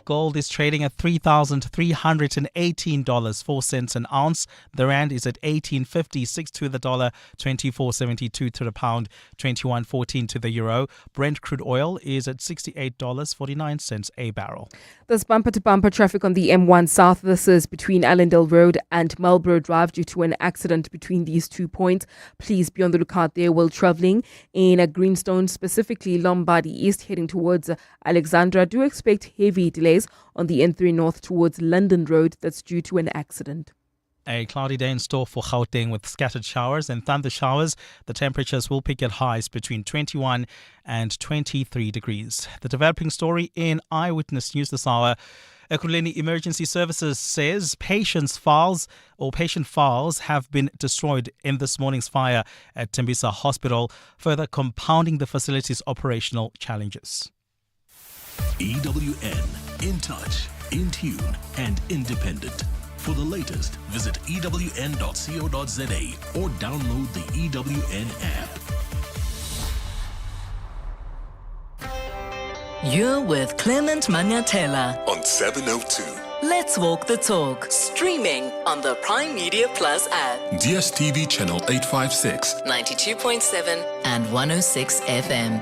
Gold is trading at $3,318.04 an ounce. The rand is at 18.56 to the dollar, 24.72 to the pound, 21.14 to the euro. Brent crude oil is at $68.49 a barrel. There's bumper-to-bumper traffic on the M1 South. This is between Allendale Road and Marlborough Drive due to an accident between these 2 points. Please be on the lookout there while travelling. In Greenstone, specifically Lombardy East, heading towards Alexandra, do expect heavy delays on the N3 North towards London Road. That's due to an accident. A cloudy day in store for Gauteng with scattered showers and thunder showers. The temperatures will peak at highs between 21 and 23 degrees. The developing story in Eyewitness News this hour. Ekurhuleni Emergency Services says patient files have been destroyed in this morning's fire at Tembisa Hospital, further compounding the facility's operational challenges. EWN, in touch, in tune, and independent. For the latest, visit ewn.co.za or download the EWN app. You're with Clement Manyathela on 702. Let's walk the talk. Streaming on the Prime Media Plus app. DSTV channel 856, 92.7 and 106 FM.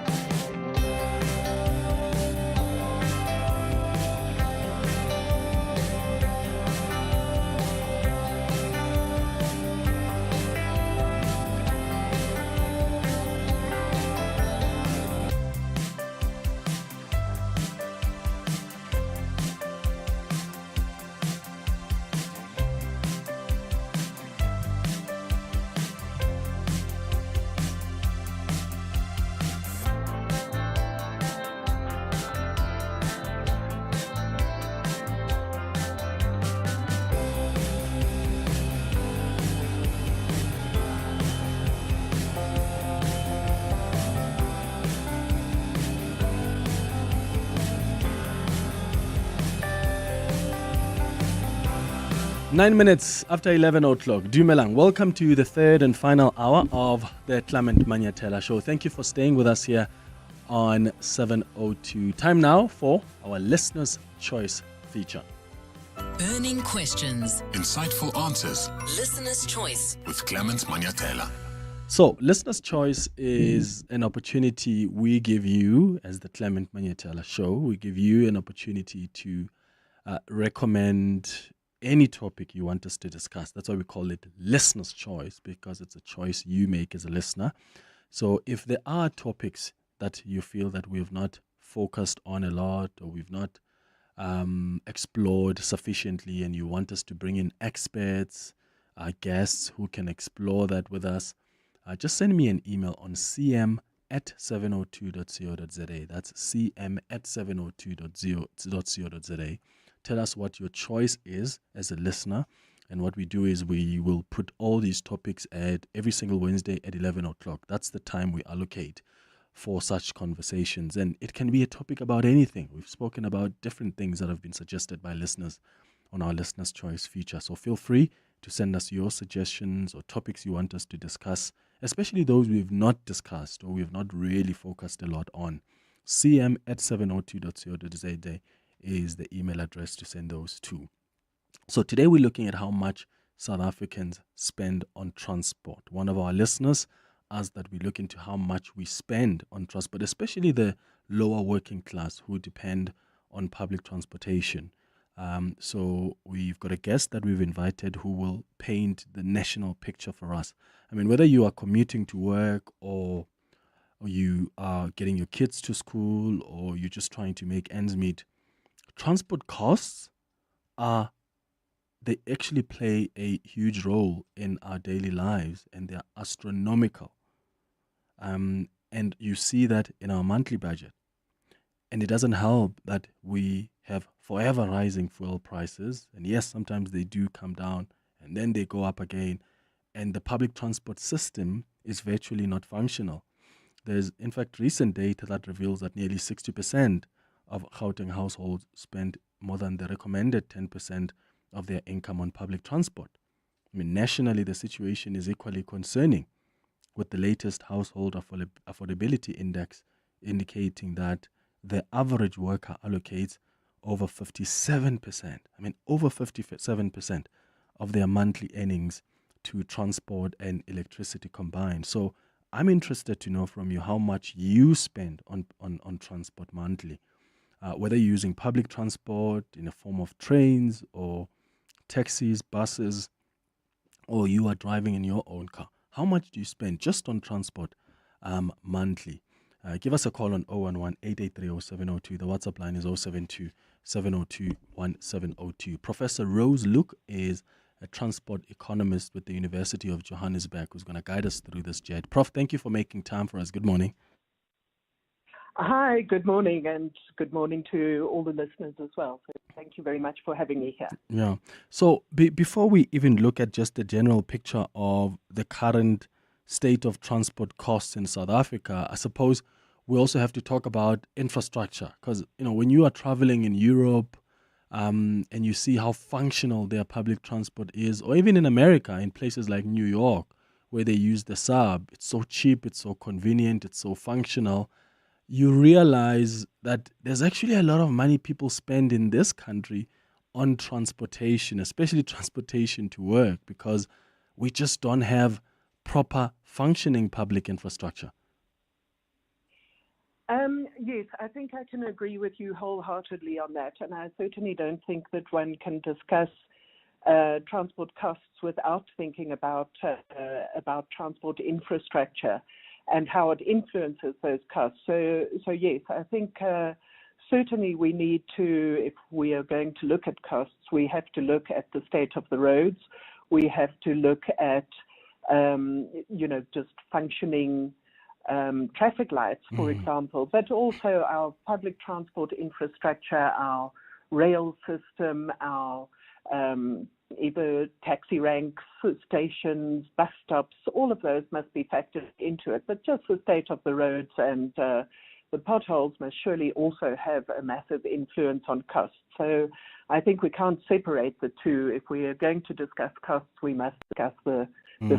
Nine minutes after 11 o'clock. Dumelang, welcome to the third and final hour of the Clement Manyathela Show. Thank you for staying with us here on 702. Time now for our Listener's Choice feature. Burning questions. Insightful answers. Listener's Choice. With Clement Manyathela. So, Listener's Choice is an opportunity we give you as the Clement Manyathela Show. We give you an opportunity to recommend any topic you want us to discuss. That's why we call it Listener's Choice, because it's a choice you make as a listener. So if there are topics that you feel that we have not focused on a lot, or we've not explored sufficiently, and you want us to bring in experts, guests who can explore that with us, just send me an email on cm@702.co.za. That's cm@702.co.za. Tell us what your choice is as a listener. And what we do is we will put all these topics at every single Wednesday at 11 o'clock. That's the time we allocate for such conversations. And it can be a topic about anything. We've spoken about different things that have been suggested by listeners on our Listener's Choice feature. So feel free to send us your suggestions or topics you want us to discuss, especially those we've not discussed or we've not really focused a lot on. cm@702.co.za is the email address to send those to. So today we're looking at how much South Africans spend on transport. One of our listeners us that we look into how much we spend on transport, especially the lower working class who depend on public transportation. So we've got a guest that we've invited who will paint the national picture for us. I mean, whether you are commuting to work or you are getting your kids to school or you're just trying to make ends meet, transport costs they actually play a huge role in our daily lives, and they're astronomical. And you see that in our monthly budget. And it doesn't help that we have forever rising fuel prices. And yes, sometimes they do come down and then they go up again. And the public transport system is virtually not functional. There's, in fact, recent data that reveals that nearly 60% of Gauteng households spend more than the recommended 10% of their income on public transport. I mean, nationally, the situation is equally concerning, with the latest household affordability index indicating that the average worker allocates over 57%, over 57% of their monthly earnings to transport and electricity combined. So I'm interested to know from you how much you spend on transport monthly, whether you're using public transport in the form of trains or taxis, buses, or you are driving in your own car. How much do you spend just on transport monthly? Give us a call on 011-883-0702. The WhatsApp line is 072-702-1702. Professor Rose Luke is a transport economist with the University of Johannesburg who's going to guide us through this jet. Prof, thank you for making time for us. Good morning. Hi, good morning, and good morning to all the listeners as well. So thank you very much for having me here. Yeah. So before we even look at just the general picture of the current state of transport costs in South Africa, I suppose we also have to talk about infrastructure, because when you are traveling in Europe and you see how functional their public transport is, or even in America, in places like New York, where they use the sub, it's so cheap, it's so convenient, it's so functional. You realize that there's actually a lot of money people spend in this country on transportation, especially transportation to work, because we just don't have proper functioning public infrastructure. Yes, I think I can agree with you wholeheartedly on that. And I certainly don't think that one can discuss transport costs without thinking about transport infrastructure and how it influences those costs. So yes, I think certainly we need to, if we are going to look at costs, we have to look at the state of the roads. We have to look at, just functioning traffic lights, for example, but also our public transport infrastructure, our rail system, our either taxi ranks, stations, bus stops, all of those must be factored into it. But just the state of the roads and the potholes must surely also have a massive influence on costs. So I think we can't separate the two. If we are going to discuss costs, we must discuss the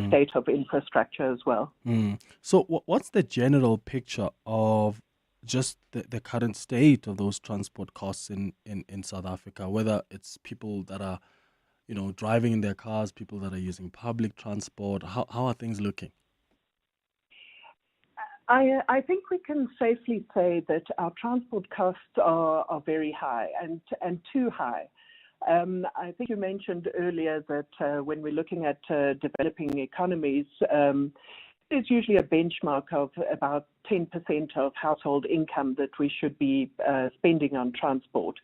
state of infrastructure as well. So what's the general picture of just the current state of those transport costs in South Africa, whether it's people that are driving in their cars, people that are using public transport? How are things looking? I think we can safely say that our transport costs are very high and too high. I think you mentioned earlier that when we're looking at developing economies, there's usually a benchmark of about 10% of household income that we should be spending on transport.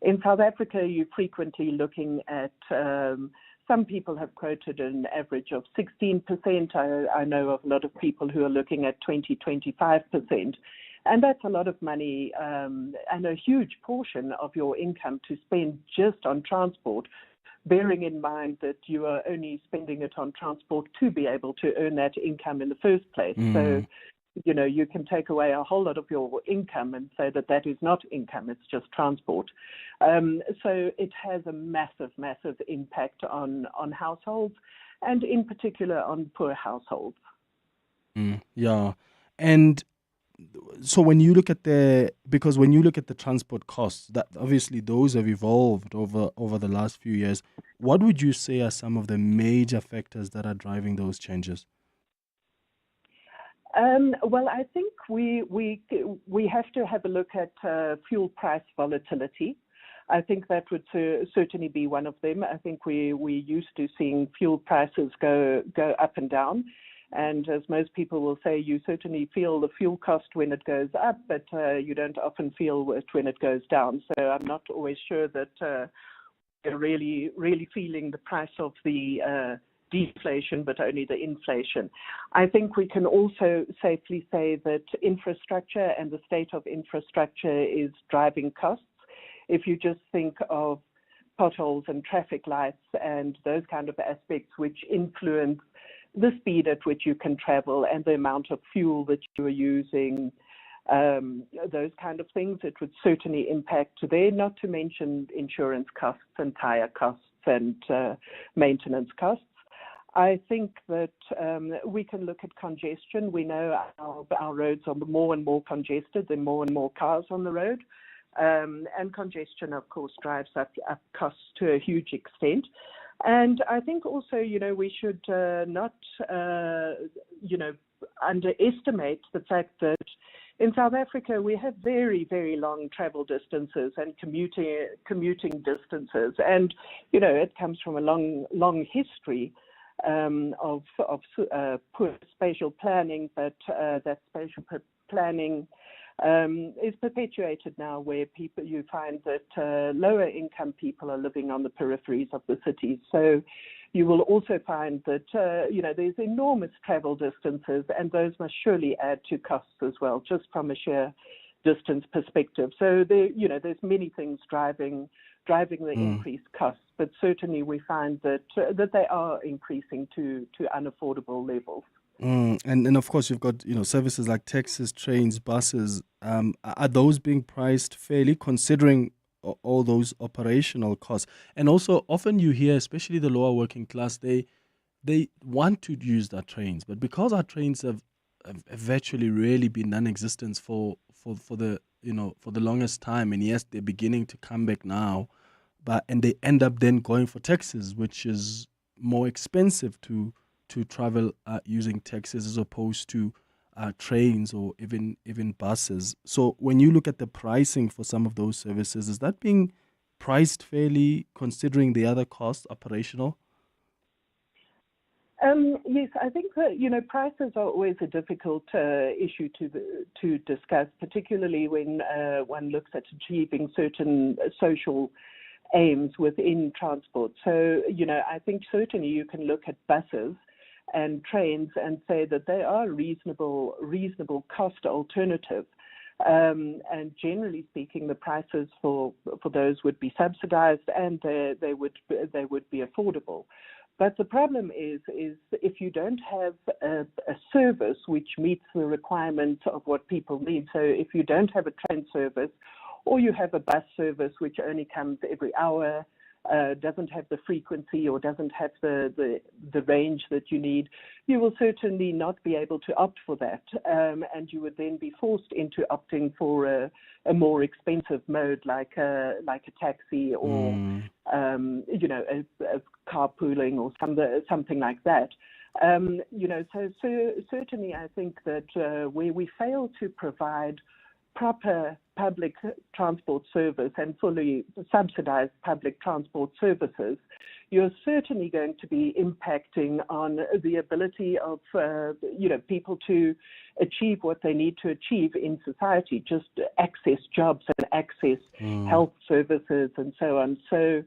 In South Africa, you're frequently looking at, some people have quoted an average of 16%. I know of a lot of people who are looking at 20-25%. And that's a lot of money and a huge portion of your income to spend just on transport, bearing in mind that you are only spending it on transport to be able to earn that income in the first place. So, you can take away a whole lot of your income and say that that is not income, it's just transport. So it has a massive, massive impact on households, and in particular on poor households. Yeah. And so when you look at the transport costs, that obviously those have evolved over the last few years. What would you say are some of the major factors that are driving those changes? Well, I think we have to have a look at fuel price volatility. I think that would certainly be one of them. I think we're used to seeing fuel prices go up and down. And as most people will say, you certainly feel the fuel cost when it goes up, but you don't often feel it when it goes down. So I'm not always sure that we're really feeling the price of the deflation, but only the inflation. I think we can also safely say that infrastructure and the state of infrastructure is driving costs. If you just think of potholes and traffic lights and those kind of aspects which influence the speed at which you can travel and the amount of fuel that you are using, those kind of things, it would certainly impact there, not to mention insurance costs and tire costs and maintenance costs. I think that we can look at congestion. We know our roads are more and more congested. There are more and more cars on the road. And congestion, of course, drives up costs to a huge extent. And I think also, we should not, underestimate the fact that in South Africa, we have very, very long travel distances and commuting distances. And, it comes from a long history of poor spatial planning, but that spatial planning is perpetuated now, where you find that lower income people are living on the peripheries of the cities. So you will also find that, there's enormous travel distances, and those must surely add to costs as well, just from a sheer distance perspective. So there's many things driving the increased costs, but certainly we find that they are increasing to unaffordable levels. And of course, you've got services like taxis, trains, buses. Are those being priced fairly, considering all those operational costs? And also, often you hear, especially the lower working class, they want to use their trains, but because our trains have virtually really been non-existent for the longest time, and yes, they're beginning to come back now, and they end up then going for taxis, which is more expensive to travel using taxis as opposed to trains or even buses. So when you look at the pricing for some of those services, is that being priced fairly, considering the other costs, operational? Yes, I think that, prices are always a difficult issue to discuss, particularly when one looks at achieving certain social aims within transport. So, I think certainly you can look at buses and trains and say that they are reasonable cost alternative. And generally speaking, the prices for those would be subsidized, and they would be affordable. But the problem is if you don't have a service which meets the requirements of what people need. So if you don't have a train service, or you have a bus service which only comes every hour, doesn't have the frequency or doesn't have the range that you need, you will certainly not be able to opt for that, and you would then be forced into opting for a more expensive mode like a taxi or a carpooling or something like that. So certainly I think that where we fail to provide proper public transport service and fully subsidized public transport services, you're certainly going to be impacting on the ability of people to achieve what they need to achieve in society, just access jobs and access health services and so on. So,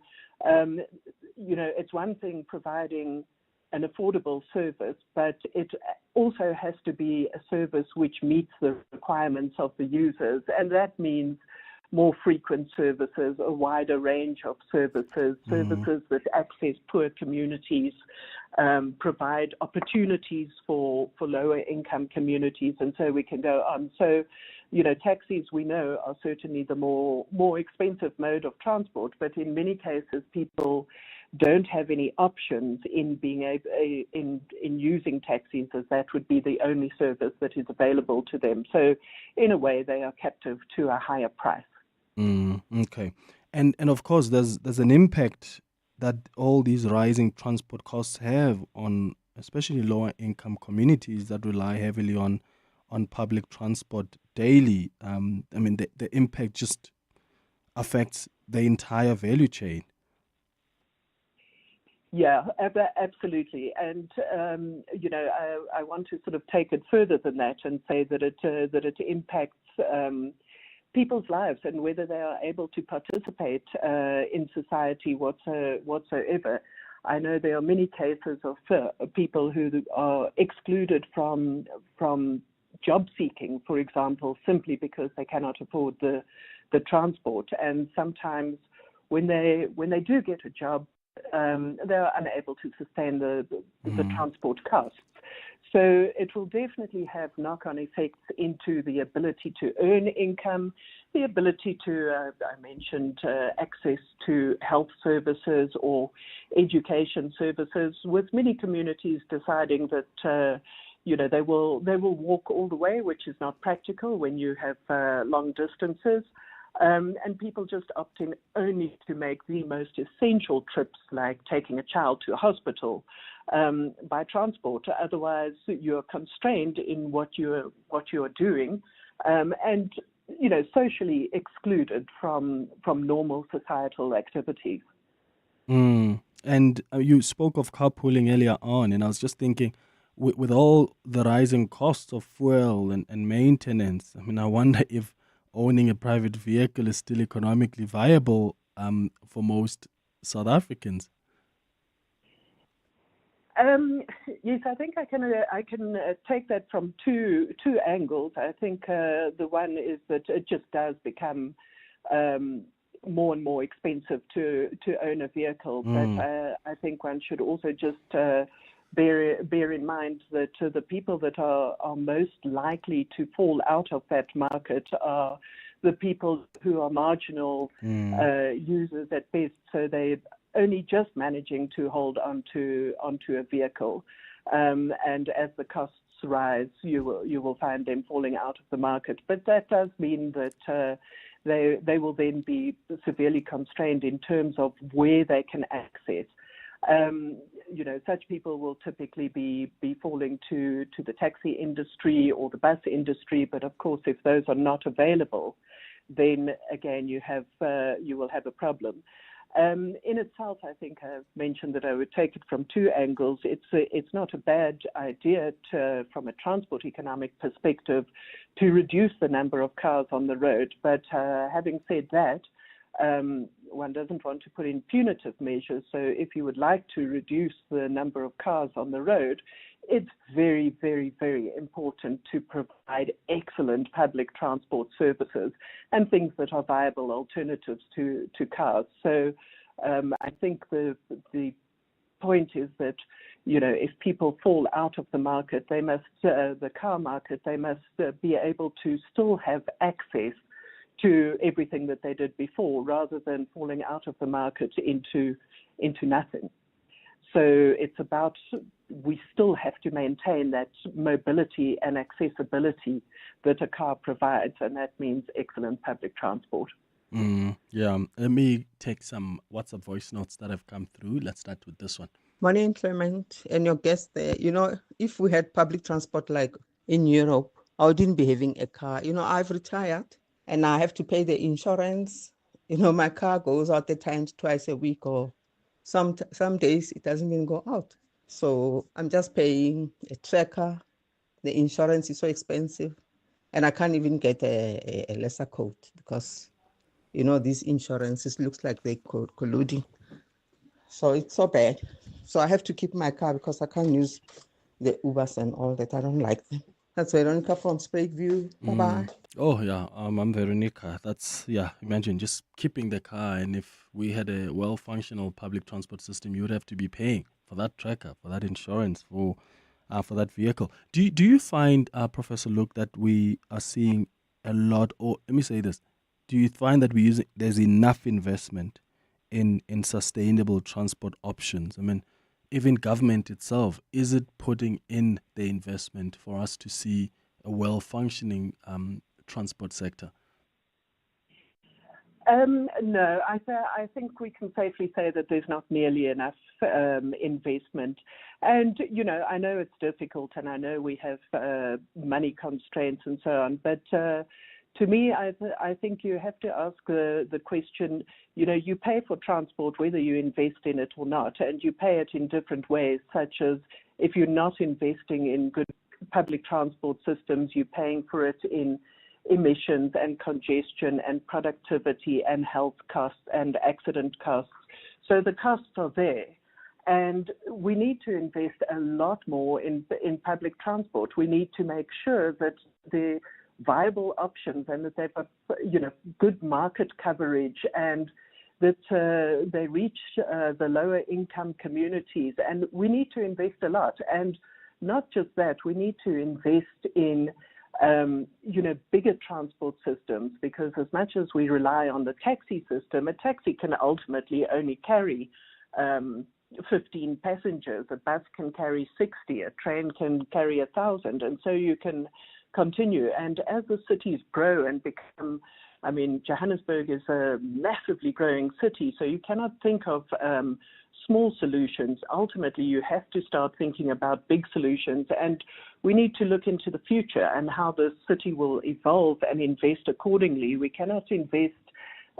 it's one thing providing an affordable service, but it also has to be a service which meets the requirements of the users, and that means more frequent services, a wider range of services that access poor communities, provide opportunities for lower income communities, and so we can go on. So, taxis, we know, are certainly the more expensive mode of transport, but in many cases people don't have any options in being able in using taxis, as that would be the only service that is available to them. So in a way, they are captive to a higher price. Okay. And of course, there's an impact that all these rising transport costs have on especially lower income communities that rely heavily on on public transport daily. I mean, the impact just affects the entire value chain. Yeah, absolutely. And, I want to sort of take it further than that and say that it impacts people's lives and whether they are able to participate in society whatsoever. I know there are many cases of people who are excluded from job seeking, for example, simply because they cannot afford the transport. And sometimes when they do get a job, they're unable to sustain the transport costs. So it will definitely have knock-on effects into the ability to earn income, the ability to, I mentioned, access to health services or education services, with many communities deciding that they will walk all the way, which is not practical when you have long distances. And people just opting only to make the most essential trips, like taking a child to a hospital, by transport. Otherwise, you're constrained in what you're doing, and socially excluded from normal societal activities. And you spoke of carpooling earlier on, and I was just thinking, with all the rising costs of fuel and maintenance, I mean, I wonder if owning a private vehicle is still economically viable for most South Africans. Yes, I think I can take that from two angles. I think the one is that it just does become more and more expensive to own a vehicle. But I think one should also just bear in mind that the people that are most likely to fall out of that market are the people who are marginal users at best. So they're only just managing to hold onto a vehicle, and as the costs rise, you will find them falling out of the market. But that does mean that they will then be severely constrained in terms of where they can access. Such people will typically be falling to the taxi industry or the bus industry. But of course, if those are not available, then again you will have a problem. In itself, I think I've mentioned that I would take it from two angles. It's not a bad idea from a transport economic perspective to reduce the number of cars on the road. But having said that, one doesn't want to put in punitive measures. So if you would like to reduce the number of cars on the road, it's very, very, very important to provide excellent public transport services and things that are viable alternatives to cars. So I think the point is that, if people fall out of the market, they must, the car market, they must be able to still have access to everything that they did before, rather than falling out of the market into nothing. So it's about, we still have to maintain that mobility and accessibility that a car provides, and that means excellent public transport. Yeah, let me take some WhatsApp voice notes that have come through. Let's start with this one. Morning, Clement, and your guest there. If we had public transport like in Europe, I wouldn't be having a car. I've retired and I have to pay the insurance. My car goes out at times twice a week, or some days it doesn't even go out. So I'm just paying a tracker. The insurance is so expensive, and I can't even get a lesser quote because, these insurances looks like they're colluding. So it's so bad. So I have to keep my car because I can't use the Ubers and all that. I don't like them. That's Veronica from Spragueview. Bye-bye. Oh, yeah, I'm Veronica. Imagine just keeping the car, and if we had a well-functional public transport system, you would have to be paying for that tracker, for that insurance, for that vehicle. Do you find, Professor Luke, that we are seeing a lot, or let me say this, do you find that there's enough investment in sustainable transport options? I mean, even government itself, is it putting in the investment for us to see a well-functioning transport sector? No, I think we can safely say that there's not nearly enough investment. And, I know it's difficult and I know we have money constraints and so on, but to me, I think you have to ask the question, you pay for transport whether you invest in it or not, and you pay it in different ways, such as if you're not investing in good public transport systems, you're paying for it in emissions and congestion and productivity and health costs and accident costs. So the costs are there. And we need to invest a lot more in public transport. We need to make sure that the viable options and that they've got, good market coverage and that they reach the lower income communities. And we need to invest a lot. And not just that, we need to invest in bigger transport systems, because as much as we rely on the taxi system, a taxi can ultimately only carry 15 passengers. A bus can carry 60, a train can carry 1,000, and so you can continue. And as the cities grow and become, Johannesburg is a massively growing city, so you cannot think of small solutions. Ultimately, you have to start thinking about big solutions, and we need to look into the future and how the city will evolve and invest accordingly. We cannot invest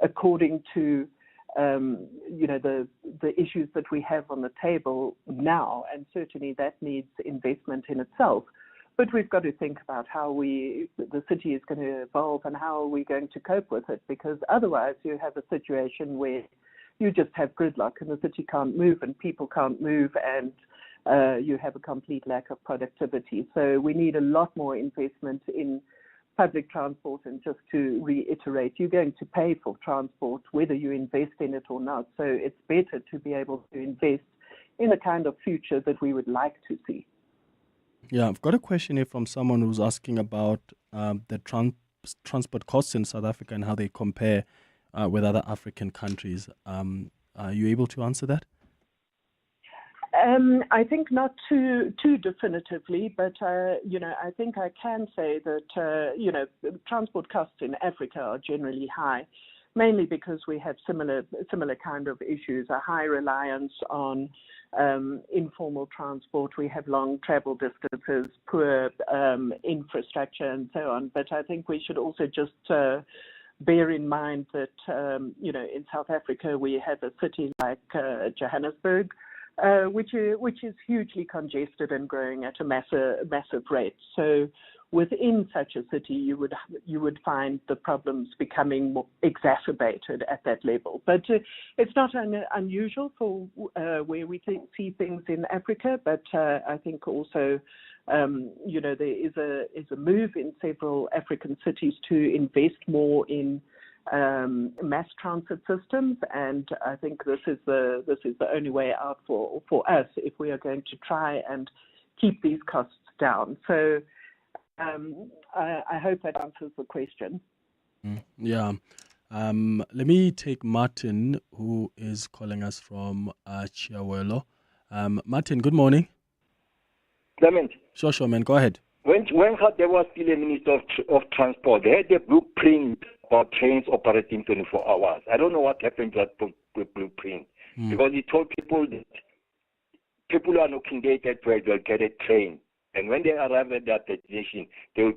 according to the issues that we have on the table now, and certainly that needs investment in itself. But we've got to think about how the city is going to evolve and how we're going to cope with it, because otherwise you have a situation where you just have gridlock and the city can't move and people can't move, and you have a complete lack of productivity. So we need a lot more investment in public transport. And just to reiterate, you're going to pay for transport whether you invest in it or not. So it's better to be able to invest in the kind of future that we would like to see. Yeah, I've got a question here from someone who's asking about the transport costs in South Africa and how they compare with other African countries. Are you able to answer that? I think not too definitively, but I think I can say that transport costs in Africa are generally high, mainly because we have similar kind of issues, a high reliance on informal transport. We have long travel distances, poor infrastructure, and so on. But I think we should also just bear in mind that in South Africa we have a city like Johannesburg, which is hugely congested and growing at a massive rate. So within such a city, you would find the problems becoming more exacerbated at that level. But it's not unusual for where we see things in Africa. But I think also there is a move in several African cities to invest more in mass transit systems, and I think this is the only way out for us if we are going to try and keep these costs down. So I hope that answers the question. Yeah. Let me take Martin, who is calling us from Chiawelo. Martin, good morning. Clement. Sure, man. Go ahead. When there was still a Minister of Transport, they had a blueprint about trains operating 24 hours. I don't know what happened to that blueprint, because he told people that people who are knocking gate at where they'll get a train. And when they arrive at that destination, they'll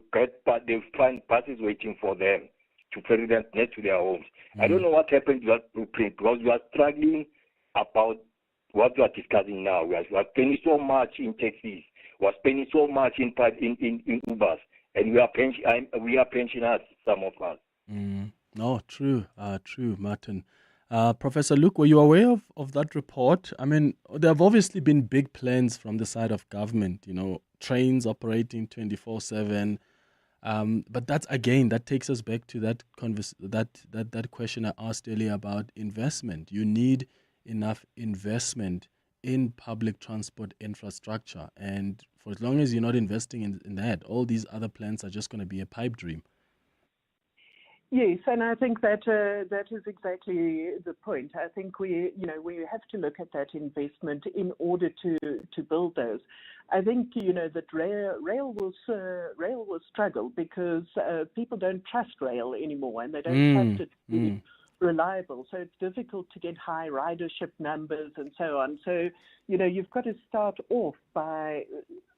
find buses waiting for them to ferry them next to their homes. I don't know what happened to that blueprint, because we are struggling about what we are discussing now. We are spending so much in taxis. We are spending so much in Ubers, and we are pensioners, some of us. No, true, Martin. Professor Luke, were you aware of that report? I mean, there have obviously been big plans from the side of government, trains operating 24/7. But that takes us back to that question I asked earlier about investment. You need enough investment in public transport infrastructure. And for as long as you're not investing in that, all these other plans are just going to be a pipe dream. Yes, and I think that is exactly the point. I think we have to look at that investment in order to build those. I think that rail will struggle because people don't trust rail anymore, and they don't trust it to reliable. So it's difficult to get high ridership numbers and so on. So, you've got to start off by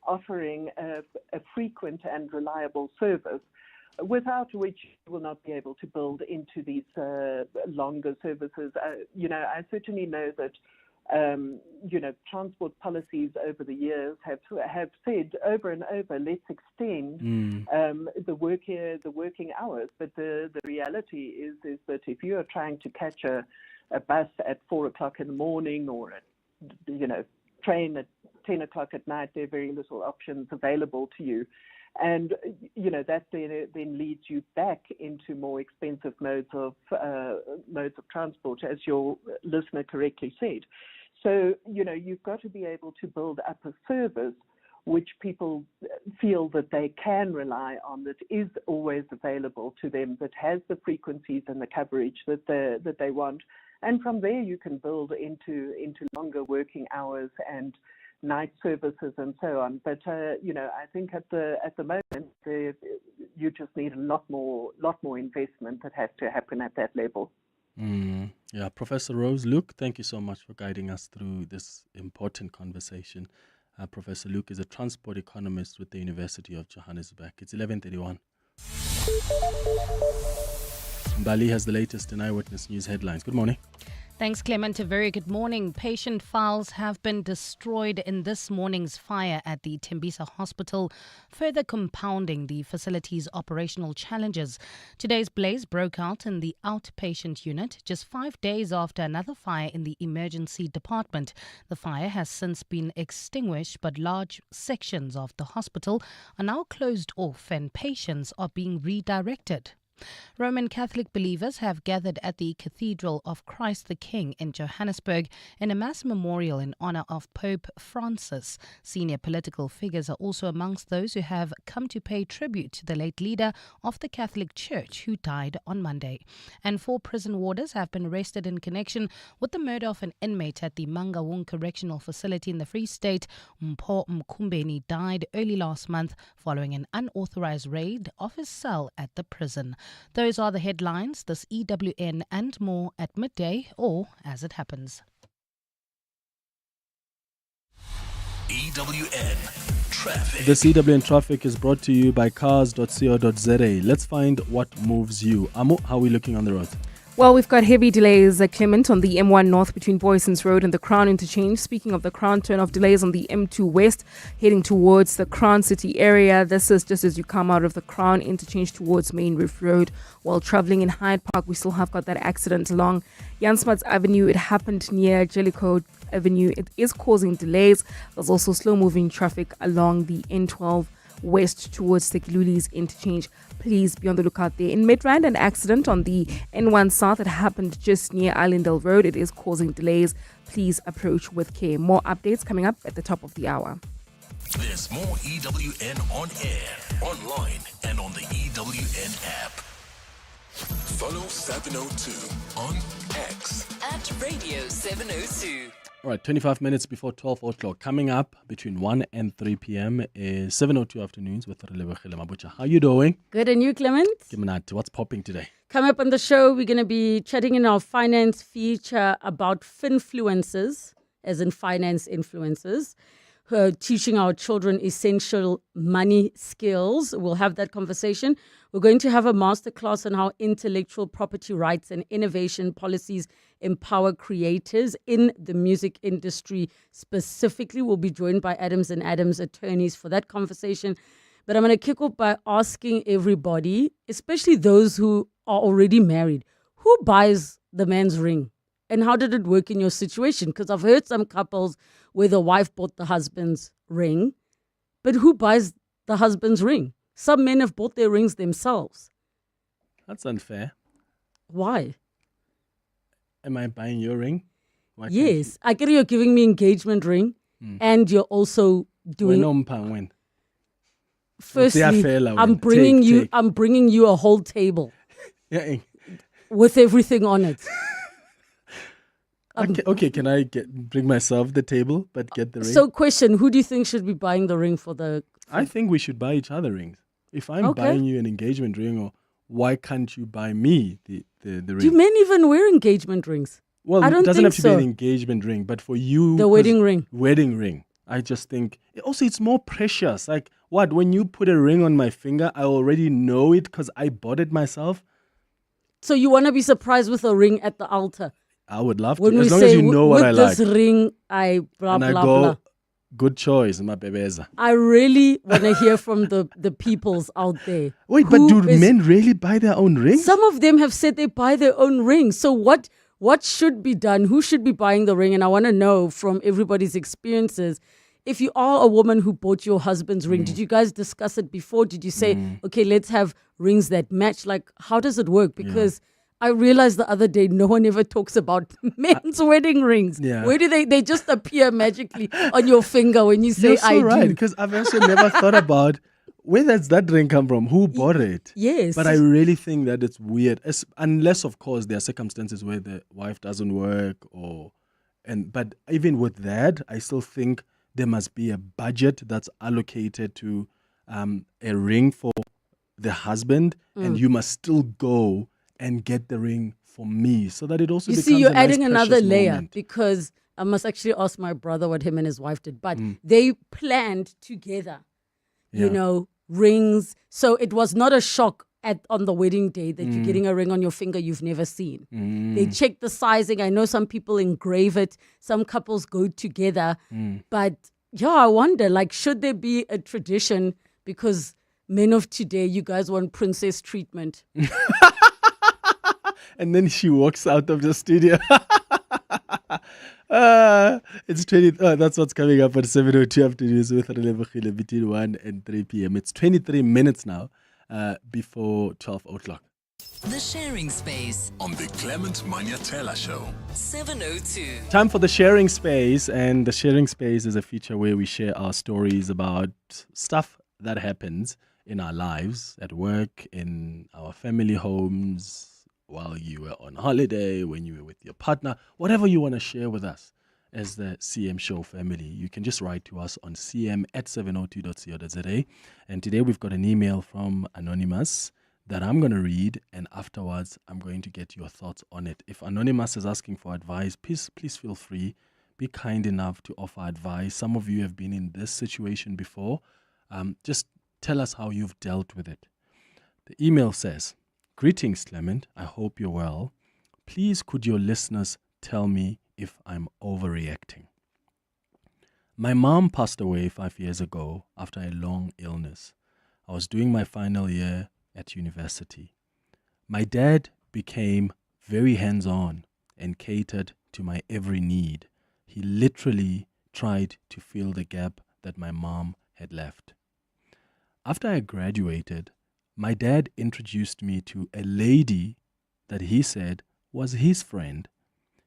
offering a frequent and reliable service, without which you will not be able to build into these longer services. I certainly know that transport policies over the years have said over and over, let's extend the working hours. But the reality is that if you are trying to catch a bus at 4 o'clock in the morning, or a train at 10 o'clock at night, there are very little options available to you. And, that then leads you back into more expensive modes of transport, as your listener correctly said. So, you've got to be able to build up a service which people feel that they can rely on, that is always available to them, that has the frequencies and the coverage that they want. And from there, you can build into longer working hours and night services and so on. But I think at the moment you just need a lot more investment that has to happen at that level. Yeah, Professor Rose Luke, thank you so much for guiding us through this important conversation. Professor Luke is a transport economist with the University of Johannesburg. It's 11:31. Mbali has the latest in Eyewitness News headlines. Good morning. Thanks, Clement. A very good morning. Patient files have been destroyed in this morning's fire at the Tembisa Hospital, further compounding the facility's operational challenges. Today's blaze broke out in the outpatient unit just 5 days after another fire in the emergency department. The fire has since been extinguished, but large sections of the hospital are now closed off and patients are being redirected. Roman Catholic believers have gathered at the Cathedral of Christ the King in Johannesburg in a mass memorial in honor of Pope Francis. Senior political figures are also amongst those who have come to pay tribute to the late leader of the Catholic Church who died on Monday. And 4 prison warders have been arrested in connection with the murder of an inmate at the Mangaung Correctional Facility in the Free State. Mpho Mkumbeni died early last month following an unauthorized raid of his cell at the prison. Those are the headlines, this EWN and more at midday or as it happens. EWN Traffic. This EWN Traffic is brought to you by cars.co.za. Let's find what moves you. Amu, how are we looking on the road? Well, we've got heavy delays, Clement, on the M1 North between Boysons Road and the Crown Interchange. Speaking of the Crown, turn-off delays on the M2 West heading towards the Crown City area. This is just as you come out of the Crown Interchange towards Main Reef Road. While travelling in Hyde Park, we still have got that accident along Jan Smuts Avenue. It happened near Jellicoe Avenue. It is causing delays. There's also slow-moving traffic along the N12 West towards the Kiluli's Interchange. Please be on the lookout there. In Midrand, an accident on the N1 South that happened just near Allendale Road. It is causing delays. Please approach with care. More updates coming up at the top of the hour. There's more EWN on air, online, and on the EWN app. Follow 702 on X. At Radio 702. All right, 25 minutes before 12 o'clock. Coming up between 1 and 3 p.m. is 702 Afternoons with Relebogile Mabucha. How you doing? Good, and you, Clement? Giminati, what's popping today? Coming up on the show, we're going to be chatting in our finance feature about finfluencers, as in finance influencers, who are teaching our children essential money skills. We'll have that conversation. We're going to have a masterclass on how intellectual property rights and innovation policies empower creators in the music industry. Specifically, we'll be joined by Adams & Adams attorneys for that conversation. But I'm going to kick off by asking everybody, especially those who are already married, who buys the man's ring? And how did it work in your situation? Because I've heard some couples where the wife bought the husband's ring, but who buys the husband's ring? Some men have bought their rings themselves. That's unfair. Why? Am I buying your ring? Yes. I get you're giving me engagement ring and you're also doing... When? Firstly, I'm bringing you a whole table with everything on it. Okay, can I bring myself the table but get the ring? So question, who do you think should be buying the ring for the... I think we should buy each other rings. If I'm buying you an engagement ring why can't you buy me the ring? Do men even wear engagement rings? Well, I don't it doesn't think have to be so. an engagement ring, but for you, The wedding ring. Wedding ring. I just think also it's more precious. Like what? When you put a ring on my finger, I already know it because I bought it myself. So you want to be surprised with a ring at the altar? I would love When to, we as long say, as you know what I with like. this ring, I blah, And I blah, go, blah. good choice, my bebeza. I really want to hear from the peoples out there. Wait, but do men really buy their own rings? Some of them have said they buy their own rings. So what should be done? Who should be buying the ring? And I want to know from everybody's experiences. If you are a woman who bought your husband's ring, did you guys discuss it before? Did you say, okay, let's have rings that match? Like, how does it work? Because I realized the other day, no one ever talks about men's wedding rings. Yeah. Where do they just appear magically on your finger when you say, You're so I right, do? because I've also never thought about where does that ring come from? Who bought it? Yes. But I really think that it's weird, unless, of course, there are circumstances where the wife doesn't work but even with that, I still think there must be a budget that's allocated to a ring for the husband, and you must still go and get the ring for me, so that it also You becomes see, you're a nice, adding another precious layer moment. because I must actually ask my brother what him and his wife did. But they planned together, you know, rings. So it was not a shock on the wedding day that you're getting a ring on your finger you've never seen. They checked the sizing. I know some people engrave it. Some couples go together. But yeah, I wonder, like, should there be a tradition? Because men of today, you guys want princess treatment. And then she walks out of the studio. It's 20. That's what's coming up at 7:02 afternoons with Relebogile between 1 and 3 p.m. It's 23 minutes now before 12 o'clock. The Sharing Space On the Clement Manyathela Show. 702. Time for the sharing space, and the sharing space is a feature where we share our stories about stuff that happens in our lives, at work, in our family homes, while you were on holiday, when you were with your partner, whatever you want to share with us as the CM Show family. You can just write to us on cm@702.co.za. And today we've got an email from Anonymous that I'm going to read, and afterwards I'm going to get your thoughts on it. If Anonymous is asking for advice, please feel free. Be kind enough to offer advice. Some of you have been in this situation before. Just tell us how you've dealt with it. The email says, "Greetings, Clement. I hope you're well. Please, could your listeners tell me if I'm overreacting? My mom passed away 5 years ago after a long illness. I was doing my final year at university. My dad became very hands-on and catered to my every need. He literally tried to fill the gap that my mom had left. After I graduated, my dad introduced me to a lady that he said was his friend.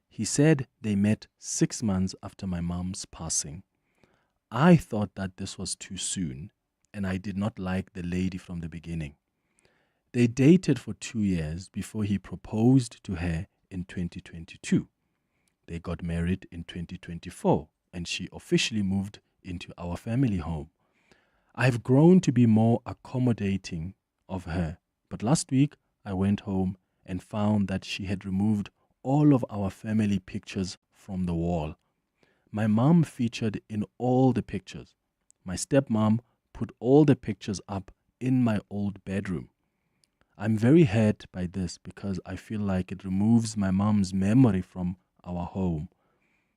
He said they met 6 months after my mom's passing. I thought that this was too soon, and I did not like the lady from the beginning. They dated for 2 years before he proposed to her in 2022. They got married in 2024, and she officially moved into our family home. I've grown to be more accommodating of her, but last week I went home and found that she had removed all of our family pictures from the wall. My mom featured in all the pictures. My stepmom put all the pictures up in my old bedroom. I'm very hurt by this because I feel like it removes my mom's memory from our home.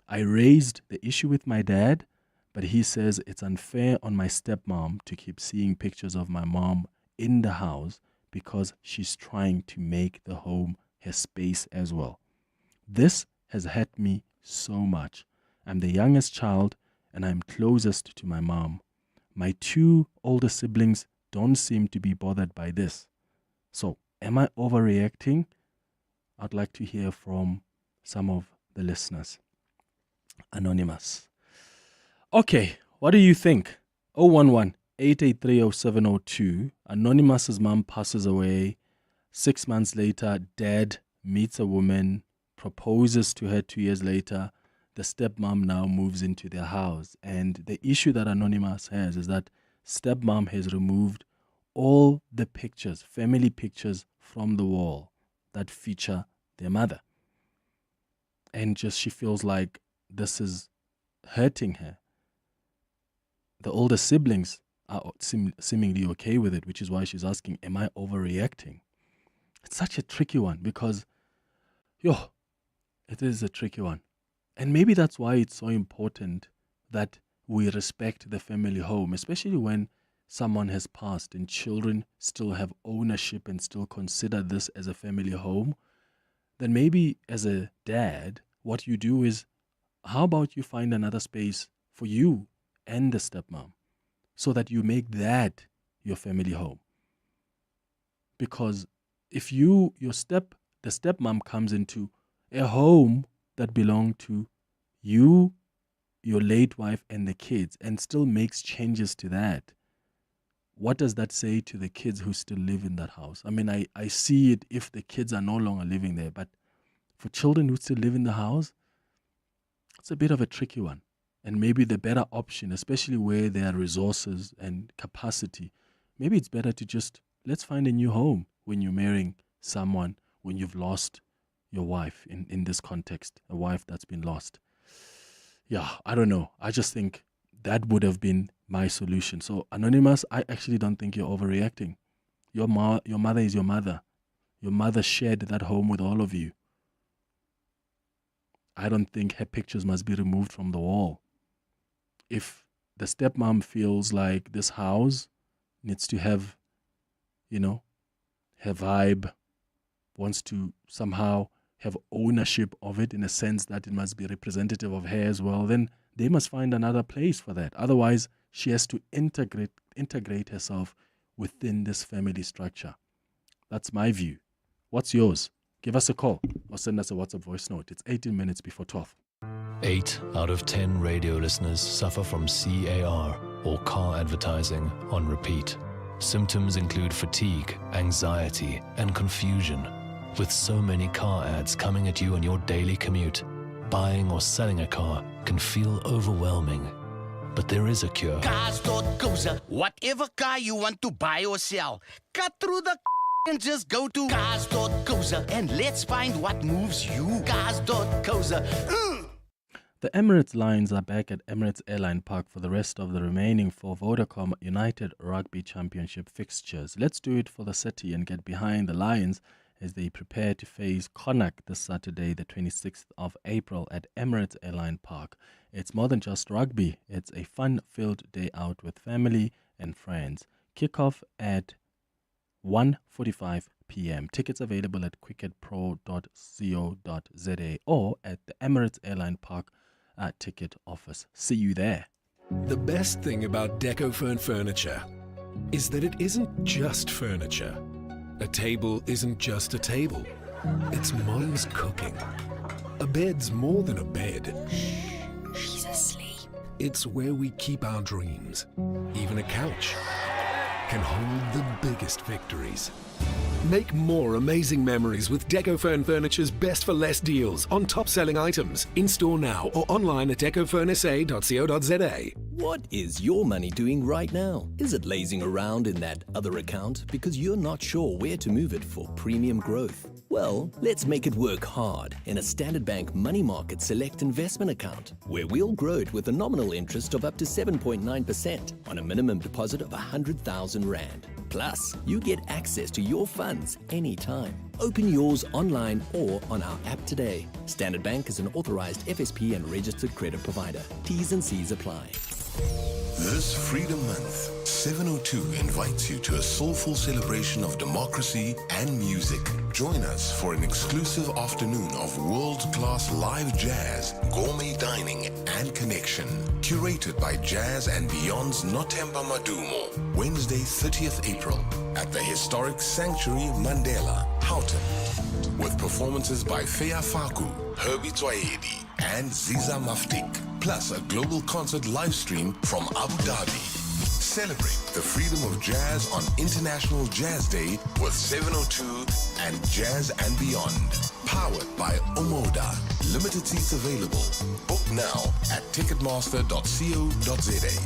I raised the issue with my dad, but he says it's unfair on my stepmom to keep seeing pictures of my mom in the house because she's trying to make the home her space as well. This has hurt me so much. I'm the youngest child and I'm closest to my mom. My 2 older siblings don't seem to be bothered by this. So, am I overreacting? I'd like to hear from some of the listeners. Anonymous. Okay, what do you think? 011-883-0702. Anonymous's mom passes away. 6 months later, dad meets a woman, proposes to her 2 years later. The stepmom now moves into their house. And the issue that Anonymous has is that stepmom has removed all the pictures, family pictures from the wall that feature their mother. And just she feels like this is hurting her. The older siblings are seemingly okay with it, which is why she's asking, am I overreacting? It's such a tricky one because, it is a tricky one. And maybe that's why it's so important that we respect the family home, especially when someone has passed and children still have ownership and still consider this as a family home. Then maybe as a dad, what you do is, how about you find another space for you and the stepmom so that you make that your family home? Because if the stepmom comes into a home that belonged to you, your late wife, and the kids, and still makes changes to that, what does that say to the kids who still live in that house? I mean, I see it if the kids are no longer living there, but for children who still live in the house, it's a bit of a tricky one. And maybe the better option, especially where there are resources and capacity, maybe it's better to just, let's find a new home when you're marrying someone, when you've lost your wife, in this context, a wife that's been lost. Yeah, I don't know. I just think that would have been my solution. So, Anonymous, I actually don't think you're overreacting. Your mother is your mother. Your mother shared that home with all of you. I don't think her pictures must be removed from the wall. If the stepmom feels like this house needs to have, her vibe, wants to somehow have ownership of it in a sense that it must be representative of her as well, then they must find another place for that. Otherwise, she has to integrate herself within this family structure. That's my view. What's yours? Give us a call or send us a WhatsApp voice note. It's 18 minutes before 12. 8 out of 10 radio listeners suffer from CAR or car advertising on repeat. Symptoms include fatigue, anxiety, and confusion. With so many car ads coming at you on your daily commute, buying or selling a car can feel overwhelming. But there is a cure. Cars.coza. Whatever car you want to buy or sell, cut through the and just go to Cars.coza and let's find what moves you. Cars.coza. The Emirates Lions are back at Emirates Airline Park for the rest of the remaining 4 Vodacom United Rugby Championship fixtures. Let's do it for the city and get behind the Lions as they prepare to face Connacht this Saturday, the 26th of April at Emirates Airline Park. It's more than just rugby. It's a fun-filled day out with family and friends. Kickoff at 1:45 p.m. Tickets available at cricketpro.co.za or at the Emirates Airline Park ticket office. See you there. The best thing about Decofern furniture is that it isn't just furniture. A table isn't just a table. It's mom's cooking. A bed's more than a bed. She's asleep. It's where we keep our dreams. Even a couch can hold the biggest victories. Make more amazing memories with Decofern Furniture's best for less deals on top selling items. In store now or online at decofurnsa.co.za. What is your money doing right now? Is it lazing around in that other account because you're not sure where to move it for premium growth? Well, let's make it work hard in a Standard Bank Money Market Select Investment Account, where we'll grow it with a nominal interest of up to 7.9% on a minimum deposit of 100,000 Rand. Plus, you get access to your funds anytime. Open yours online or on our app today. Standard Bank is an authorized FSP and registered credit provider. T's and C's apply. This Freedom Month, 702 invites you to a soulful celebration of democracy and music. Join us for an exclusive afternoon of world-class live jazz, gourmet dining, and connection. Curated by Jazz and Beyond's Nothemba Madumo. Wednesday, 30th April, at the historic Sanctuary Mandela, Houghton. With performances by Fea Faku, Herbie Twayedi, and Ziza Maftik. Plus a global concert live stream from Abu Dhabi. Celebrate the freedom of jazz on International Jazz Day with 702 and Jazz and Beyond. Powered by Omoda. Limited seats available. Book now at ticketmaster.co.za.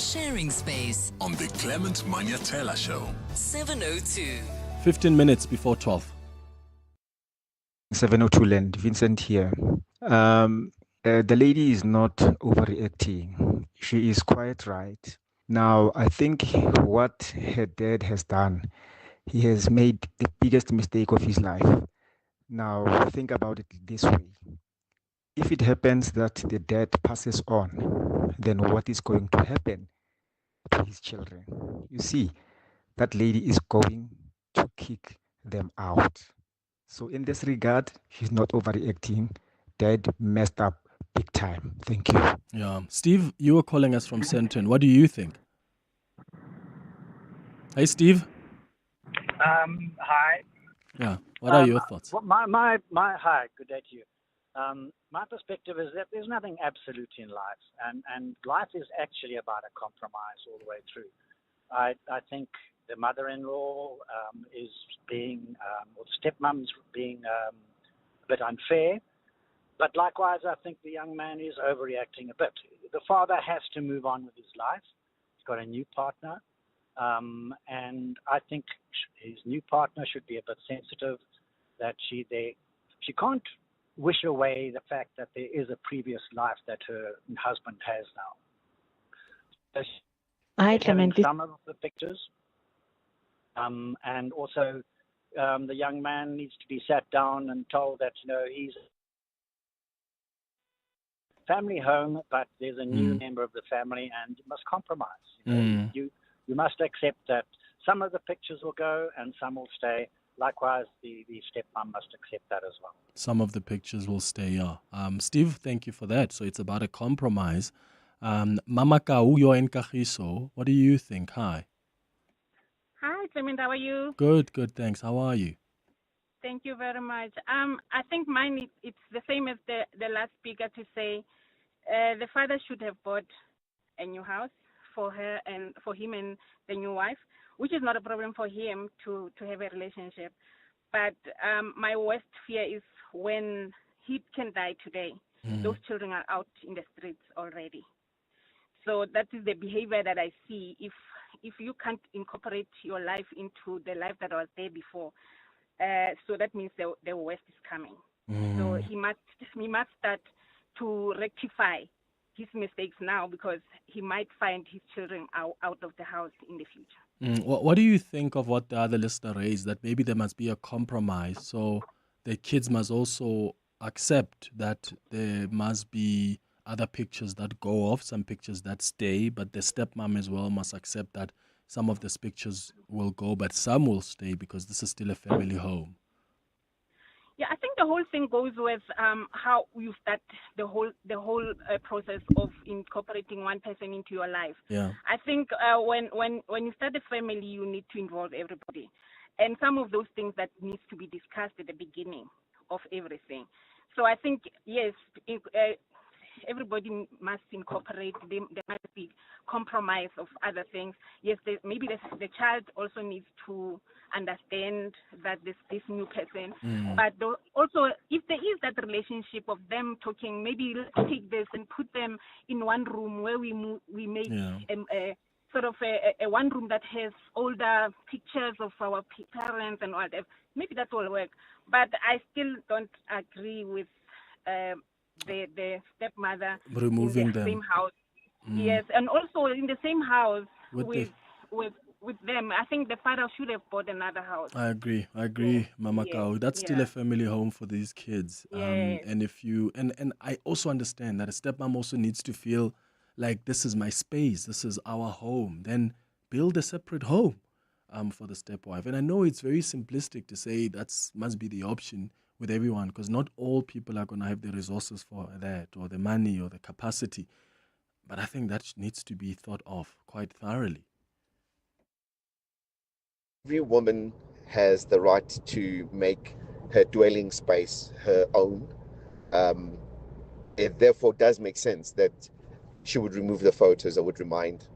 sharing space. On the Clement Manyathela Show. 702. 15 minutes before 12. 702 Land, Vincent here. The lady is not overreacting. She is quite right. Now, I think what her dad has done, he has made the biggest mistake of his life. Now, think about it this way. If it happens that the dad passes on, then what is going to happen to his children? You see, that lady is going to kick them out. So in this regard, she's not overreacting. Dad messed up big time. Thank you. Yeah. Steve, you were calling us from Centron. What do you think? Hey, Steve. Hi. Yeah. What are your thoughts? Hi. Good day to you. My perspective is that there's nothing absolute in life, and life is actually about a compromise all the way through. I think the mother-in-law is being, or the stepmom's being a bit unfair, but likewise, I think the young man is overreacting a bit. The father has to move on with his life. He's got a new partner, and I think his new partner should be a bit sensitive that she can't wish away the fact that there is a previous life that her husband has now. Hi, Clement. Some of the pictures, and also the young man needs to be sat down and told that he's a family home, but there's a new member of the family, and you must compromise. You must accept that some of the pictures will go and some will stay. Likewise, the stepmom must accept that as well. Some of the pictures will stay, yeah. Steve, thank you for that. So it's about a compromise. Mama Kau, you're in Kagiso. What do you think? Hi. Hi, Clement. How are you? Good, thanks. How are you? Thank you very much. I think mine, it's the same as the last speaker to say the father should have bought a new house for her and for him and the new wife, which is not a problem for him to have a relationship. But my worst fear is when he can die today. Those children are out in the streets already. So that is the behavior that I see. If you can't incorporate your life into the life that was there before, so that means the worst is coming. So he must start to rectify his mistakes now, because he might find his children out of the house in the future. What do you think of what the other listener raised, that maybe there must be a compromise, so the kids must also accept that there must be other pictures that go off, some pictures that stay, but the stepmom as well must accept that some of these pictures will go, but some will stay because this is still a family home? Yeah, I think the whole thing goes with how you start the whole process of incorporating one person into your life. Yeah. I think when you start a family, you need to involve everybody, and some of those things that needs to be discussed at the beginning of everything. So I think yes, everybody must incorporate. There must be compromise of other things. Yes, maybe the child also needs to understand that this new person. But also, if there is that relationship of them talking, maybe let's take this and put them in one room where we make a sort of a one room that has older pictures of our parents and all that. Maybe that will work. But I still don't agree with the stepmother removing in the them. Same house. Yes, and also in the same house with them. I think the father should have bought another house. I agree, Mama Kau. That's still a family home for these kids. And if you and I also understand that a stepmom also needs to feel like this is my space, this is our home. Then build a separate home for the stepwife. And I know it's very simplistic to say that must be the option with everyone, because not all people are going to have the resources for that, or the money, or the capacity. But I think that needs to be thought of quite thoroughly. Every woman has the right to make her dwelling space her own. It therefore does make sense that she would remove the photos. I would remind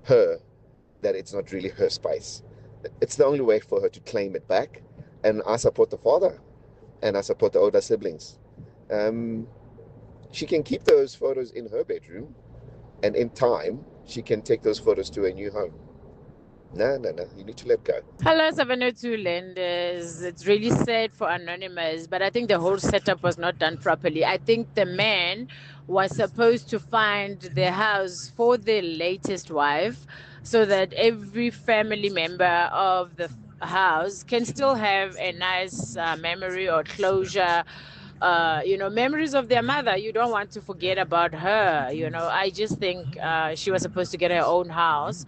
her that it's not really her space. It's the only way for her to claim it back. And I support the father, and I support the older siblings. She can keep those photos in her bedroom, and in time, she can take those photos to a new home. No, you need to let go. Hello, 702 lenders. It's really sad for Anonymous, but I think the whole setup was not done properly. I think the man was supposed to find the house for the latest wife so that every family member of the house can still have a nice memory or closure. Memories of their mother. You don't want to forget about her. I just think she was supposed to get her own house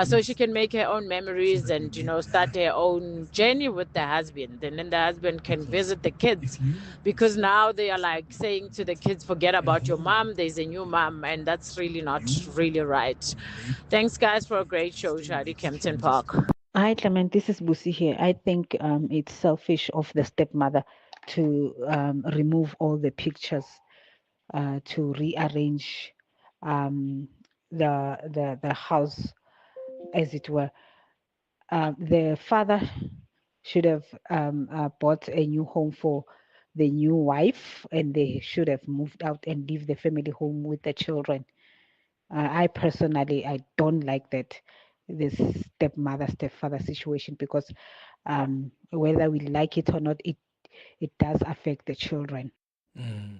so she can make her own memories and, start her own journey with the husband. And then the husband can visit the kids because now they are like saying to the kids, forget about your mom. There's a new mom. And that's really not really right. Thanks, guys, for a great show, Shadi Kempton Park. Hi, Clement. This is Mmusi here. I think it's selfish of the stepmother to remove all the pictures, to rearrange the house, as it were. The father should have bought a new home for the new wife, and they should have moved out and leave the family home with the children. I personally, I don't like this stepfather situation, because whether we like it or not, it does affect the children.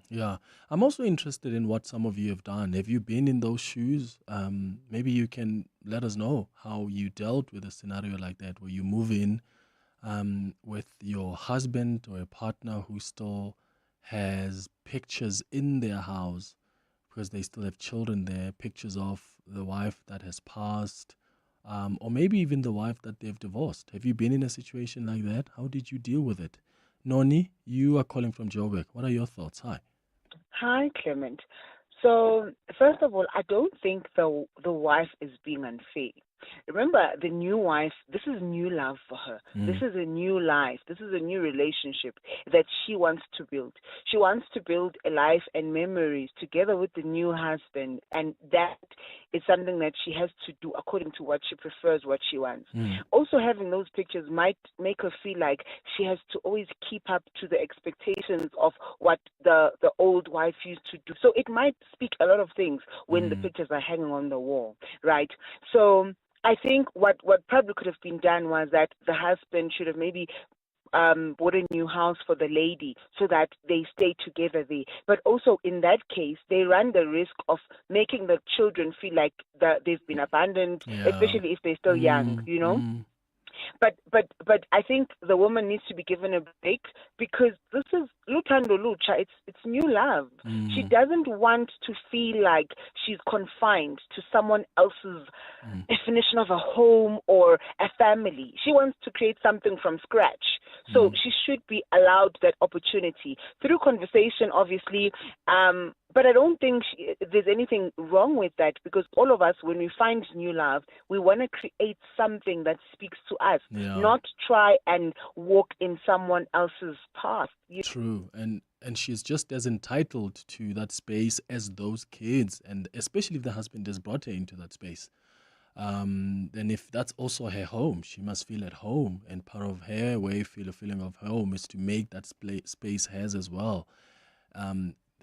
Yeah. I'm also interested in what some of you have done. Have you been in those shoes? Maybe you can let us know how you dealt with a scenario like that, where you move in with your husband or a partner who still has pictures in their house because they still have children there, pictures of the wife that has passed, or maybe even the wife that they've divorced. Have you been in a situation like that? How did you deal with it? Noni, you are calling from Joburg. What are your thoughts? Hi. Hi, Clement. So, first of all, I don't think the wife is being unfair. Remember, the new wife, this is new love for her. This is a new life. This is a new relationship that she wants to build. She wants to build a life and memories together with the new husband, and that is something that she has to do according to what she prefers, what she wants. Also, having those pictures might make her feel like she has to always keep up to the expectations of what the old wife used to do. So it might speak a lot of things when the pictures are hanging on the wall, right? So I think what probably could have been done was that the husband should have maybe bought a new house for the lady so that they stay together there. But also in that case, they run the risk of making the children feel like that they've been abandoned, especially if they're still young, you know? But I think the woman needs to be given a break, because this is Lutando Lucha. It's new love. She doesn't want to feel like she's confined to someone else's definition of a home or a family. She wants to create something from scratch. So she should be allowed that opportunity through conversation, obviously. But I don't think there's anything wrong with that, because all of us, when we find new love, we want to create something that speaks to us, not try and walk in someone else's path. True. And she's just as entitled to that space as those kids, and especially if the husband has brought her into that space. Then if that's also her home, she must feel at home, and part of her way feel a feeling of home is to make that space hers as well.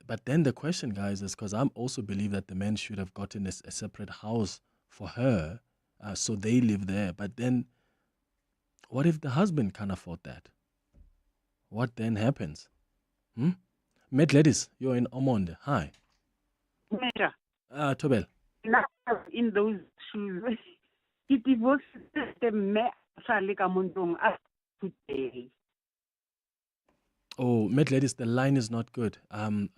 But then the question, guys, is because I also believe that the man should have gotten a separate house for her, so they live there. But then, what if the husband can't afford that? What then happens? Met ladies, you're in Omonde. Hi. Tobel. Now, in those shoes, it divorced the man today. Oh, Met ladies, the line is not good.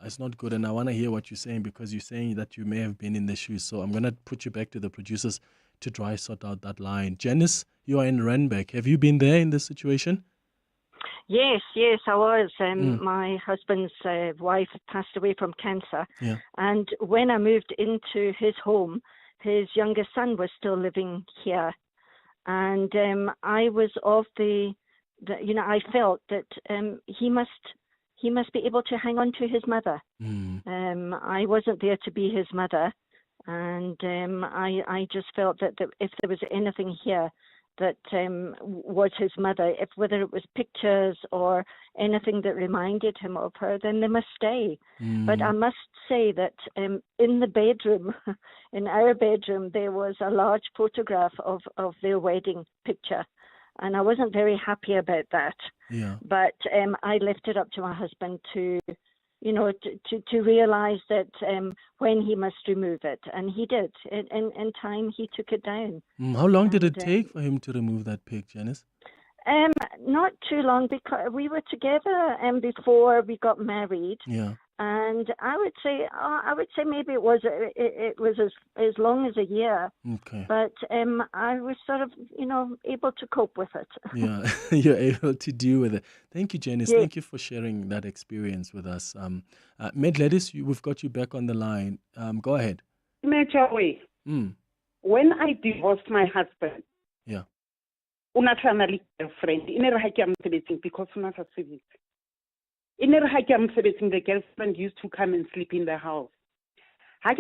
It's not good, and I want to hear what you're saying, because you're saying that you may have been in the shoes. So I'm gonna put you back to the producers to try sort out that line. Janice, you are in Randburg. Have you been there in this situation? Yes, I was. My husband's wife passed away from cancer. Yeah. And when I moved into his home, his youngest son was still living here. And I was of I felt that he must be able to hang on to his mother. I wasn't there to be his mother. And I just felt that if there was anything here, that was his mother, if whether it was pictures or anything that reminded him of her, then they must stay. But I must say that in the bedroom, in our bedroom, there was a large photograph of their wedding picture. And I wasn't very happy about that. Yeah. But I left it up to my husband to realize that when he must remove it. And he did. In time, he took it down. How long did it take for him to remove that pic, Janice? Not too long, because we were together before we got married. Yeah. And I would say maybe it was as long as a year. Okay. But I was sort of able to cope with it. Yeah, you're able to deal with it. Thank you, Janice. Yes. Thank you for sharing that experience with us. Med Lettuce, we've got you back on the line. Go ahead. When I divorced my husband, yeah, unatlana girlfriend, because the girlfriend used to come and sleep in the house. If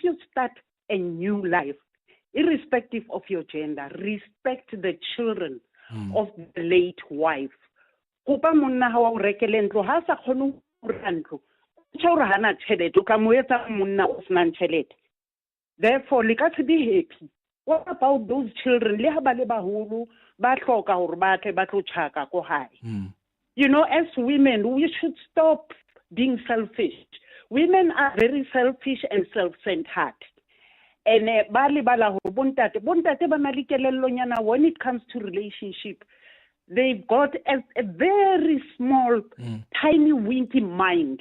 you start a new life, irrespective of your gender, respect the children of the late wife. Therefore, be happy. What about those children? As women, we should stop being selfish. Women are very selfish and self-centered. And when it comes to relationship, they've got a very small, tiny, winky mind.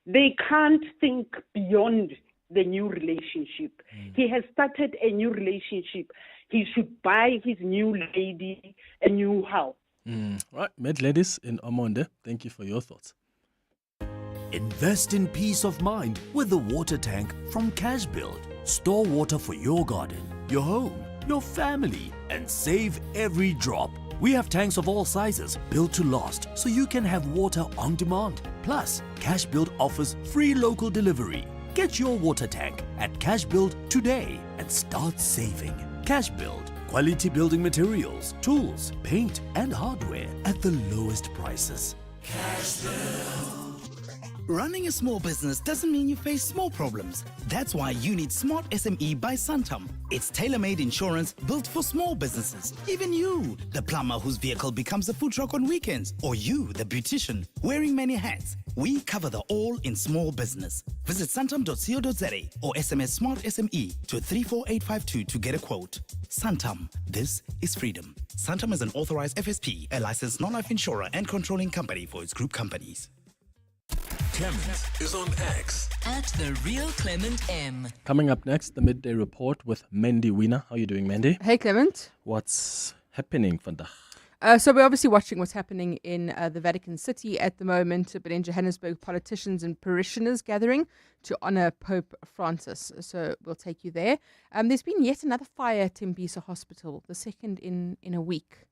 They can't think beyond the new relationship. He has started a new relationship. He should buy his new lady a new house. Right, Med Lettuce in Omonde, thank you for your thoughts. Invest in peace of mind with the water tank from CashBuild. Store water for your garden, your home, your family, and save every drop. We have tanks of all sizes built to last, so you can have water on demand. Plus, CashBuild offers free local delivery. Get your water tank at CashBuild today and start saving. CashBuild. Quality building materials, tools, paint, and hardware at the lowest prices. Running a small business doesn't mean you face small problems. That's why you need Smart SME by Santam. It's tailor-made insurance built for small businesses. Even you, the plumber whose vehicle becomes a food truck on weekends, or you, the beautician, wearing many hats. We cover the all in small business. Visit santam.co.za or SMS Smart SME to 34852 to get a quote. Santam, this is freedom. Santam is an authorized FSP, a licensed non-life insurer and controlling company for its group companies. Clement is on X at The Real Clement M. Coming up next, the Midday Report with Mandy Wiener. How are you doing, Mandy? Hey, Clement. What's happening vandag? So we're obviously watching what's happening in the Vatican City at the moment, but in Johannesburg, politicians and parishioners gathering to honor Pope Francis. So we'll take you there. There's been yet another fire at Tembisa Hospital, the second in a week.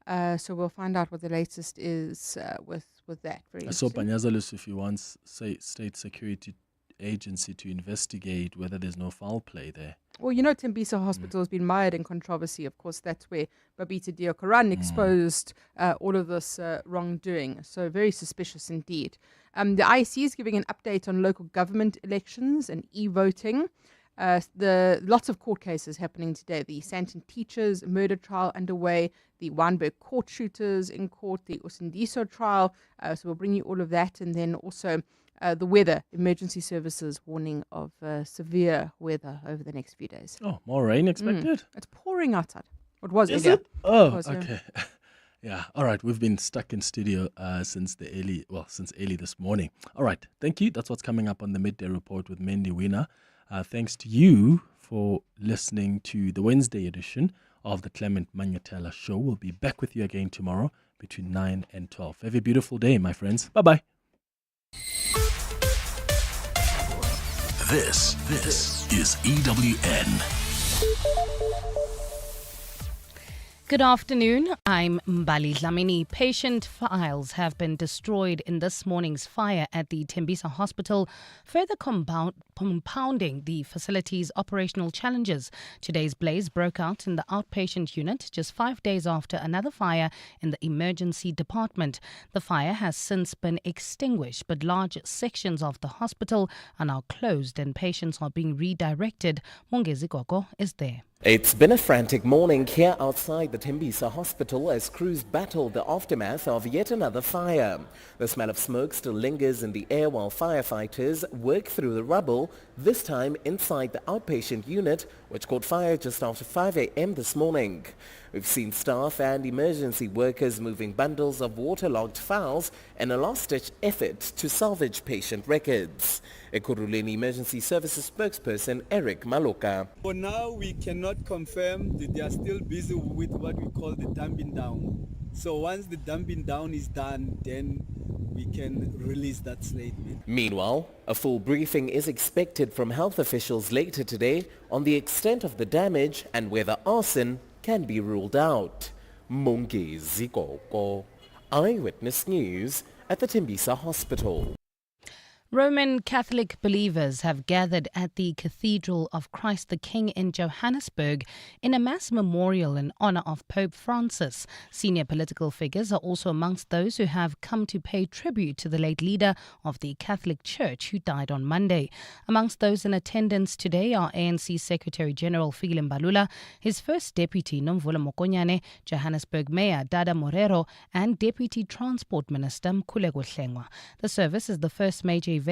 So we'll find out what the latest is with that. I saw Panyaza if he wants state security agency to investigate whether there's no foul play there. Well, Tembisa Hospital has been mired in controversy. Of course, that's where Babita Deokaran exposed all of this wrongdoing. So very suspicious indeed. The IEC is giving an update on local government elections and e-voting. Lots of court cases happening today. The Santon teachers murder trial underway, the Wynberg court shooters in court, the Usindiso trial. So we'll bring you all of that, and then also the weather, emergency services warning of severe weather over the next few days. Oh, more rain expected? It's pouring outside. It was Is earlier. it? Oh, It was, okay. Yeah. All right. We've been stuck in studio since early this morning. All right. Thank you. That's what's coming up on the Midday Report with Mandy Wiener. Thanks to you for listening to the Wednesday edition of the Clement Manyathela Show. We'll be back with you again tomorrow between 9 and 12. Have a beautiful day, my friends. Bye-bye. This is EWN. Good afternoon. I'm Mbali Dlamini. Patient files have been destroyed in this morning's fire at the Tembisa Hospital, further compounding the facility's operational challenges. Today's blaze broke out in the outpatient unit just 5 days after another fire in the emergency department. The fire has since been extinguished, but large sections of the hospital are now closed and patients are being redirected. Mongezi Gogo is there. It's been a frantic morning here outside the Tembisa Hospital as crews battle the aftermath of yet another fire. The smell of smoke still lingers in the air while firefighters work through the rubble, this time inside the outpatient unit, which caught fire just after 5 a.m. this morning. We've seen staff and emergency workers moving bundles of waterlogged files in a last-ditch effort to salvage patient records. Ekurhuleni Emergency Services spokesperson Eric Maloka. For now, we cannot confirm that they are still busy with what we call the damping down. So once the damping down is done, then we can release that statement. Meanwhile, a full briefing is expected from health officials later today on the extent of the damage and whether arson can be ruled out. Mongezi Gogo, Eyewitness News at the Tembisa Hospital. Roman Catholic believers have gathered at the Cathedral of Christ the King in Johannesburg in a mass memorial in honor of Pope Francis. Senior political figures are also amongst those who have come to pay tribute to the late leader of the Catholic Church who died on Monday. Amongst those in attendance today are ANC Secretary General Fikile Mbalula, his first deputy Nomvula Mokonyane, Johannesburg Mayor Dada Morero, and Deputy Transport Minister Mkhuleko Hlengwa. The service is the first major event